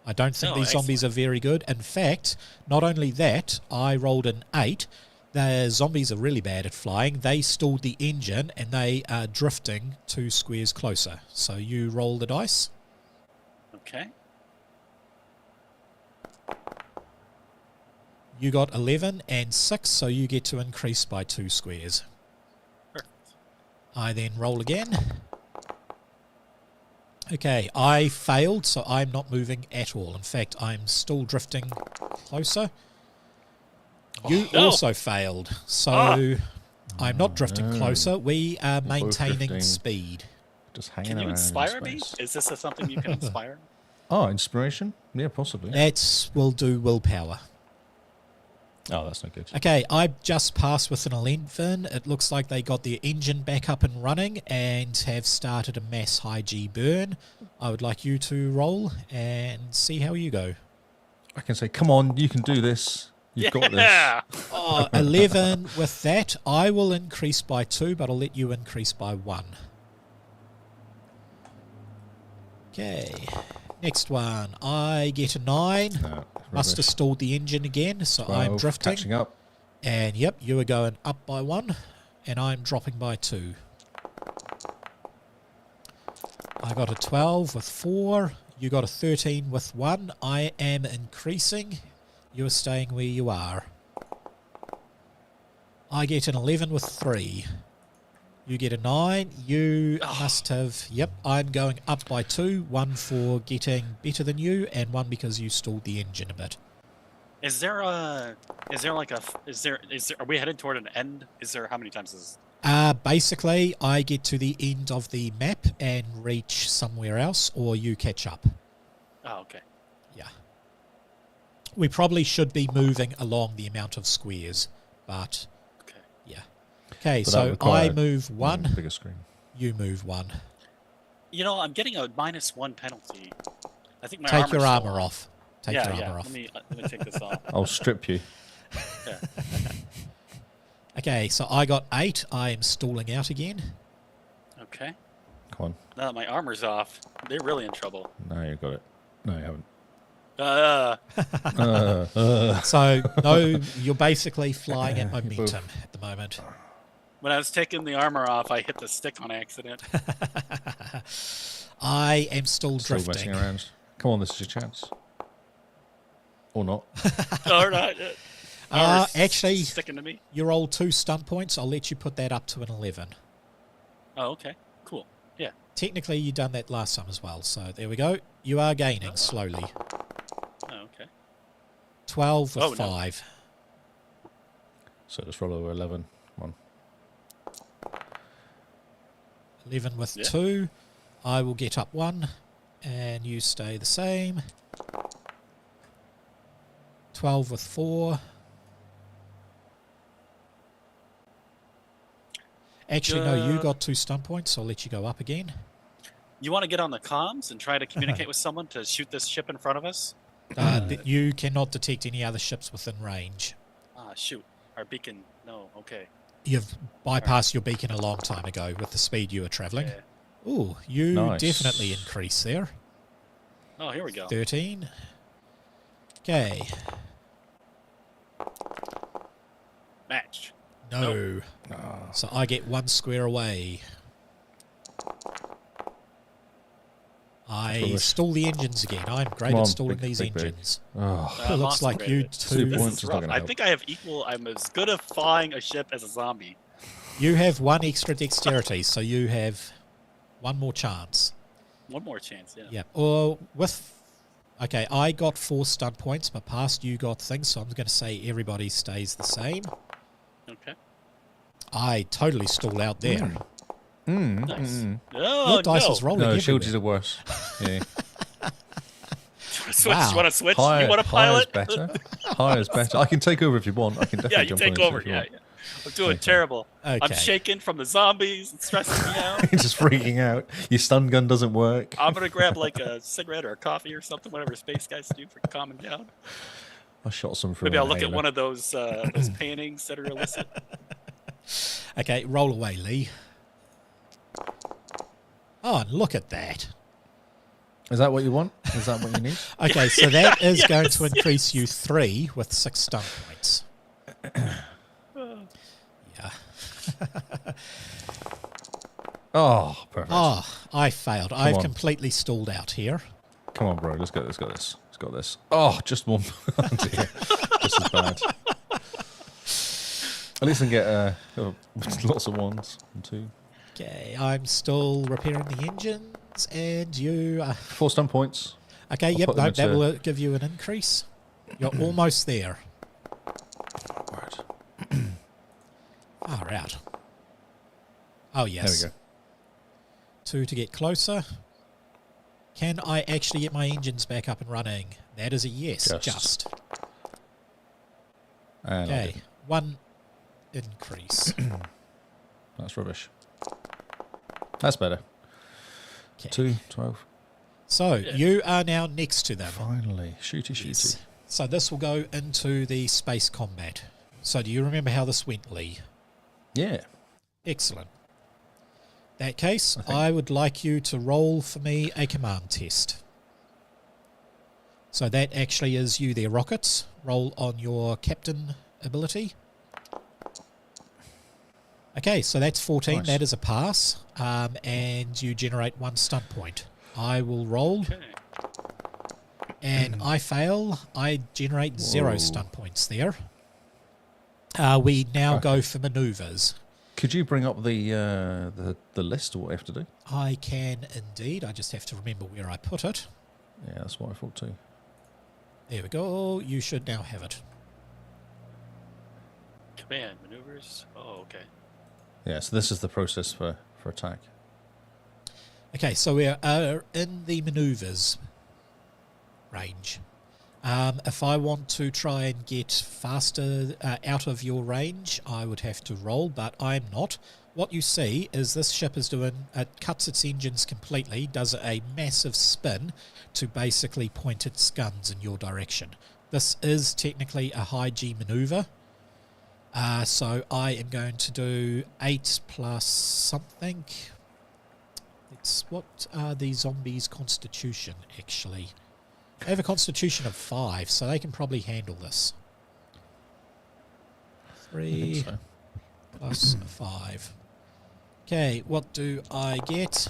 I don't think Oh, these zombies are very good. In fact, not only that, I rolled an 8. The zombies are really bad at flying. They stalled the engine, and they are drifting 2 squares closer. So you roll the dice. Okay. You got 11 and 6, so you get to increase by 2 squares. Perfect. I then roll again. Okay, I failed, so I'm not moving at all. In fact, I'm still drifting closer. You also failed, so I'm not drifting closer. We are maintaining drifting. speed. Just hanging Can you around inspire in me? space. Is this something you can inspire? Oh, inspiration? Yeah, possibly. Will do willpower. Oh, that's not good. Okay, I just passed with an 11. It looks like they got their engine back up and running and have started a mass high G burn. I would like you to roll and see how you go. I can say, come on, you can do this. You've got this. Yeah. Oh, 11 with that. I will increase by 2, but I'll let you increase by 1. Okay, next one. I get a 9. No, Must have rubbish. stalled the engine again, so 12, I'm drifting. Catching up. And yep, you are going up by 1, and I'm dropping by 2. I got a 12 with 4. You got a 13 with 1. I am increasing. You are staying where you are. I get an 11 with 3. You get a 9. You must have... Yep, I'm going up by 2. 1 for getting better than you, and 1 because you stalled the engine a bit. Are we headed toward an end? How many times is Basically, I get to the end of the map and reach somewhere else, or you catch up. Oh, okay. Yeah. We probably should be moving along the amount of squares, but Okay. yeah. Okay, But that so required- I move 1, Bigger screen. you move 1. You know, I'm getting a -1 penalty. I think my Take armor's your still armor on. off. Take yeah, your yeah. armor off. Let me take this off. I'll strip you. Yeah. Okay, so I got 8. I am stalling out again. Okay. Come on. Now that my armor's off, they're really in trouble. No, you got it. No, you haven't. So, no, you're basically flying at momentum at the moment. When I was taking the armor off, I hit the stick on accident. I am still Still drifting. messing around. Come on, this is your chance. Or not. Or not. Armor's Actually, sticking to me. you rolled 2 stunt points. I'll let you put that up to an 11. Oh, okay. Cool. Yeah. Technically, you done that last time as well, so there we go. You are gaining slowly. Oh, okay. 12 with Oh, no. 5. So just roll over 11. Come on. 11 with Yeah. 2. I will get up 1, and you stay the same. 12 with 4. Actually, no, you got 2 stunt points, so I'll let you go up again. You want to get on the comms and try to communicate with someone to shoot this ship in front of us? You cannot detect any other ships within range. Ah, shoot. Our beacon. No. Okay. You've bypassed your beacon a long time ago with the speed you were travelling. Yeah. Ooh, you Nice. definitely increase there. Oh, here we go. 13. Okay. Match. No. So I get 1 square away. I rubbish. stall the engines again. I'm great Come at on, stalling big, these big, big. engines. Oh, It looks awesome, like great. you 2 This points is is not rough. gonna I help. think I have equal. I'm as good at flying a ship as a zombie. You have 1 extra dexterity, so you have 1 more chance. One more chance. Yeah. Yeah. Or with... Okay, I got 4 stunt points, but past you got things, so I'm going to say everybody stays the same. Okay. I totally stalled out there. Nice. Oh, Your dice no. is rolling No, everywhere. shields are worse. Yeah. Switch. Wow. You want to switch? Higher, You want to higher is pilot? better. Higher is better. I can take over if you want. I can definitely Yeah, you jump take on this over. if you Yeah, want. yeah. I'm doing Okay. terrible. I'm Okay. shaking from the zombies. It's stressing me out. Just freaking out. Your stun gun doesn't work. I'm gonna grab like a cigarette or a coffee or something, whatever space guys do for calming down. I shot some through. Maybe I'll an look at inhaler. one of those paintings that are illicit. Okay, roll away, Lee. Oh, and look at that. Is that what you want? Is that what you need? Okay, so that is Yes, going to increase you 3 with 6 stunt points. Yeah. Oh, perfect. Oh, I failed. I've on. completely stalled out here. Come on, bro. Let's go. Let's go. Let's got this. Oh, just one. Oh, dear. Just as bad. At least I can get lots of ones. 1, 2. Okay, I'm still repairing the engines, and you are... 4 stun points. Okay, I'll yep, put them no, that into- will give you an increase. You're almost there. Right. Far out. Oh, yes. There we go. 2 to get closer. Can I actually get my engines back up and running? That is a yes, just. And I Okay, didn't. 1 increase. That's rubbish. That's better. Okay. 2, 12. So, you are now next to them. Finally. Shooty. Yes. So this will go into the space combat. So do you remember how this went, Lee? Yeah. Excellent. In that case, think- I would like you to roll for me a command test. So that actually is you there, Rockets. Roll on your captain ability. Okay, so that's 14. Nice. That is a pass. And you generate 1 stunt point. I will roll, Okay. and I fail. I generate 0 Whoa. stunt points there. We now Okay. go for maneuvers. Could you bring up the list of what I have to do? I can indeed. I just have to remember where I put it. Yeah, that's what I thought too. There we go. You should now have it. Command maneuvers. Oh, okay. Yeah, so this is the process for attack. Okay, so we are in the maneuvers range. If I want to try and get faster out of your range, I would have to roll, but I'm not. What you see is this ship is doing, it cuts its engines completely, does a massive spin to basically point its guns in your direction. This is technically a high G maneuver. So I am going to do 8 plus something. What are the zombies' constitution, actually? They have a constitution of 5, so they can probably handle this. I 3 think so. plus 5. Okay, what do I get?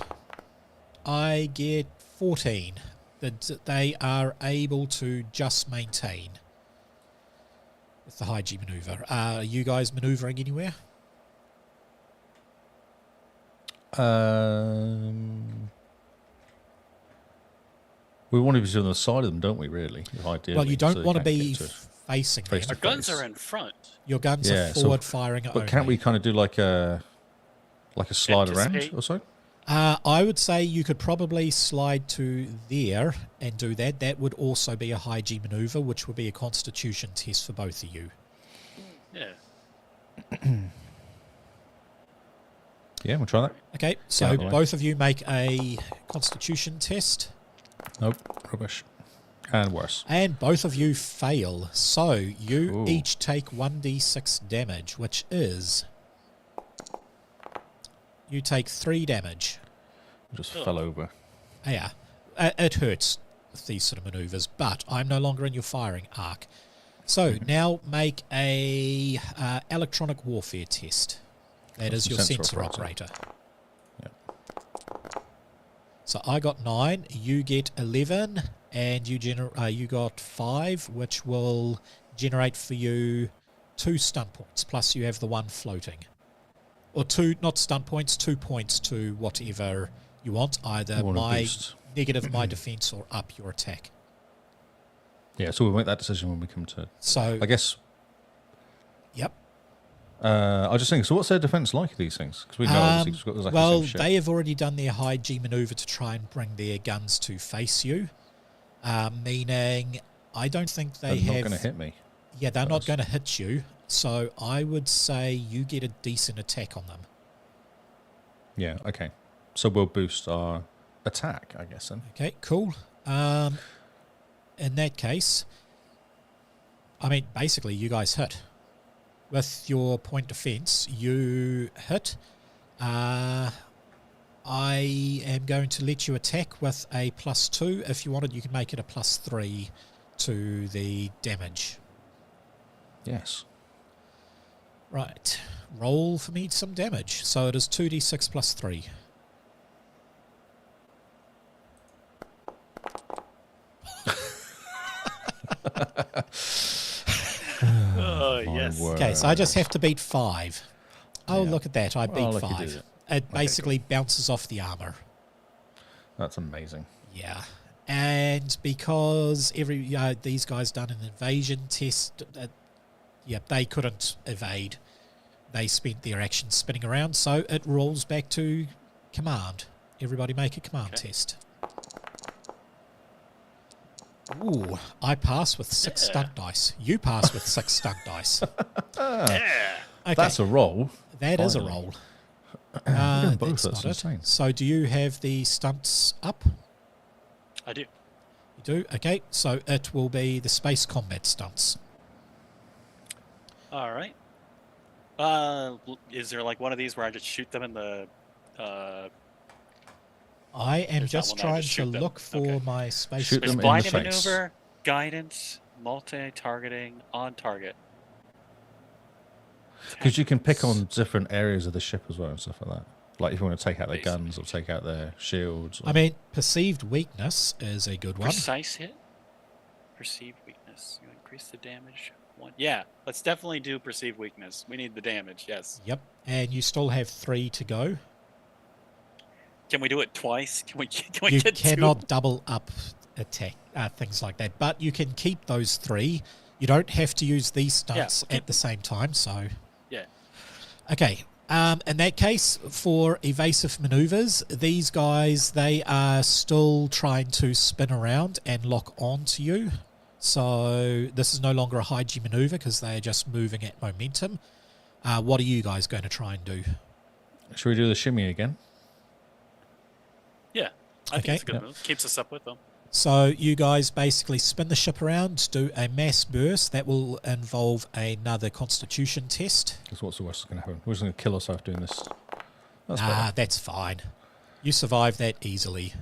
I get 14. That they are able to just maintain with the high G maneuver. Are you guys maneuvering anywhere? We want to be on the side of them, don't we? Really, ideally. Well, you so don't they want to can't be get to us. facing Face them. to Our guns face. are in front. Your guns Yeah, are so- forward firing But only. can't we kind of do like a slide around Anticipate. or so? I would say you could probably slide to there and do that. That would also be a high G maneuver, which would be a constitution test for both of you. Yeah. Yeah, we'll try that. Okay, out so of the way. both of you make a constitution test, Nope, rubbish, and worse. and both of you fail. So you Ooh. each take 1d6 damage, which is... You take 3 damage. Just Oh. fell over. Yeah, it hurts with these sort of maneuvers, but I'm no longer in your firing arc. So now make a electronic warfare test. That That's is the your sensor sensor operator. operator. So I got 9, you get 11, and you got 5, which will generate for you 2 stunt points, plus you have the 1 floating. Or 2, not stunt points, 2 points to whatever you want, either You want a my boost. negative my defense or up your attack. Yeah, so we'll make that decision when we come to. So, I guess. yep. I was just thinking. So, what's their defense like? These things, because we know obviously it's got exactly Well, the same shit. they have already done their high G maneuver to try and bring their guns to face you, meaning I don't think they They're have. not going to hit me. Yeah, they're not us. going to hit you. So I would say you get a decent attack on them. Yeah. Okay. So we'll boost our attack, I guess. Then. Okay, cool. In that case, I mean, basically, you guys hit. With your point defense, you hit. I am going to let you attack with a +2. If you wanted, you can make it a +3 to the damage. Yes. Right. Roll for me some damage. So it is 2d6 plus 3. Yes. Okay, so I just have to beat 5. Oh, Yeah. look at that. I Well, beat look, you 5. did it. It basically bounces off the armor. That's amazing. Yeah. And because these guys done an invasion test, they couldn't evade. They spent their action spinning around, so it rolls back to command. Everybody make a command test. Ooh, I pass with 6 stunt dice. You pass with 6 stunt dice. Yeah. Okay, That's a roll. that is a finally. roll. Doing both, That's that's not insane. it. So do you have the stunts up? I do. You do? Okay, so it will be the space combat stunts. All right. Is there like one of these where I just shoot them in the? I am There's just not one that I trying just to shoot them. look for Okay. my space. Shoot There's them in the blinding face. maneuver, guidance, multi-targeting, on target. Because you can pick on different areas of the ship as well and stuff like that. Like if you want to take out their Basically. guns or take out their shields. Or... I mean, perceived weakness is a good one. Precise hit. Perceived weakness. You increase the damage. 1. Yeah, let's definitely do perceived weakness. We need the damage. Yes. Yep, and you still have 3 to go. Can we do it twice? Can we You get cannot 2? double up attack things like that, but you can keep those 3. You don't have to use these stunts okay. at the same time. So Yeah. okay. In that case, for evasive maneuvers, these guys, they are still trying to spin around and lock on to you. So this is no longer a high G maneuver because they are just moving at momentum. What are you guys going to try and do? Should we do the shimmy again? Yeah. I Okay. think it's a good Yeah. move. Keeps us up with them. So you guys basically spin the ship around, do a mass burst. That will involve another constitution test. Because what's the worst that's going to happen? We're just going to kill ourselves doing this. That's Nah, better. that's fine. You survive that easily.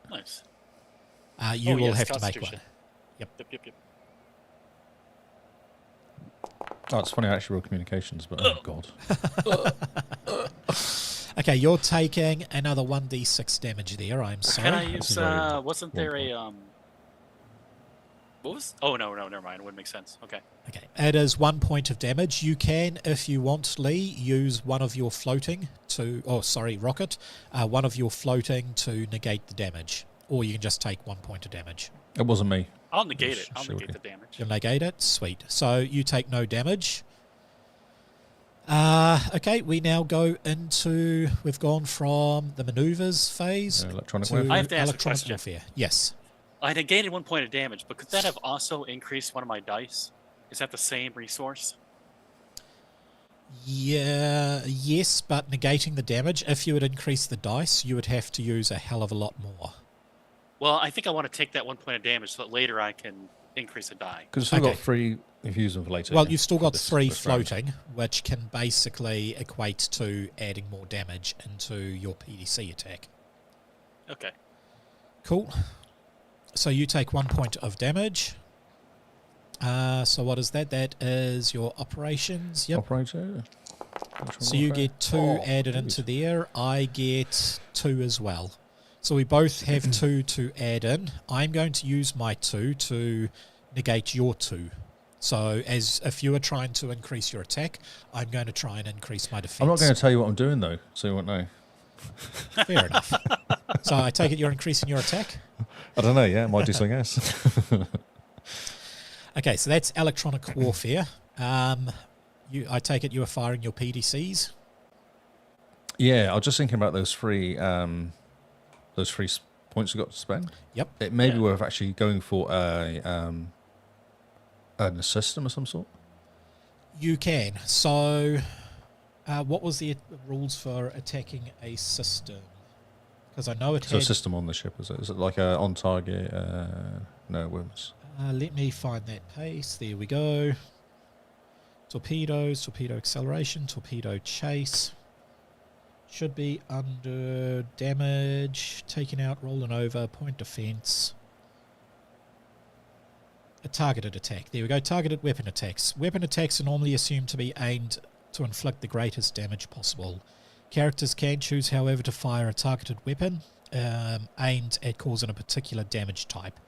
Nice. You Oh, will yes, have to make one. Constitution. Yep. Oh, it's funny. I actually rolled communications, but oh god. Okay, you're taking another 1d6 damage there. I'm sorry. Can I This use? is very Wasn't there a What was? Oh no, never mind. It wouldn't make sense. Okay. Okay, it is 1 point of damage. You can, if you want, Lee, use one of your floating to, rocket, one of your floating to negate the damage, or you can just take 1 point of damage. It wasn't me. I'll negate it. Sh- I'll sure, negate okay. the damage. You'll negate it? Sweet. So you take no damage. Okay, we now go into, we've gone from the maneuvers phase Electronic to weapon. I have to ask a electronic question. warfare. Yes. I negated 1 point of damage, but could that have also increased one of my dice? Is that the same resource? Yeah, yes, but negating the damage, if you would increase the dice, you would have to use a hell of a lot more. Well, I think I want to take that 1 point of damage so that later I can increase a die. Because we've still Okay. got 3 if you use them for later. Well, yeah, you've still got this- 3 this round. floating, which can basically equate to adding more damage into your PDC attack. Okay. Cool. So you take 1 point of damage. So what is that? That is your operations. Yep. Operator. So you get 2 added into there. I get 2 as well. So we both have 2 to add in. I'm going to use my 2 to negate your 2. So as if you are trying to increase your attack, I'm going to try and increase my defense. I'm not going to tell you what I'm doing though, so you won't know. Fair enough. So I take it you're increasing your attack? I don't know. Yeah, might do something else. Okay, so that's electronic warfare. I take it you are firing your PDCs? Yeah, I was just thinking about those 3 points we got to spend. Yep. It may be Yeah. worth actually going for an system of some sort. You can. So what was the rules for attacking a system? Because I know it So a had... system on the ship, is it? Is it like a on target? No, wounds. let me find that pace. There we go. Torpedoes, torpedo acceleration, torpedo chase. Should be under damage, taken out, rolling over, point defense. A targeted attack. There we go. Targeted weapon attacks. Weapon attacks are normally assumed to be aimed to inflict the greatest damage possible. Characters can choose, however, to fire a targeted weapon aimed at causing a particular damage type.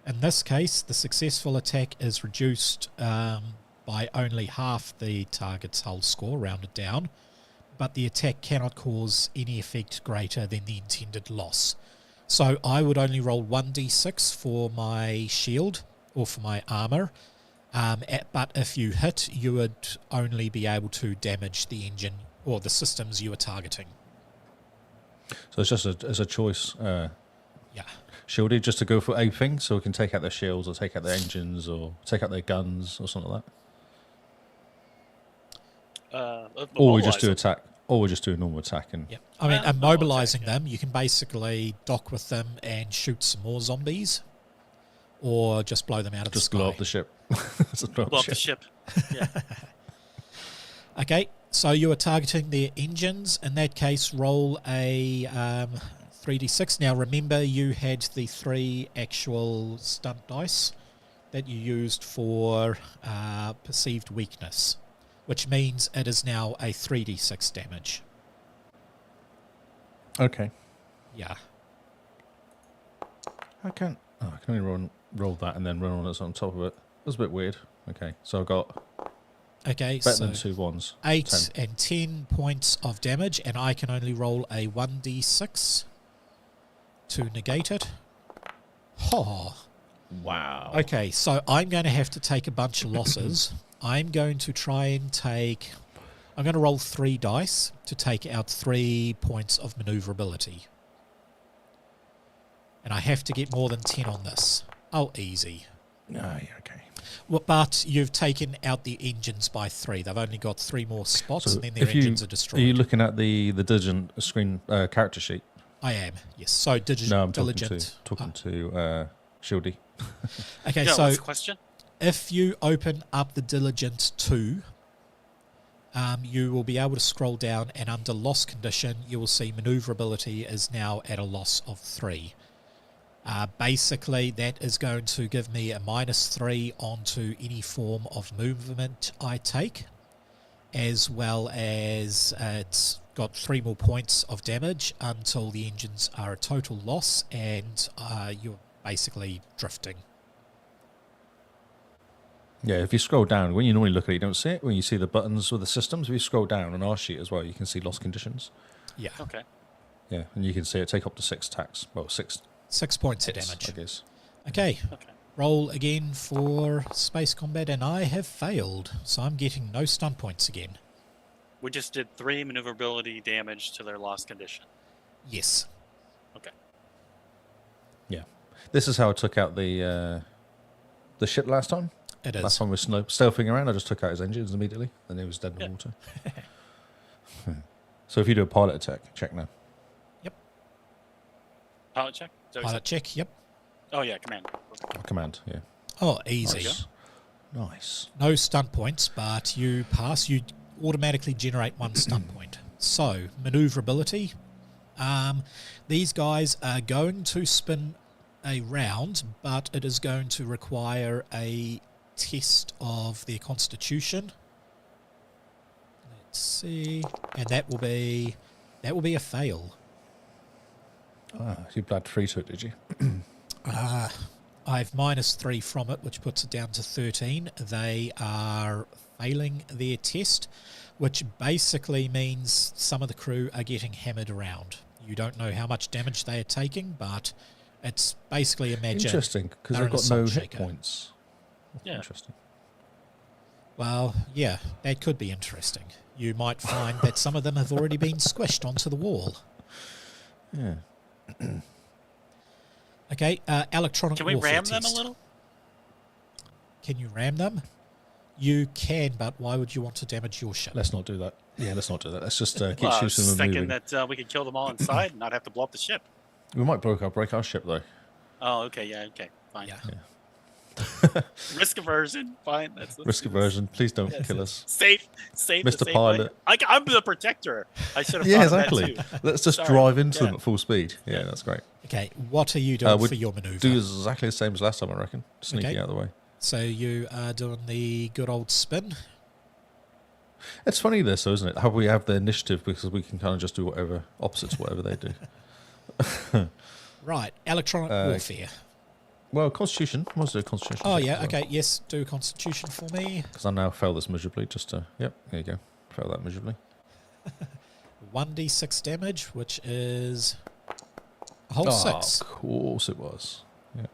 In this case, the successful attack is reduced by only half the target's hull score, rounded down, but the attack cannot cause any effect greater than the intended loss. So I would only roll 1d6 for my shield or for my armor, but if you hit, you would only be able to damage the engine or the systems you are targeting. So it's just as a choice. Yeah. Shielded just to go for a thing, so we can take out their shields or take out their engines or take out their guns or something like that. Or we just do attack. Or we just do a normal attack. And Yeah. I mean, immobilizing them, you can basically dock with them and shoot some more zombies, or just blow them out of the just sky. blow up the ship. Blow up the ship. Yeah. Okay, so you are targeting their engines. In that case, roll a 3d6. Now, remember, you had the 3 actual stunt dice that you used for perceived weakness, which means it is now a 3d6 damage. Okay. Yeah. I can only roll that and then run on it on top of it. That's a bit weird. Okay, so I've got Okay, better so than 2 ones. 8 10. and 10 points of damage, and I can only roll a 1d6 to negate it. Oh. Wow. Okay, so I'm going to have to take a bunch of losses. I'm going to try and I'm going to roll 3 dice to take out 3 points of maneuverability. And I have to get more than 10 on this. Oh, easy. Yeah, okay. Well, but you've taken out the engines by 3. They've only got 3 more spots, So and then their if engines are Are destroyed. you looking at the diligent screen character sheet? I am, yes. So No, I'm diligent. talking to Shieldy. Okay, Yeah, so what's the question? if you open up the Diligent 2, you will be able to scroll down, and under loss condition, you will see maneuverability is now at a loss of 3. Basically, that is going to give me a -3 onto any form of movement I take, as well as it's got 3 more points of damage until the engines are a total loss, and you're basically drifting. Yeah, if you scroll down, when you normally look at it, you don't see it. When you see the buttons with the systems, if you scroll down on our sheet as well, you can see loss conditions. Yeah. Okay. Yeah, and you can see it take up to 6 attacks. Well, 6 6 points of hits, damage. I guess. Okay. Okay. Roll again for space combat, and I have failed, so I'm getting no stun points again. We just did 3 maneuverability damage to their lost condition. Yes. Okay. Yeah. This is how I took out the ship last time. It is. Last time we were stealthing around, I just took out his engines immediately, and he was dead in the water. So if you do a pilot attack, check now. Pilot check? Is that what you Pilot check, yep. said? Oh, yeah, command. Command, yeah. Oh, easy. Nice. Nice. No stun points, but you pass. You automatically generate 1 stun point. So, maneuverability. These guys are going to spin a round, but it is going to require a test of their constitution. Let's see. And that will be a fail. You bled 3 to it, did you? I've -3 from it, which puts it down to 13. They are failing their test, which basically means some of the crew are getting hammered around. You don't know how much damage they are taking, but it's basically imagine. Interesting, because they're they've in a got no salt hit shaker. points. Yeah. Interesting. Well, yeah, that could be interesting. You might find that some of them have already been squished onto the wall. Yeah. Okay, electronic Can we warfare ram them a test. little? Can you ram them? You can, but why would you want to damage your ship? Let's not do that. Yeah, let's not do that. Let's just keep Well, I shooting was them thinking moving. that we could kill them all inside and not have to blow up the ship. We might break our ship, though. Oh, okay, yeah, okay, fine. Yeah. Risk aversion, fine. Let's Risk do this. aversion. Please don't Yes, kill us. Safe Mr. the safe way. Pilot. I'm the protector. I should have Yeah, thought exactly. of that too. Let's just Sorry. drive into Yeah. them at full speed. Yeah, that's great. Okay, what are you doing we'd for your maneuver? Do exactly the same as last time, I reckon. Sneaking Okay. out of the way. So you are doing the good old spin. It's funny this, though, isn't it? How we have the initiative because we can kind of just do whatever, opposite to whatever they do. Right, electronic warfare. Well, Constitution. What's the Constitution? Oh, check yeah, as well? okay, yes, do Constitution for me. Because I now failed this miserably. Just to... Yep, there you go. Failed that miserably. 1d6 damage, which is a whole Oh, 6. of course it was. Yeah.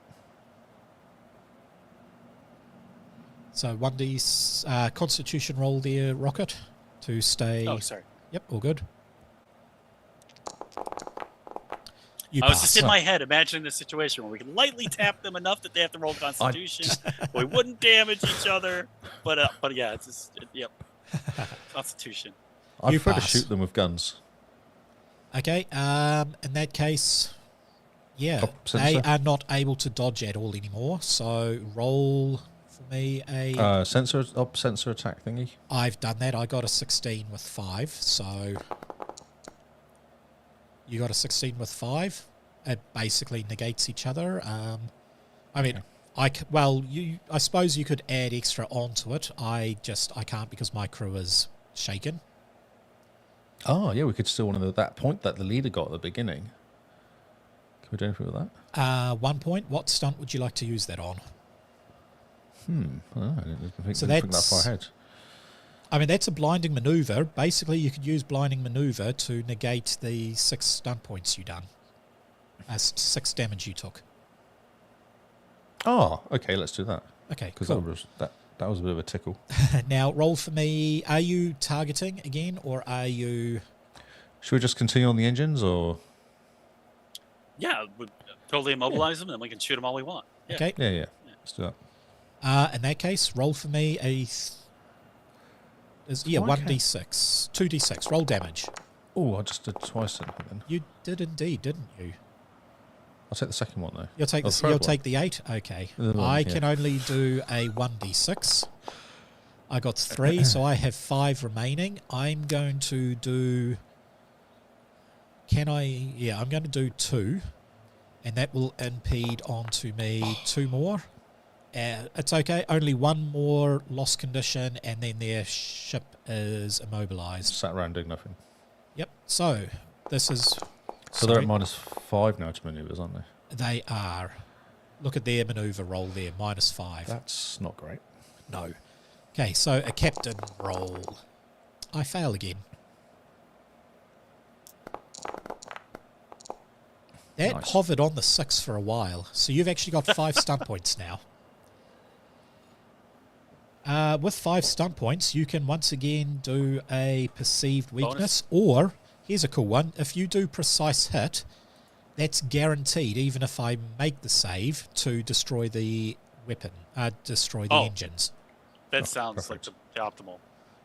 So 1d Constitution roll there, Rocket, to stay... Oh, sorry. Yep, all good. You I was pass. just in my head imagining the situation where we can lightly tap them enough that they have to roll Constitution. We wouldn't damage each other, but yeah, it's just yep. Constitution. I You prefer to pass. shoot them with guns. Okay, in that case, yeah, Up they sensor? are not able to dodge at all anymore. So roll for me a... Sensor attack thingy. I've done that. I got a 16 with 5, so... You got a 16 with 5. It basically negates each other. I mean, I suppose you could add extra onto it. I can't because my crew is shaken. Oh, yeah, we could still want to that point that the leader got at the beginning. Can we do anything with that? 1 point. What stunt would you like to use that on? I don't know. I didn't think, So didn't think that that's- far ahead. I mean, that's a blinding maneuver. Basically, you could use blinding maneuver to negate the 6 stunt points you done. 6 damage you took. Oh, okay, let's do that. Okay, Because cool. that was a bit of a tickle. Now, roll for me. Are you targeting again, or are you... Should we just continue on the engines, or...? Yeah, we totally immobilize them, and we can shoot them all we want. Yeah. Okay. Yeah. Let's do that. In that case, roll for me a... Why 1d6. 2d6. Roll damage. Oh, I just did twice then. You did indeed, didn't you? I'll take the second one, though. You'll take Oh, the, third you'll one. take the 8? Okay. The one, I yeah. can only do a 1d6. I got 3, so I have 5 remaining. I'm going to do... Can I... Yeah, I'm going to do 2. And that will impede onto me 2 more. It's okay. Only 1 more lost condition, and then their ship is immobilized. Sat around doing nothing. Yep. So, this is... So they're sorry. at -5 now to manoeuvres, aren't they? They are. Look at their maneuver roll there, -5. That's not great. No. Okay, so a captain roll. I fail again. That Nice. hovered on the 6 for a while, so you've actually got 5 stunt points now. With 5 stunt points, you can once again do a perceived weakness, or, here's a cool one, if you do precise hit, that's guaranteed, even if I make the save, to destroy the weapon, destroy the engines. That sounds perfect. like the optimal.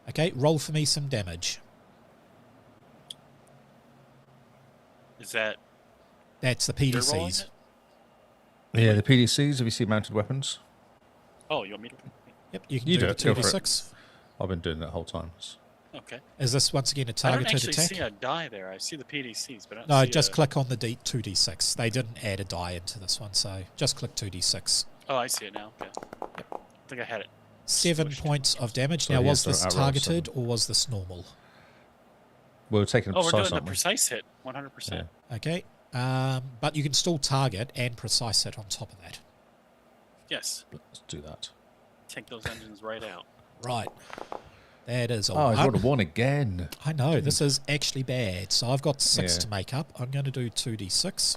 Okay, roll for me some damage. Is that That's the you're rolling PDCs. it? Yeah, the PDCs, have you seen mounted weapons? Oh, you want me to? Yep, you can You do do the it, go for it. 2d6. I've been doing that whole time. Okay. Is this once again a I don't targeted actually attack? see a die there. I see the PDCs, but I don't No, see just a... click on the 2d6. They didn't add a die into this one, so just click 2d6. Oh, I see it now. Okay. I think I had it. 7 Smushed. points of damage. So Now, he was has to this outroll targeted or was this normal? We're taking a Oh, we're precise, doing the aren't we? precise hit, 100%. Yeah. Okay, but you can still target and precise hit on top of that. Yes. Let's do that. Take those engines right out. Right. That is a Oh, I one. rolled a 1 again. I know, this is actually bad. So I've got 6 Yeah. to make up. I'm going to do 2d6.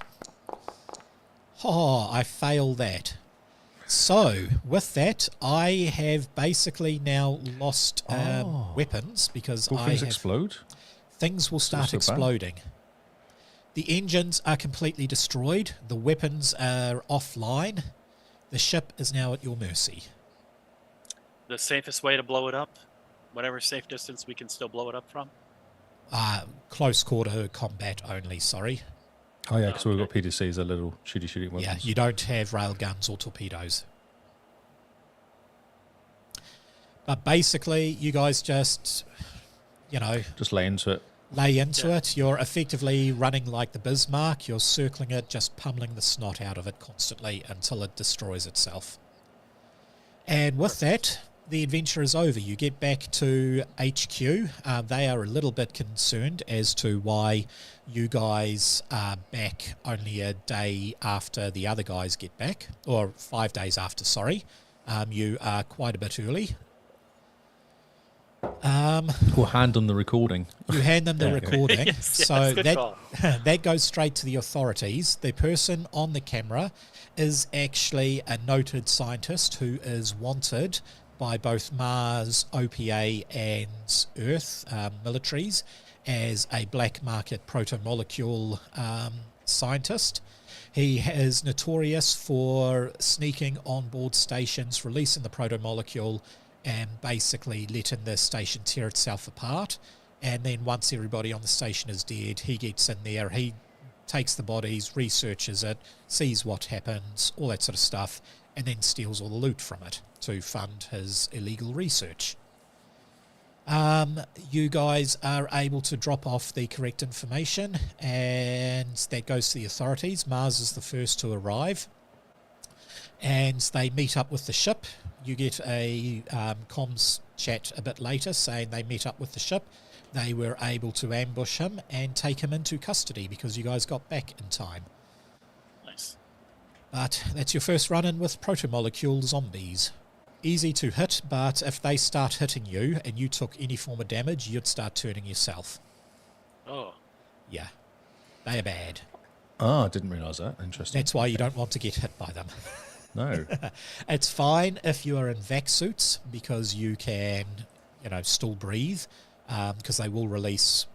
Oh, I fail that. So, with that, I have basically now lost weapons because Will I things have... explode? Things will start so bad? exploding. The engines are completely destroyed. The weapons are offline. The ship is now at your mercy. The safest way to blow it up, whatever safe distance we can still blow it up from. Close quarter combat only, sorry. Oh, yeah, because we've okay. got PDCs, they're little shooty weapons. Yeah, you don't have rail guns or torpedoes. But basically, you guys just, Just lay into it. lay into Yeah. it. You're effectively running like the Bismarck. You're circling it, just pummeling the snot out of it constantly until it destroys itself. And with that, the adventure is over. You get back to HQ. They are a little bit concerned as to why you guys are back only a day after the other guys get back, or 5 days after, sorry. You are quite a bit early. We'll hand them the recording. You hand them the Yeah. recording. Yes, So good that call. that goes straight to the authorities. The person on the camera is actually a noted scientist who is wanted by both Mars, OPA, and Earth militaries as a black market protomolecule scientist. He is notorious for sneaking on board stations, releasing the protomolecule, and basically letting the station tear itself apart. And then once everybody on the station is dead, he gets in there, he takes the bodies, researches it, sees what happens, all that sort of stuff, and then steals all the loot from it to fund his illegal research. You guys are able to drop off the correct information, and that goes to the authorities. Mars is the first to arrive, and they meet up with the ship. You get a comms chat a bit later saying they met up with the ship. They were able to ambush him and take him into custody because you guys got back in time. Nice. But that's your first run-in with protomolecule zombies. Easy to hit, but if they start hitting you and you took any form of damage, you'd start turning yourself. Oh. Yeah, they are bad. Ah, I didn't realise that. Interesting. That's why you don't want to get hit by them. No. It's fine if you are in vac suits because you can, still breathe because they will release,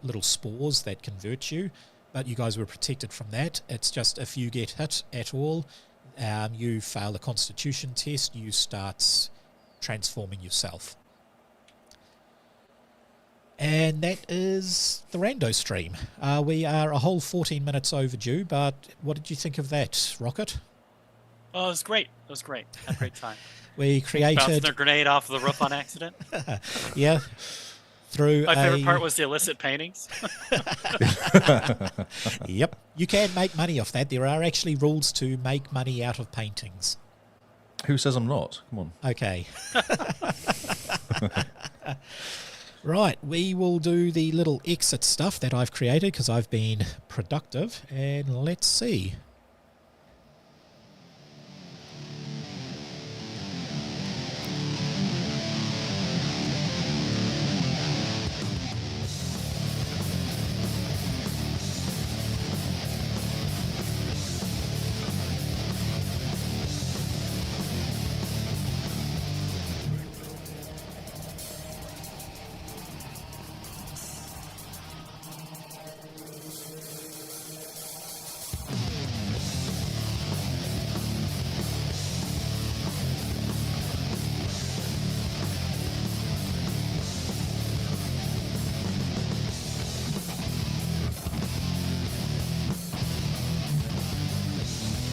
little spores that convert you. But you guys were protected from that. It's just if you get hit at all, you fail the Constitution test, you start transforming yourself. And that is the Rando stream. We are a whole 14 minutes overdue, but what did you think of that, Rocket? Oh, it was great. It was great. Had a great time. We Bouncing created... a grenade off the roof on accident. Yeah. Through My favorite part was the illicit paintings. Yep. You can make money off that. There are actually rules to make money out of paintings. Who says I'm not? Come on. Okay. Right, we will do the little exit stuff that I've created because I've been productive. And let's see.